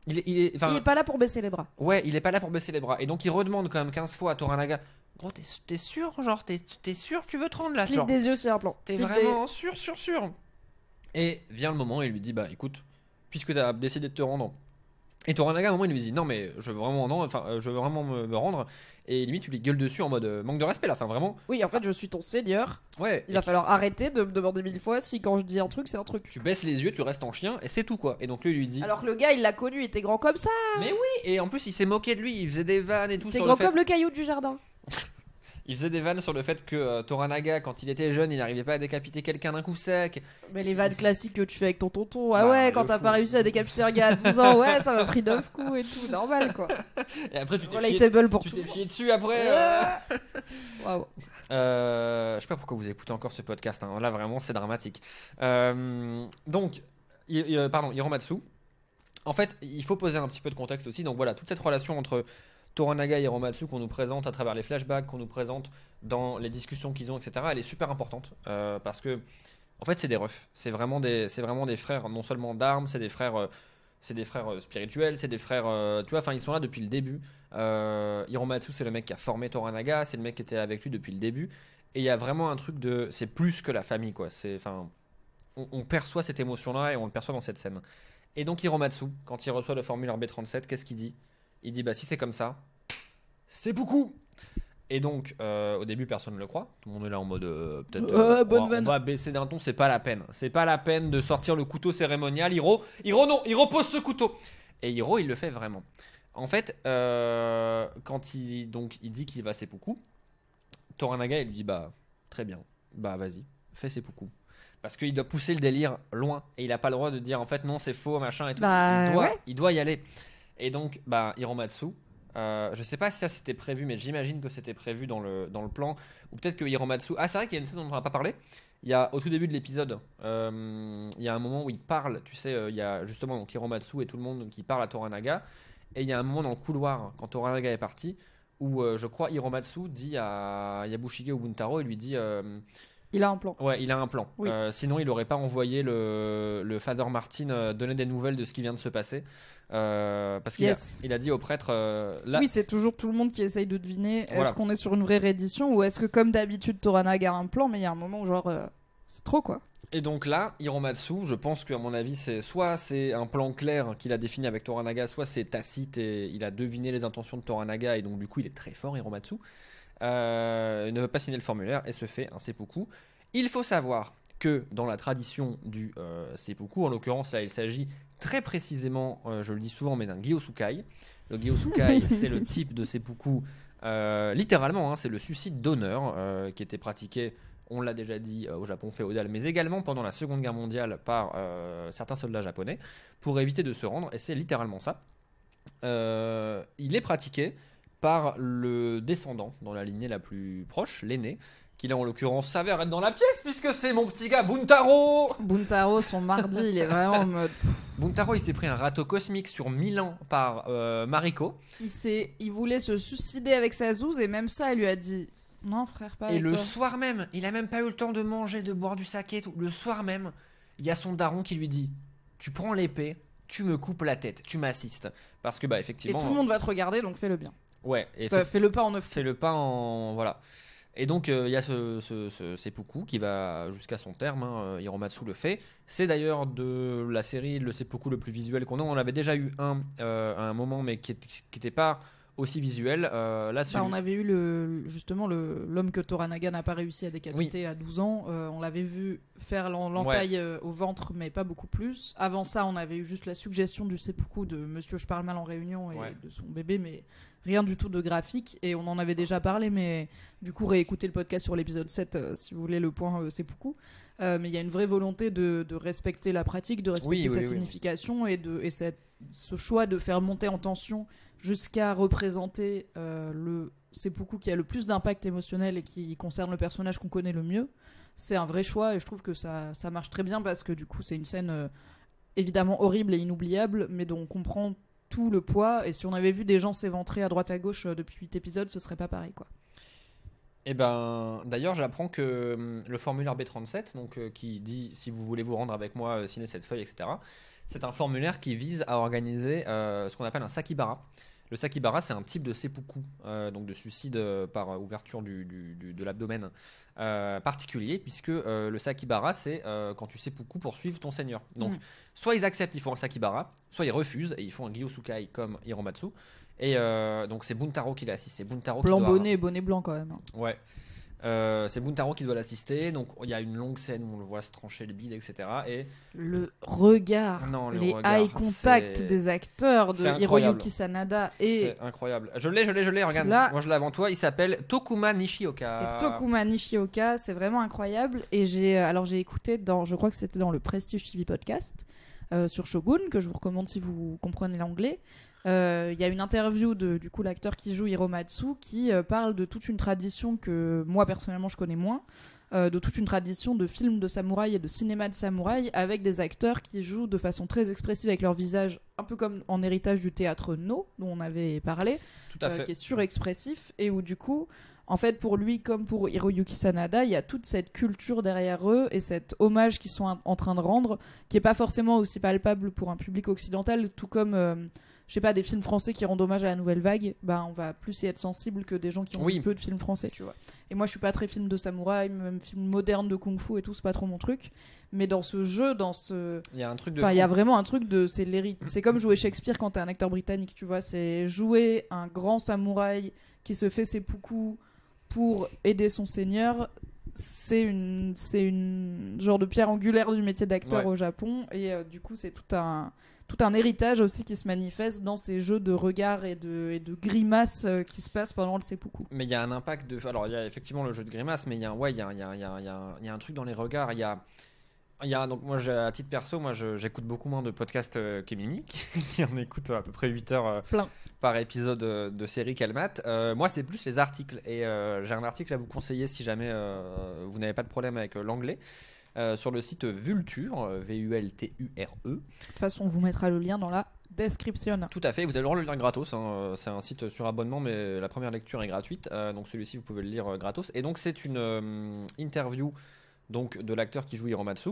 Il Il est pas là pour baisser les bras. ouais, il est pas là pour baisser les bras et donc il redemande quand même 15 fois à Toranaga. Gros, t'es sûr, genre t'es sûr tu veux te rendre là, Clique genre, des yeux sur un plan. t'es Clique vraiment sûr. Et vient le moment et il lui dit bah écoute, puisque t'as décidé de te rendre. Et Toranaga à un moment il lui dit non mais je veux vraiment me rendre. Et limite tu lui gueules dessus en mode manque de respect là, enfin vraiment. Oui, en fait, je suis ton seigneur. Ouais. Il va falloir arrêter de me demander 1000 fois si quand je dis un truc, c'est un truc. Tu baisses les yeux, tu restes en chien et c'est tout quoi. Et donc lui il lui dit. Alors que le gars, il l'a connu, il était grand comme ça. Mais oui. Et en plus il s'est moqué de lui, il faisait des vannes et tout Il était sur grand le fait. comme le caillou du jardin. Il faisait des vannes sur le fait que Toranaga quand il était jeune il n'arrivait pas à décapiter quelqu'un d'un coup sec. Mais les vannes classiques que tu fais avec ton tonton. Ah Bah, ouais, le quand t'as fou. pas réussi à décapiter un gars à 12 ans, ouais, ça m'a pris 9 coups et tout. Normal quoi. Et après tu t'es Relatable pour tu tout. t'es chié dessus après. Waouh. Je sais pas pourquoi vous écoutez encore ce podcast, hein. Là vraiment c'est dramatique. Donc, Hiromatsu. En fait, il faut poser un petit peu de contexte aussi. Donc voilà, toute cette relation entre Toranaga et Hiromatsu qu'on nous présente à travers les flashbacks, qu'on nous présente dans les discussions qu'ils ont, etc. Elle est super importante parce que, en fait, c'est des refs. C'est vraiment des frères, non seulement d'armes, c'est des frères spirituels, c'est des frères, tu vois, enfin ils sont là depuis le début. Hiromatsu c'est le mec qui a formé Toranaga, c'est le mec qui était avec lui depuis le début. Et il y a vraiment un truc de, c'est plus que la famille quoi. On perçoit cette émotion-là et on le perçoit dans cette scène. Et donc Hiromatsu, quand il reçoit le formulaire B37, qu'est-ce qu'il dit? Il dit bah si c'est comme ça, c'est beaucoup. Et donc, au début, personne ne le croit. Tout le monde est là en mode peut-être. On va baisser d'un ton, c'est pas la peine. C'est pas la peine de sortir le couteau cérémonial. Hiro, non, Hiro pose ce couteau. Et Hiro, il le fait vraiment. En fait, quand il dit qu'il va seppuku, Toranaga, il lui dit bah, très bien, bah vas-y, fais seppuku. Parce qu'il doit pousser le délire loin. Et il a pas le droit de dire en fait non, c'est faux, machin et tout. Il doit y aller. Et donc, bah, Hiromatsu. Je sais pas si ça c'était prévu, mais j'imagine que c'était prévu dans le plan. Ou peut-être que Hiromatsu. Ah, c'est vrai qu'il y a une scène dont on n'a pas parlé. Il y a au tout début de l'épisode, il y a un moment où il parle. Tu sais, il y a justement donc Hiromatsu et tout le monde qui parle à Toranaga. Et il y a un moment dans le couloir, quand Toranaga est parti, où je crois Hiromatsu dit à Yabushige ou Buntaro, il lui dit. Il a un plan. Ouais, il a un plan. Oui. Sinon, il n'aurait pas envoyé le Father Martin donner des nouvelles de ce qui vient de se passer. Parce qu'il il a dit au prêtre là... Oui, c'est toujours tout le monde qui essaye de deviner est-ce qu'on est sur une vraie réédition ou est-ce que comme d'habitude Toranaga a un plan, mais il y a un moment où genre c'est trop quoi. Et donc là, Hiromatsu, je pense qu'à mon avis, c'est un plan clair qu'il a défini avec Toranaga, soit c'est tacite et il a deviné les intentions de Toranaga et donc du coup il est très fort Hiromatsu. Il ne veut pas signer le formulaire et se fait un seppuku. Il faut savoir que dans la tradition du seppuku, en l'occurrence là il s'agit très précisément, je le dis souvent, mais d'un Gyosukai. Le Gyosukai, c'est le type de seppuku, littéralement, hein, c'est le suicide d'honneur qui était pratiqué, on l'a déjà dit, au Japon féodal, mais également pendant la Seconde Guerre mondiale par certains soldats japonais, pour éviter de se rendre, et c'est littéralement ça. Il est pratiqué par le descendant dans la lignée la plus proche, l'aîné, qui là en l'occurrence s'avère être dans la pièce puisque c'est mon petit gars Buntaro. Buntaro, son mardi, il est vraiment en mode... Buntaro, il s'est pris un râteau cosmique sur 1000 ans par Mariko. Il voulait se suicider avec sa zouze et même ça, elle lui a dit non frère, pas avec toi. Et le soir même, il a même pas eu le temps de manger, de boire du saké et tout. Le soir même, il y a son daron qui lui dit tu prends l'épée, tu me coupes la tête, tu m'assistes. Parce que bah effectivement... Et tout le monde va te regarder, donc fais-le bien. Ouais. Et fais-le pas en neuf. Fais-le pas en... Voilà. Et donc il y a ce seppuku qui va jusqu'à son terme, hein, Hiromatsu le fait. C'est d'ailleurs de la série le seppuku le plus visuel qu'on a. On en avait déjà eu un à un moment, mais qui n'était pas aussi visuel. Là, on avait eu l'homme que Toranaga n'a pas réussi à décapiter à 12 ans. On l'avait vu faire l'entaille au ventre, mais pas beaucoup plus. Avant ça, on avait eu juste la suggestion du seppuku de Monsieur Je parle mal en réunion et de son bébé, mais rien du tout de graphique. Et on en avait déjà parlé, mais du coup, réécoutez le podcast sur l'épisode 7 si vous voulez le point seppuku. Mais il y a une vraie volonté de respecter la pratique, de respecter sa signification et ce choix de faire monter en tension jusqu'à représenter le seppuku qui a le plus d'impact émotionnel et qui concerne le personnage qu'on connaît le mieux. C'est un vrai choix et je trouve que ça marche très bien parce que du coup c'est une scène évidemment horrible et inoubliable mais dont on comprend tout le poids et si on avait vu des gens s'éventrer à droite à gauche depuis 8 épisodes ce serait pas pareil quoi. Et ben, d'ailleurs, j'apprends que le formulaire B37, donc qui dit si vous voulez vous rendre avec moi, signez cette feuille, etc. C'est un formulaire qui vise à organiser ce qu'on appelle un sakibara. Le sakibara, c'est un type de seppuku, donc de suicide par ouverture de l'abdomen particulier, puisque le sakibara, c'est quand tu seppuku pour suivre ton seigneur. Donc, soit ils acceptent, ils font un sakibara, soit ils refusent et ils font un gyosukai comme Hiromatsu. Et donc c'est Buntaro qui l'assiste. C'est Buntaro blanc qui doit... bonnet blanc quand même. Ouais. C'est Buntaro qui doit l'assister. Donc il y a une longue scène où on le voit se trancher le bide, etc. Et le regard, les eye contact des acteurs de Hiroyuki Sanada c'est incroyable. Je l'ai. Regarde, là, moi je l'ai avant toi. Il s'appelle Tokuma Nishioka. Et Tokuma Nishioka, c'est vraiment incroyable. Et j'ai écouté je crois que c'était dans le Prestige TV podcast sur Shogun que je vous recommande si vous comprenez l'anglais. Il y a une interview du coup l'acteur qui joue Hiromatsu qui parle de toute une tradition que moi personnellement je connais moins, de toute une tradition de films de samouraï et de cinéma de samouraï avec des acteurs qui jouent de façon très expressive avec leur visage, un peu comme en héritage du théâtre No dont on avait parlé, tout à fait. Qui est surexpressif et où du coup en fait pour lui comme pour Hiroyuki Sanada il y a toute cette culture derrière eux et cet hommage qu'ils sont en train de rendre qui est pas forcément aussi palpable pour un public occidental, tout comme je sais pas, des films français qui rendent hommage à la nouvelle vague, on va plus y être sensible que des gens qui ont vu peu de films français, tu vois. Et moi, je suis pas très film de samouraï, même film moderne de kung-fu et tout, c'est pas trop mon truc. Mais dans ce jeu, il y a un truc de il y a vraiment un truc de... C'est comme jouer Shakespeare quand t'es un acteur britannique, tu vois. C'est jouer un grand samouraï qui se fait seppuku pour aider son seigneur. C'est une genre de pierre angulaire du métier d'acteur au Japon, et du coup c'est tout un héritage aussi qui se manifeste dans ces jeux de regard et de grimaces qui se passent pendant le seppuku. Mais il y a un impact de... Alors il y a effectivement le jeu de grimaces, mais il y a un truc dans les regards. Donc moi, à titre perso, j'écoute beaucoup moins de podcasts qu'Emimi, qui en écoute à peu près 8 heures par épisode de série qu'elle mate. Moi, c'est plus les articles. Et j'ai un article à vous conseiller si jamais vous n'avez pas de problème avec l'anglais. Sur le site Vulture, VULTURE. De toute façon, on vous mettra le lien dans la description. Tout à fait, vous avez le droit de le lire gratos. C'est un site sur abonnement, mais la première lecture est gratuite. Donc celui-ci, vous pouvez le lire gratos. Et donc, c'est une interview donc, de l'acteur qui joue Hiromatsu.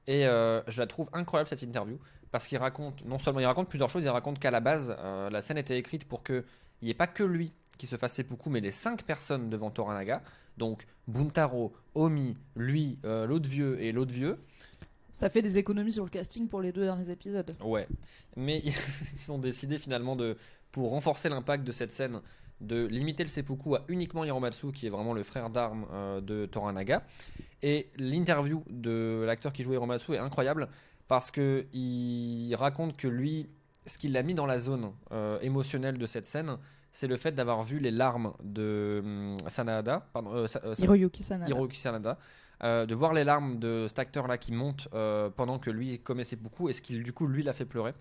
Et je la trouve incroyable, cette interview, parce qu'il raconte, non seulement il raconte plusieurs choses, il raconte qu'à la base, la scène était écrite pour qu'il n'y ait pas que lui qui se fasse seppuku, mais les 5 personnes devant Toranaga. Donc Buntaro, Omi, lui, l'autre vieux et l'autre vieux. Ça fait des économies sur le casting pour les 2 derniers épisodes. Ouais, mais ils ont décidé finalement, pour renforcer l'impact de cette scène, de limiter le seppuku à uniquement Hiromatsu, qui est vraiment le frère d'armes de Toranaga. Et l'interview de l'acteur qui joue Hiromatsu est incroyable, parce qu'il raconte que lui, ce qui l'a mis dans la zone émotionnelle de cette scène, c'est le fait d'avoir vu les larmes de Hiroyuki Sanada, de voir les larmes de cet acteur-là qui montent pendant que lui commet seppuku, et ce qui du coup lui l'a fait pleurer.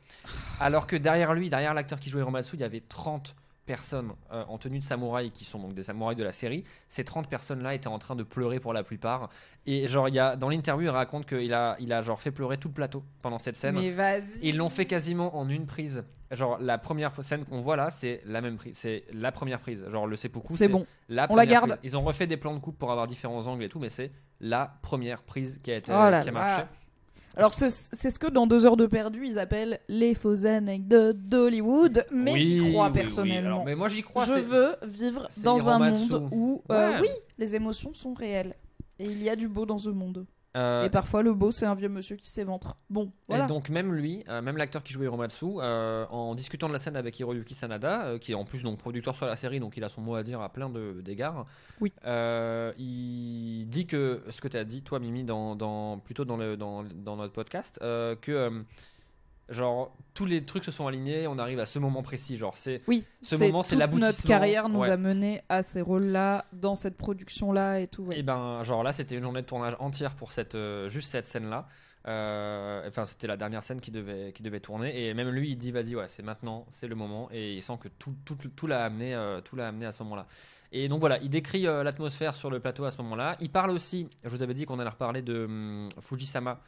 Alors que derrière l'acteur qui joue Hiromatsu, il y avait 30 personnes en tenue de samouraï, qui sont donc des samouraïs de la série. Ces 30 personnes-là étaient en train de pleurer pour la plupart. Et genre, dans l'interview, il raconte qu'il a genre fait pleurer tout le plateau pendant cette scène. Mais vas-y. Ils l'ont fait quasiment en une prise. Genre, la première scène qu'on voit là, c'est la même prise. C'est la première prise. Genre, le seppuku, c'est bon. On la garde. Prise. Ils ont refait des plans de coupe pour avoir différents angles et tout, mais c'est la première prise qui a marché. Alors c'est ce que dans 2 heures de perdu ils appellent les fausses anecdotes d'Hollywood, mais j'y crois personnellement. Alors, mais moi j'y crois. Je veux vivre dans un monde où oui, les émotions sont réelles et il y a du beau dans ce monde. Et parfois le beau c'est un vieux monsieur qui s'éventre. Bon, voilà. Et donc même lui, même l'acteur qui jouait Hiromatsu, en discutant de la scène avec Hiroyuki Sanada, qui est en plus donc producteur sur la série, donc il a son mot à dire à plein d'égards. Oui. Il dit que ce que tu as dit toi Mimi plutôt dans notre podcast, que genre tous les trucs se sont alignés, on arrive à ce moment précis, genre c'est moment, c'est l'aboutissement. Notre carrière nous a mené à ces rôles-là, dans cette production-là et tout. Ouais. Et ben genre là c'était une journée de tournage entière pour juste cette scène-là. Enfin c'était la dernière scène qui devait tourner, et même lui il dit vas-y c'est maintenant, c'est le moment, et il sent que tout l'a amené à ce moment-là. Et donc voilà, il décrit l'atmosphère sur le plateau à ce moment-là. Il parle aussi, je vous avais dit qu'on allait reparler de Fujisama.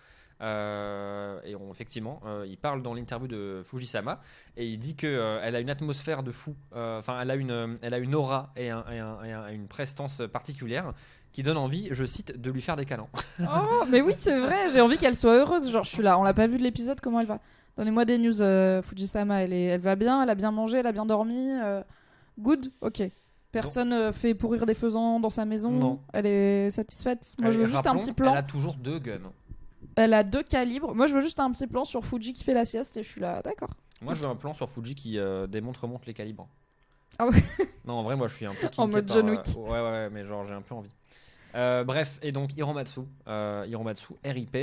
Effectivement, il parle dans l'interview de Fujisama, et il dit que elle a une atmosphère de fou. Enfin, elle a une aura et une prestance particulière qui donne envie, je cite, de lui faire des câlins. Oh, mais oui, c'est vrai. J'ai envie qu'elle soit heureuse. Genre, je suis là. On l'a pas vu de l'épisode. Comment elle va? Donnez-moi des news. Fujisama, elle va bien. Elle a bien mangé. Elle a bien dormi. Good. Ok. Personne fait pourrir des faisans dans sa maison. Non. Elle est satisfaite. Moi, je veux juste un petit plan. Elle a toujours 2 guns. Elle a 2 calibres. Moi, je veux juste un petit plan sur Fuji qui fait la sieste, et je suis là, d'accord. Moi, je veux un plan sur Fuji qui remonte les calibres. Ah ouais. Non, en vrai, moi, je suis un peu en mode John Wick. Ouais, mais genre, j'ai un peu envie. Bref, et donc Hiromatsu RIP.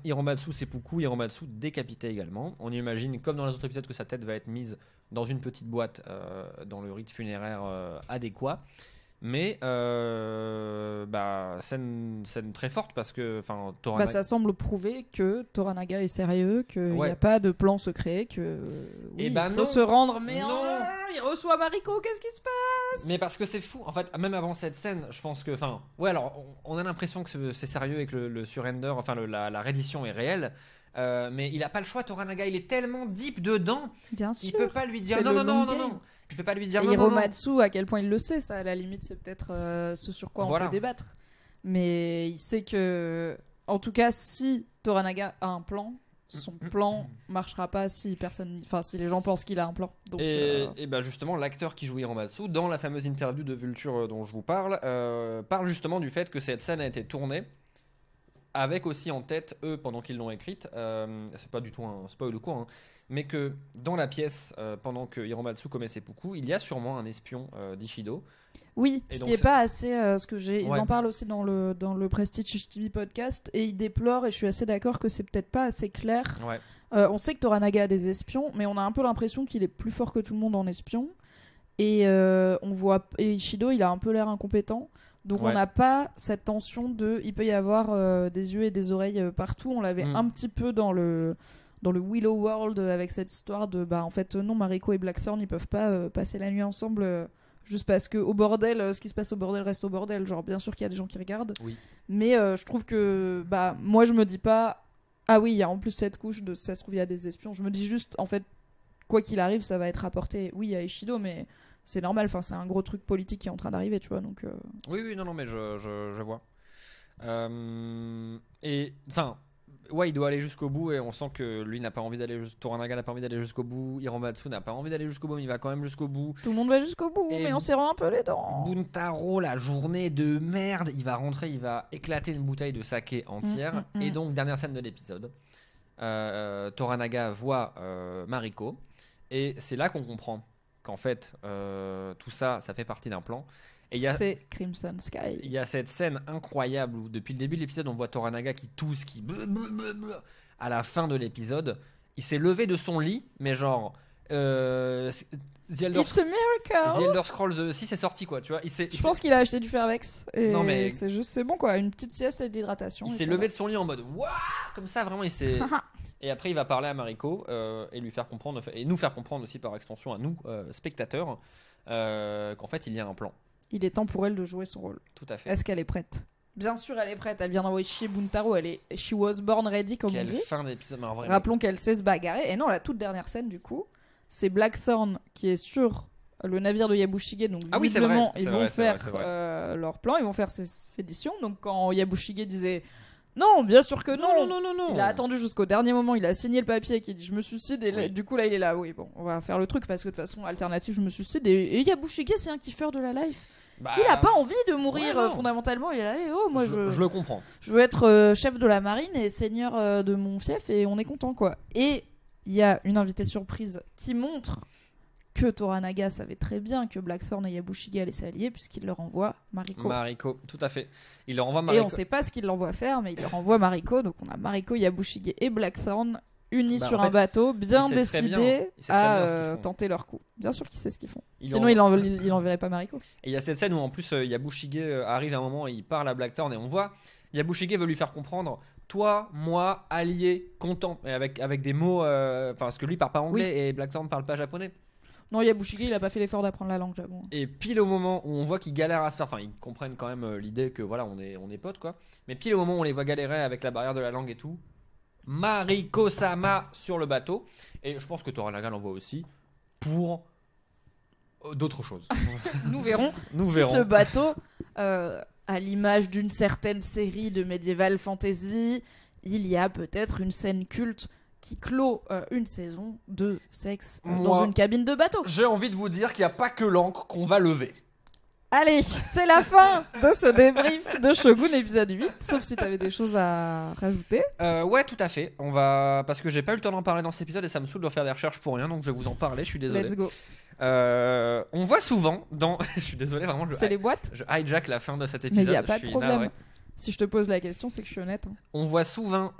Hiromatsu seppuku, Hiromatsu décapité également. On imagine, comme dans les autres épisodes, que sa tête va être mise dans une petite boîte dans le rite funéraire adéquat. Mais scène très forte, parce que Toranaga... ça semble prouver que Toranaga est sérieux, qu'il n'y a pas de plan secret, que il faut se rendre, mais non, il reçoit Mariko, qu'est-ce qui se passe? Mais parce que c'est fou, en fait, même avant cette scène, je pense que, alors on a l'impression que c'est sérieux et que le surrender, la reddition est réelle. Mais il a pas le choix, Toranaga, il est tellement deep dedans. Bien sûr. Il peut pas lui dire non. Il peut pas lui dire non. Hiromatsu, à quel point il le sait, ça, à la limite, c'est peut-être ce sur quoi on peut débattre. Mais il sait que, en tout cas, si Toranaga a un plan, son plan marchera pas si les gens pensent qu'il a un plan. Donc, et justement, l'acteur qui joue Hiromatsu, dans la fameuse interview de Vulture dont je vous parle justement du fait que cette scène a été tournée avec aussi en tête, eux, pendant qu'ils l'ont écrite, c'est pas du tout un spoil ou quoi, hein, mais que dans la pièce, pendant que Hiromatsu commet seppuku, il y a sûrement un espion d'Ishido. Oui, Et ce donc qui est c'est- pas assez. Ils Ouais. en parlent aussi dans le Prestige TV podcast et ils déplorent, et je suis assez d'accord que c'est peut-être pas assez clair. Ouais. On sait que Toranaga a des espions, mais on a un peu l'impression qu'il est plus fort que tout le monde en espion. Et on voit. Et Ishido, il a un peu l'air incompétent. Donc Ouais. on n'a pas cette tension de. Il peut y avoir des yeux et des oreilles partout. On l'avait un petit peu dans le Willow World avec cette histoire de en fait non, Mariko et Blackthorn ils peuvent pas passer la nuit ensemble juste parce que au bordel ce qui se passe au bordel reste au bordel, genre bien sûr qu'il y a des gens qui regardent, Oui. mais je trouve que moi je me dis pas ah oui il y a en plus cette couche de ça se trouve il y a des espions, je me dis juste en fait quoi qu'il arrive ça va être rapporté oui à Ishido, mais c'est normal, enfin c'est un gros truc politique qui est en train d'arriver, tu vois, donc Oui, non, mais je vois. Et enfin, ouais, il doit aller jusqu'au bout et on sent que lui n'a pas envie d'aller. Toranaga n'a pas envie d'aller jusqu'au bout. Hiromatsu n'a pas envie d'aller jusqu'au bout, mais il va quand même jusqu'au bout. tout le monde va jusqu'au bout, Et mais on serrant un peu les dents. Buntaro, la journée de merde, il va rentrer, il va éclater une bouteille de saké entière. Et donc, dernière scène de l'épisode, Toranaga voit Mariko. Et c'est là qu'on comprend qu'en fait, tout ça, ça fait partie d'un plan. Et c'est Crimson Sky. il y a cette scène incroyable où, depuis le début de l'épisode, on voit Toranaga qui tousse, qui. À la fin de l'épisode, il s'est levé de son lit, mais genre. The Elder, It's a miracle. The Elder Scrolls 6 est sorti, quoi, tu vois. Je pense qu'il a acheté du Fairvex et Non, mais- c'est bon quoi, une petite sieste et de l'hydratation. Il et s'est ça levé va. de son lit en mode waouh, comme ça, vraiment, il s'est. Et après, il va parler à Mariko et lui faire comprendre, et nous faire comprendre aussi par extension à nous, spectateurs, qu'en fait, il y a un plan. Il est temps pour elle de jouer son rôle. Tout à fait. Est-ce qu'elle est prête? Bien sûr, elle est prête. Elle vient d'envoyer chier Buntaro. She was born ready, comme on Quelle dit. fin d'épisode, mais en vrai. Rappelons qu'elle sait se bagarrer. Et non, la toute dernière scène, du coup, c'est Blackthorn qui est sur le navire de Yabushige. Donc, Ah oui, c'est vrai, visiblement, c'est ils vrai, vont c'est vrai, faire c'est vrai. leur plan. Ils vont faire sédition. Donc, quand Yabushige disait non, bien sûr que non. non. Il a attendu jusqu'au dernier moment, il a signé le papier qui dit je me suicide, et Oui. du coup là il est là, oui bon on va faire le truc parce que de toute façon alternative je me suicide, et Yabushige c'est un kiffeur de la life, Bah, il a pas envie de mourir ouais, non. fondamentalement, il est là, oh moi je le comprends. je veux être chef de la marine et seigneur de mon fief et on est content quoi. Et il y a une invitée surprise qui montre que Toranaga savait très bien que Blackthorn et Yabushige allaient s'allier puisqu'il leur envoie Mariko. Mariko, tout à fait. Il leur envoie Et Mariko. on sait pas ce qu'il l'envoie faire, mais il leur envoie Mariko. Donc on a Mariko, Yabushige et Blackthorn unis Bah, sur en un fait, bateau, bien il sait très bien. décidés Il sait très bien ce qu'ils à font. tenter leur coup. Bien sûr qu'il sait ce qu'ils font. Il Sinon il enverrait pas Mariko. Et il y a cette scène où en plus Yabushige arrive à un moment et il parle à Blackthorn et on voit Yabushige veut lui faire comprendre toi, moi, allié, content, et avec des mots, parce que lui parle pas anglais et Blackthorn parle pas japonais. Non, Yabushige il a pas fait l'effort d'apprendre la langue, j'avoue. Et pile au moment où on voit qu'ils galèrent à se faire, enfin ils comprennent quand même l'idée que voilà on est potes quoi. Mais pile au moment où on les voit galérer avec la barrière de la langue et tout, Mariko-sama sur le bateau. Et je pense que Toranaga l'envoie aussi pour d'autres choses. Nous verrons Nous si verrons. ce bateau, à l'image d'une certaine série de médiéval fantasy, il y a peut-être une scène culte qui clôt une saison de sexe dans Moi- une cabine de bateau. J'ai envie de vous dire qu'il n'y a pas que l'encre qu'on va lever. Allez, c'est la fin de ce débrief de Shogun épisode 8, sauf si t'avais des choses à rajouter. Ouais, tout à fait. On va parce que j'ai pas eu le temps d'en parler dans cet épisode et ça me saoule de faire des recherches pour rien, donc je vais vous en parler. Je suis désolé. Let's go. On voit souvent dans. Je suis désolé, vraiment. C'est les boîtes, Je hijack la fin de cet mais épisode. il n'y a je pas de suis problème. navré. Si je te pose la question, c'est que je suis honnête. Hein. On voit souvent,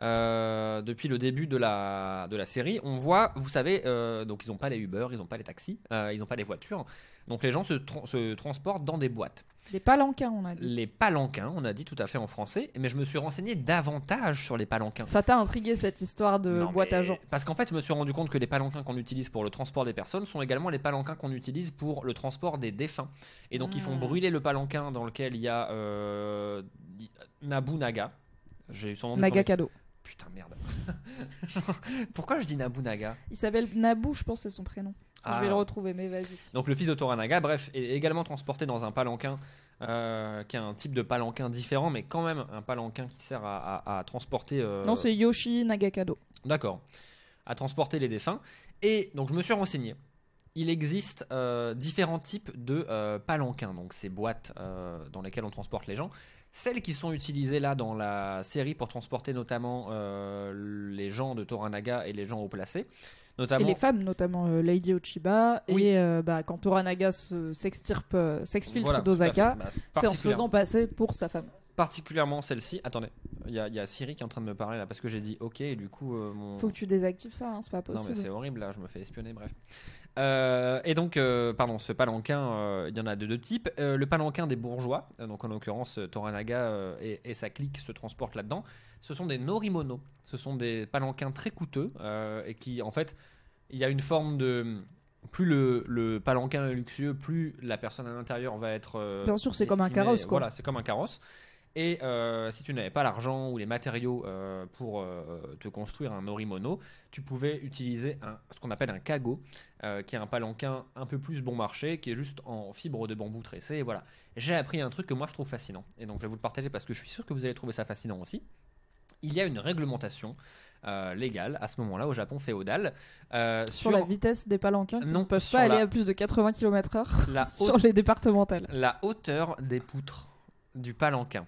depuis le début de la série, on voit, vous savez, donc ils n'ont pas les Uber, ils n'ont pas les taxis, ils n'ont pas les voitures. Donc les gens se transportent dans des boîtes. Des palanquins, on a dit. Les palanquins, on a dit tout à fait en français, mais je me suis renseigné davantage sur les palanquins. Ça t'a intrigué cette histoire de Non, boîte mais- à gens. Parce qu'en fait, je me suis rendu compte que les palanquins qu'on utilise pour le transport des personnes sont également les palanquins qu'on utilise pour le transport des défunts. Et donc, ils font brûler le palanquin dans lequel il y a Nabunaga. J'ai eu son nom du premier- Nagakado. Putain, merde. Pourquoi je dis Nabunaga? Il s'appelle Nabu, je pense, c'est son prénom. Ah. Je vais le retrouver, mais vas-y. Donc, le fils de Toranaga, bref, est également transporté dans un palanquin. Qui est un type de palanquin différent, mais quand même un palanquin qui sert à transporter. Non, c'est Yoshi Nagakado. D'accord. À transporter les défunts. Et donc je me suis renseigné. il existe différents types de palanquins, donc ces boîtes dans lesquelles on transporte les gens. Celles qui sont utilisées là dans la série pour transporter notamment les gens de Toranaga et les gens haut placés. Notamment... Et les femmes, notamment Lady Ochiba. Oui. Et quand Toranaga s'exfiltre Voilà, d'Osaka, tout à fait. c'est en se faisant passer pour sa femme. Particulièrement celle-ci. Attendez, il y a Siri qui est en train de me parler là parce que j'ai dit ok et du coup mon... Faut que tu désactives ça, hein, c'est pas Non possible. mais c'est horrible là, je me fais espionner, bref. Et donc, pardon, ce palanquin, il y en a de deux types. Le palanquin des bourgeois, donc en l'occurrence Toranaga et sa clique se transportent là-dedans. Ce sont des norimono. Ce sont des palanquins très coûteux et qui, en fait, il y a une forme de... Plus le palanquin est luxueux, plus la personne à l'intérieur va être... Bien sûr, c'est comme un carrosse, quoi. Voilà, c'est comme un carrosse. Et si tu n'avais pas l'argent ou les matériaux pour te construire un norimono, tu pouvais utiliser ce qu'on appelle un kago, qui est un palanquin un peu plus bon marché, qui est juste en fibre de bambou tressé. Et voilà, j'ai appris un truc que moi je trouve fascinant. Et donc je vais vous le partager parce que je suis sûr que vous allez trouver ça fascinant aussi. Il y a une réglementation légale à ce moment-là au Japon féodal sur la vitesse des palanquins qui ne peuvent sur pas aller à plus de 80 km/h sur les départementales. La hauteur des poutres du palanquin.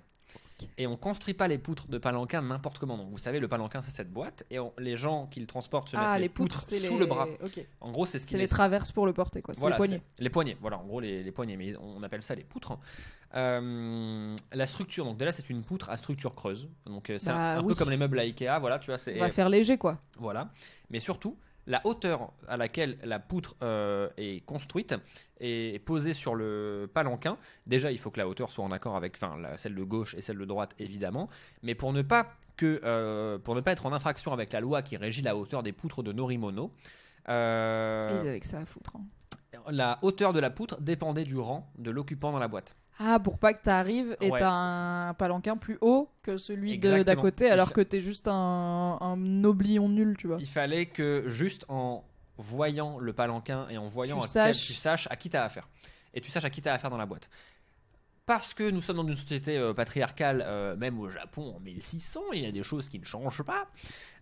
Et on construit pas les poutres de palanquin n'importe comment. Donc vous savez, le palanquin c'est cette boîte et les gens qui le transportent se mettent les poutres sous le bras. Okay. En gros, c'est ce les traverses pour le porter, quoi. C'est voilà, les poignets. Les poignets, voilà, en gros les poignets, mais on appelle ça les poutres. La structure, donc déjà c'est une poutre à structure creuse. Donc c'est un peu comme les meubles à Ikea, voilà, tu vois. On va faire léger, quoi. Voilà, mais surtout. La hauteur à laquelle la poutre est construite et posée sur le palanquin, déjà il faut que la hauteur soit en accord avec celle de gauche et celle de droite évidemment, mais pour ne pas être en infraction avec la loi qui régit la hauteur des poutres de Norimono, ils avaient que ça à foutre. La hauteur de la poutre dépendait du rang de l'occupant dans la boîte. Ah, pour pas que t'arrives et t'as un palanquin plus haut que celui d'à côté, alors que t'es juste un noblion nul, tu vois. Il fallait que juste en voyant le palanquin et en voyant tu saches à qui t'as affaire. Et tu saches à qui t'as affaire dans la boîte. Parce que nous sommes dans une société patriarcale, même au Japon en 1600, il y a des choses qui ne changent pas.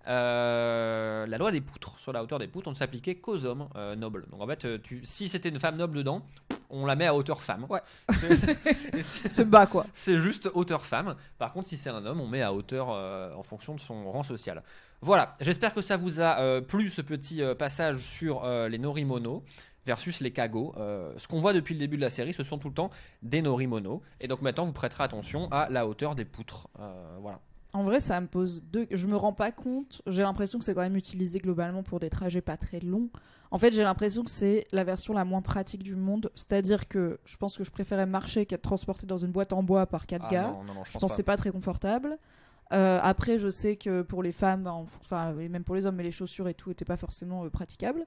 La loi des poutres, sur la hauteur des poutres, on ne s'appliquait qu'aux hommes nobles. Donc en fait, si c'était une femme noble dedans, on la met à hauteur femme. Ouais. C'est bas, quoi. C'est juste hauteur femme. Par contre, si c'est un homme, on met à hauteur en fonction de son rang social. Voilà, j'espère que ça vous a plu ce petit passage sur les norimono versus les kago. Ce qu'on voit depuis le début de la série, ce sont tout le temps des norimono. Et donc maintenant, vous prêterez attention à la hauteur des poutres. Voilà. En vrai, ça me pose je me rends pas compte. J'ai l'impression que c'est quand même utilisé globalement pour des trajets pas très longs. En fait, j'ai l'impression que c'est la version la moins pratique du monde. C'est-à-dire que je pense que je préférais marcher qu'être transporté dans une boîte en bois par 4 gars. Non, je pense que c'est pas très confortable. Après, je sais que pour les femmes, et même pour les hommes, mais les chaussures et tout n'étaient pas forcément praticables.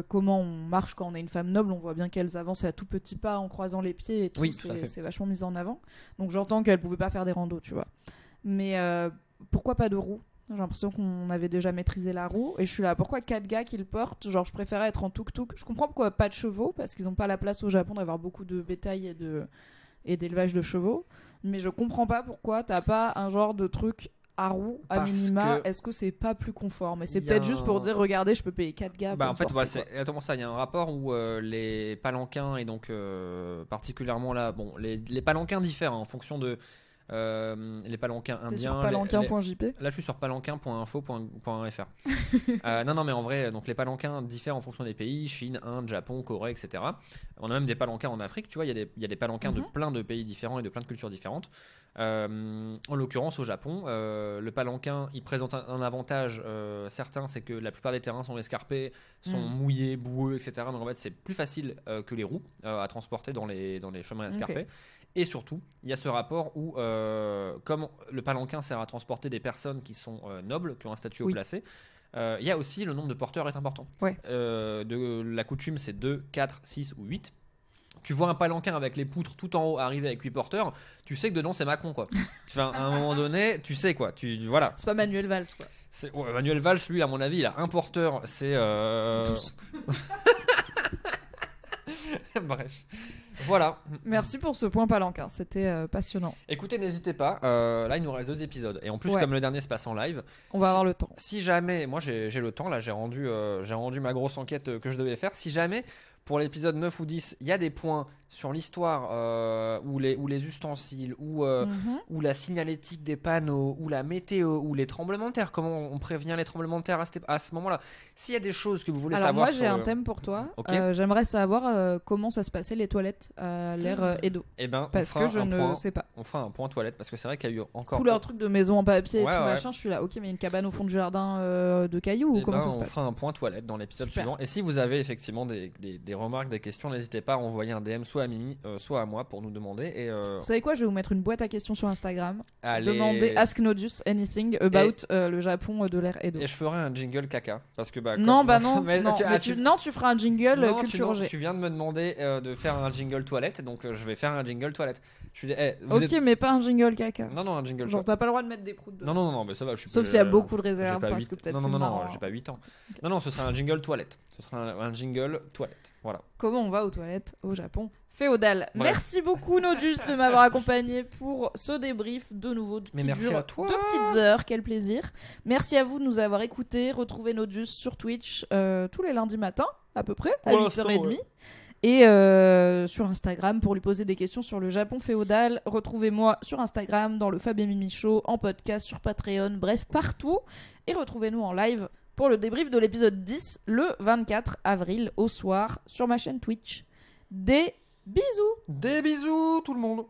Comment on marche quand on est une femme noble, on voit bien qu'elles avancent à tout petits pas en croisant les pieds et tout, c'est vachement mis en avant. Donc j'entends qu'elles pouvaient pas faire des randos, tu vois. Mais pourquoi pas de roues ? J'ai l'impression qu'on avait déjà maîtrisé la roue et je suis là, pourquoi 4 gars qui le portent ? Genre je préférais être en tuk-tuk. Je comprends pourquoi pas de chevaux, parce qu'ils ont pas la place au Japon d'avoir beaucoup de bétail et d'élevage de chevaux, mais je comprends pas pourquoi t'as pas un genre de truc à roue, à minima. Est-ce que c'est pas plus confort ? Mais c'est peut-être juste pour dire, regardez, je peux payer 4 gars. En fait, voilà, c'est exactement ça. Il y a un rapport où les palanquins, et donc particulièrement là, bon, les palanquins diffèrent en fonction de les palanquins indiens. T'es sur palanquin.jp ? Là, je suis sur palanquin.info.fr. Non, mais en vrai, donc les palanquins diffèrent en fonction des pays, Chine, Inde, Japon, Corée, etc. On a même des palanquins en Afrique, tu vois, il y a des palanquins de plein de pays différents et de plein de cultures différentes. En l'occurrence, au Japon, le palanquin, il présente un avantage certain, c'est que la plupart des terrains sont escarpés, sont mouillés, boueux, etc. Donc en fait, c'est plus facile que les roues à transporter dans les chemins escarpés. Okay. Et surtout, il y a ce rapport où, comme le palanquin sert à transporter des personnes qui sont nobles, qui ont un statut haut placé, il y a aussi le nombre de porteurs est important. Ouais. De la coutume, c'est 2, 4, 6 ou 8. Tu vois un palanquin avec les poutres tout en haut arriver avec 8 porteurs, tu sais que dedans c'est Macron, quoi. Enfin, à un moment donné, tu sais quoi. Voilà. C'est pas Manuel Valls, quoi. Manuel Valls, lui, à mon avis, il a un porteur. C'est. Tous. Bref. Voilà. Merci pour ce point palanquin, c'était passionnant. Écoutez, n'hésitez pas. Là, il nous reste 2 épisodes. Et en plus, Ouais. comme le dernier se passe en live, On va avoir le temps. si jamais, moi j'ai le temps, là j'ai rendu ma grosse enquête que je devais faire. Si jamais, pour l'épisode 9 ou 10, il y a des points sur l'histoire ou les ustensiles ou la signalétique des panneaux ou la météo ou les tremblements de terre, comment on prévient les tremblements de terre à ce moment-là. S'il y a des choses que vous voulez Alors savoir moi j'ai un thème pour toi. Ok. J'aimerais savoir comment ça se passait les toilettes à l'ère Edo. Eh ben, Parce que je ne sais pas. On fera un point toilette parce que c'est vrai qu'il y a eu encore Tous leurs trucs de maison en papier et Ouais, tout ouais. machin, je suis là. Ok, mais il y a une cabane au fond du jardin de cailloux ou Eh comment ben, ça se on passe? fera un point toilette dans l'épisode Super. suivant. Et si vous avez effectivement des remarques, des questions, n'hésitez pas à envoyer un DM soit à Mimi, soit à moi pour nous demander. Et Vous savez quoi? Je vais vous mettre une boîte à questions sur Instagram. allez- Demandez Ask Nodus anything about le Japon de l'ère Edo. Et je ferai un jingle caca parce que Non, bah non, Mais non, tu- mais ah, tu, tu- non, tu feras un jingle Non, culture G. tu viens de me demander de faire un jingle toilette, donc je vais faire un jingle toilette. Je suis vous Ok, êtes- mais pas un jingle caca. Non, un jingle Genre, toilette. t'as pas le droit de mettre des proutes dedans. Non, mais ça va. Je suis Sauf plus- s'il y a beaucoup de j'ai réserves, pas parce huit- que peut-être Non, c'est marrant. j'ai pas 8 ans. Non, ce sera un jingle toilette. Ce sera un jingle toilette. Voilà. Comment on va aux toilettes au Japon féodal. Voilà. Merci beaucoup Nodus de m'avoir accompagné pour ce débrief de nouveau Mais qui merci dure à toi. 2 petites heures, quel plaisir. Merci à vous de nous avoir écoutés. Retrouvez Nodus sur Twitch tous les lundis matins à peu près à Pour 8h30. l'instant, Et sur Instagram pour lui poser des questions sur le Japon féodal. Retrouvez-moi sur Instagram, dans le Fab et Mimi Show, en podcast, sur Patreon, bref, partout. Et retrouvez-nous en live pour le débrief de l'épisode 10, le 24 avril au soir, sur ma chaîne Twitch. Des bisous! Des bisous tout le monde.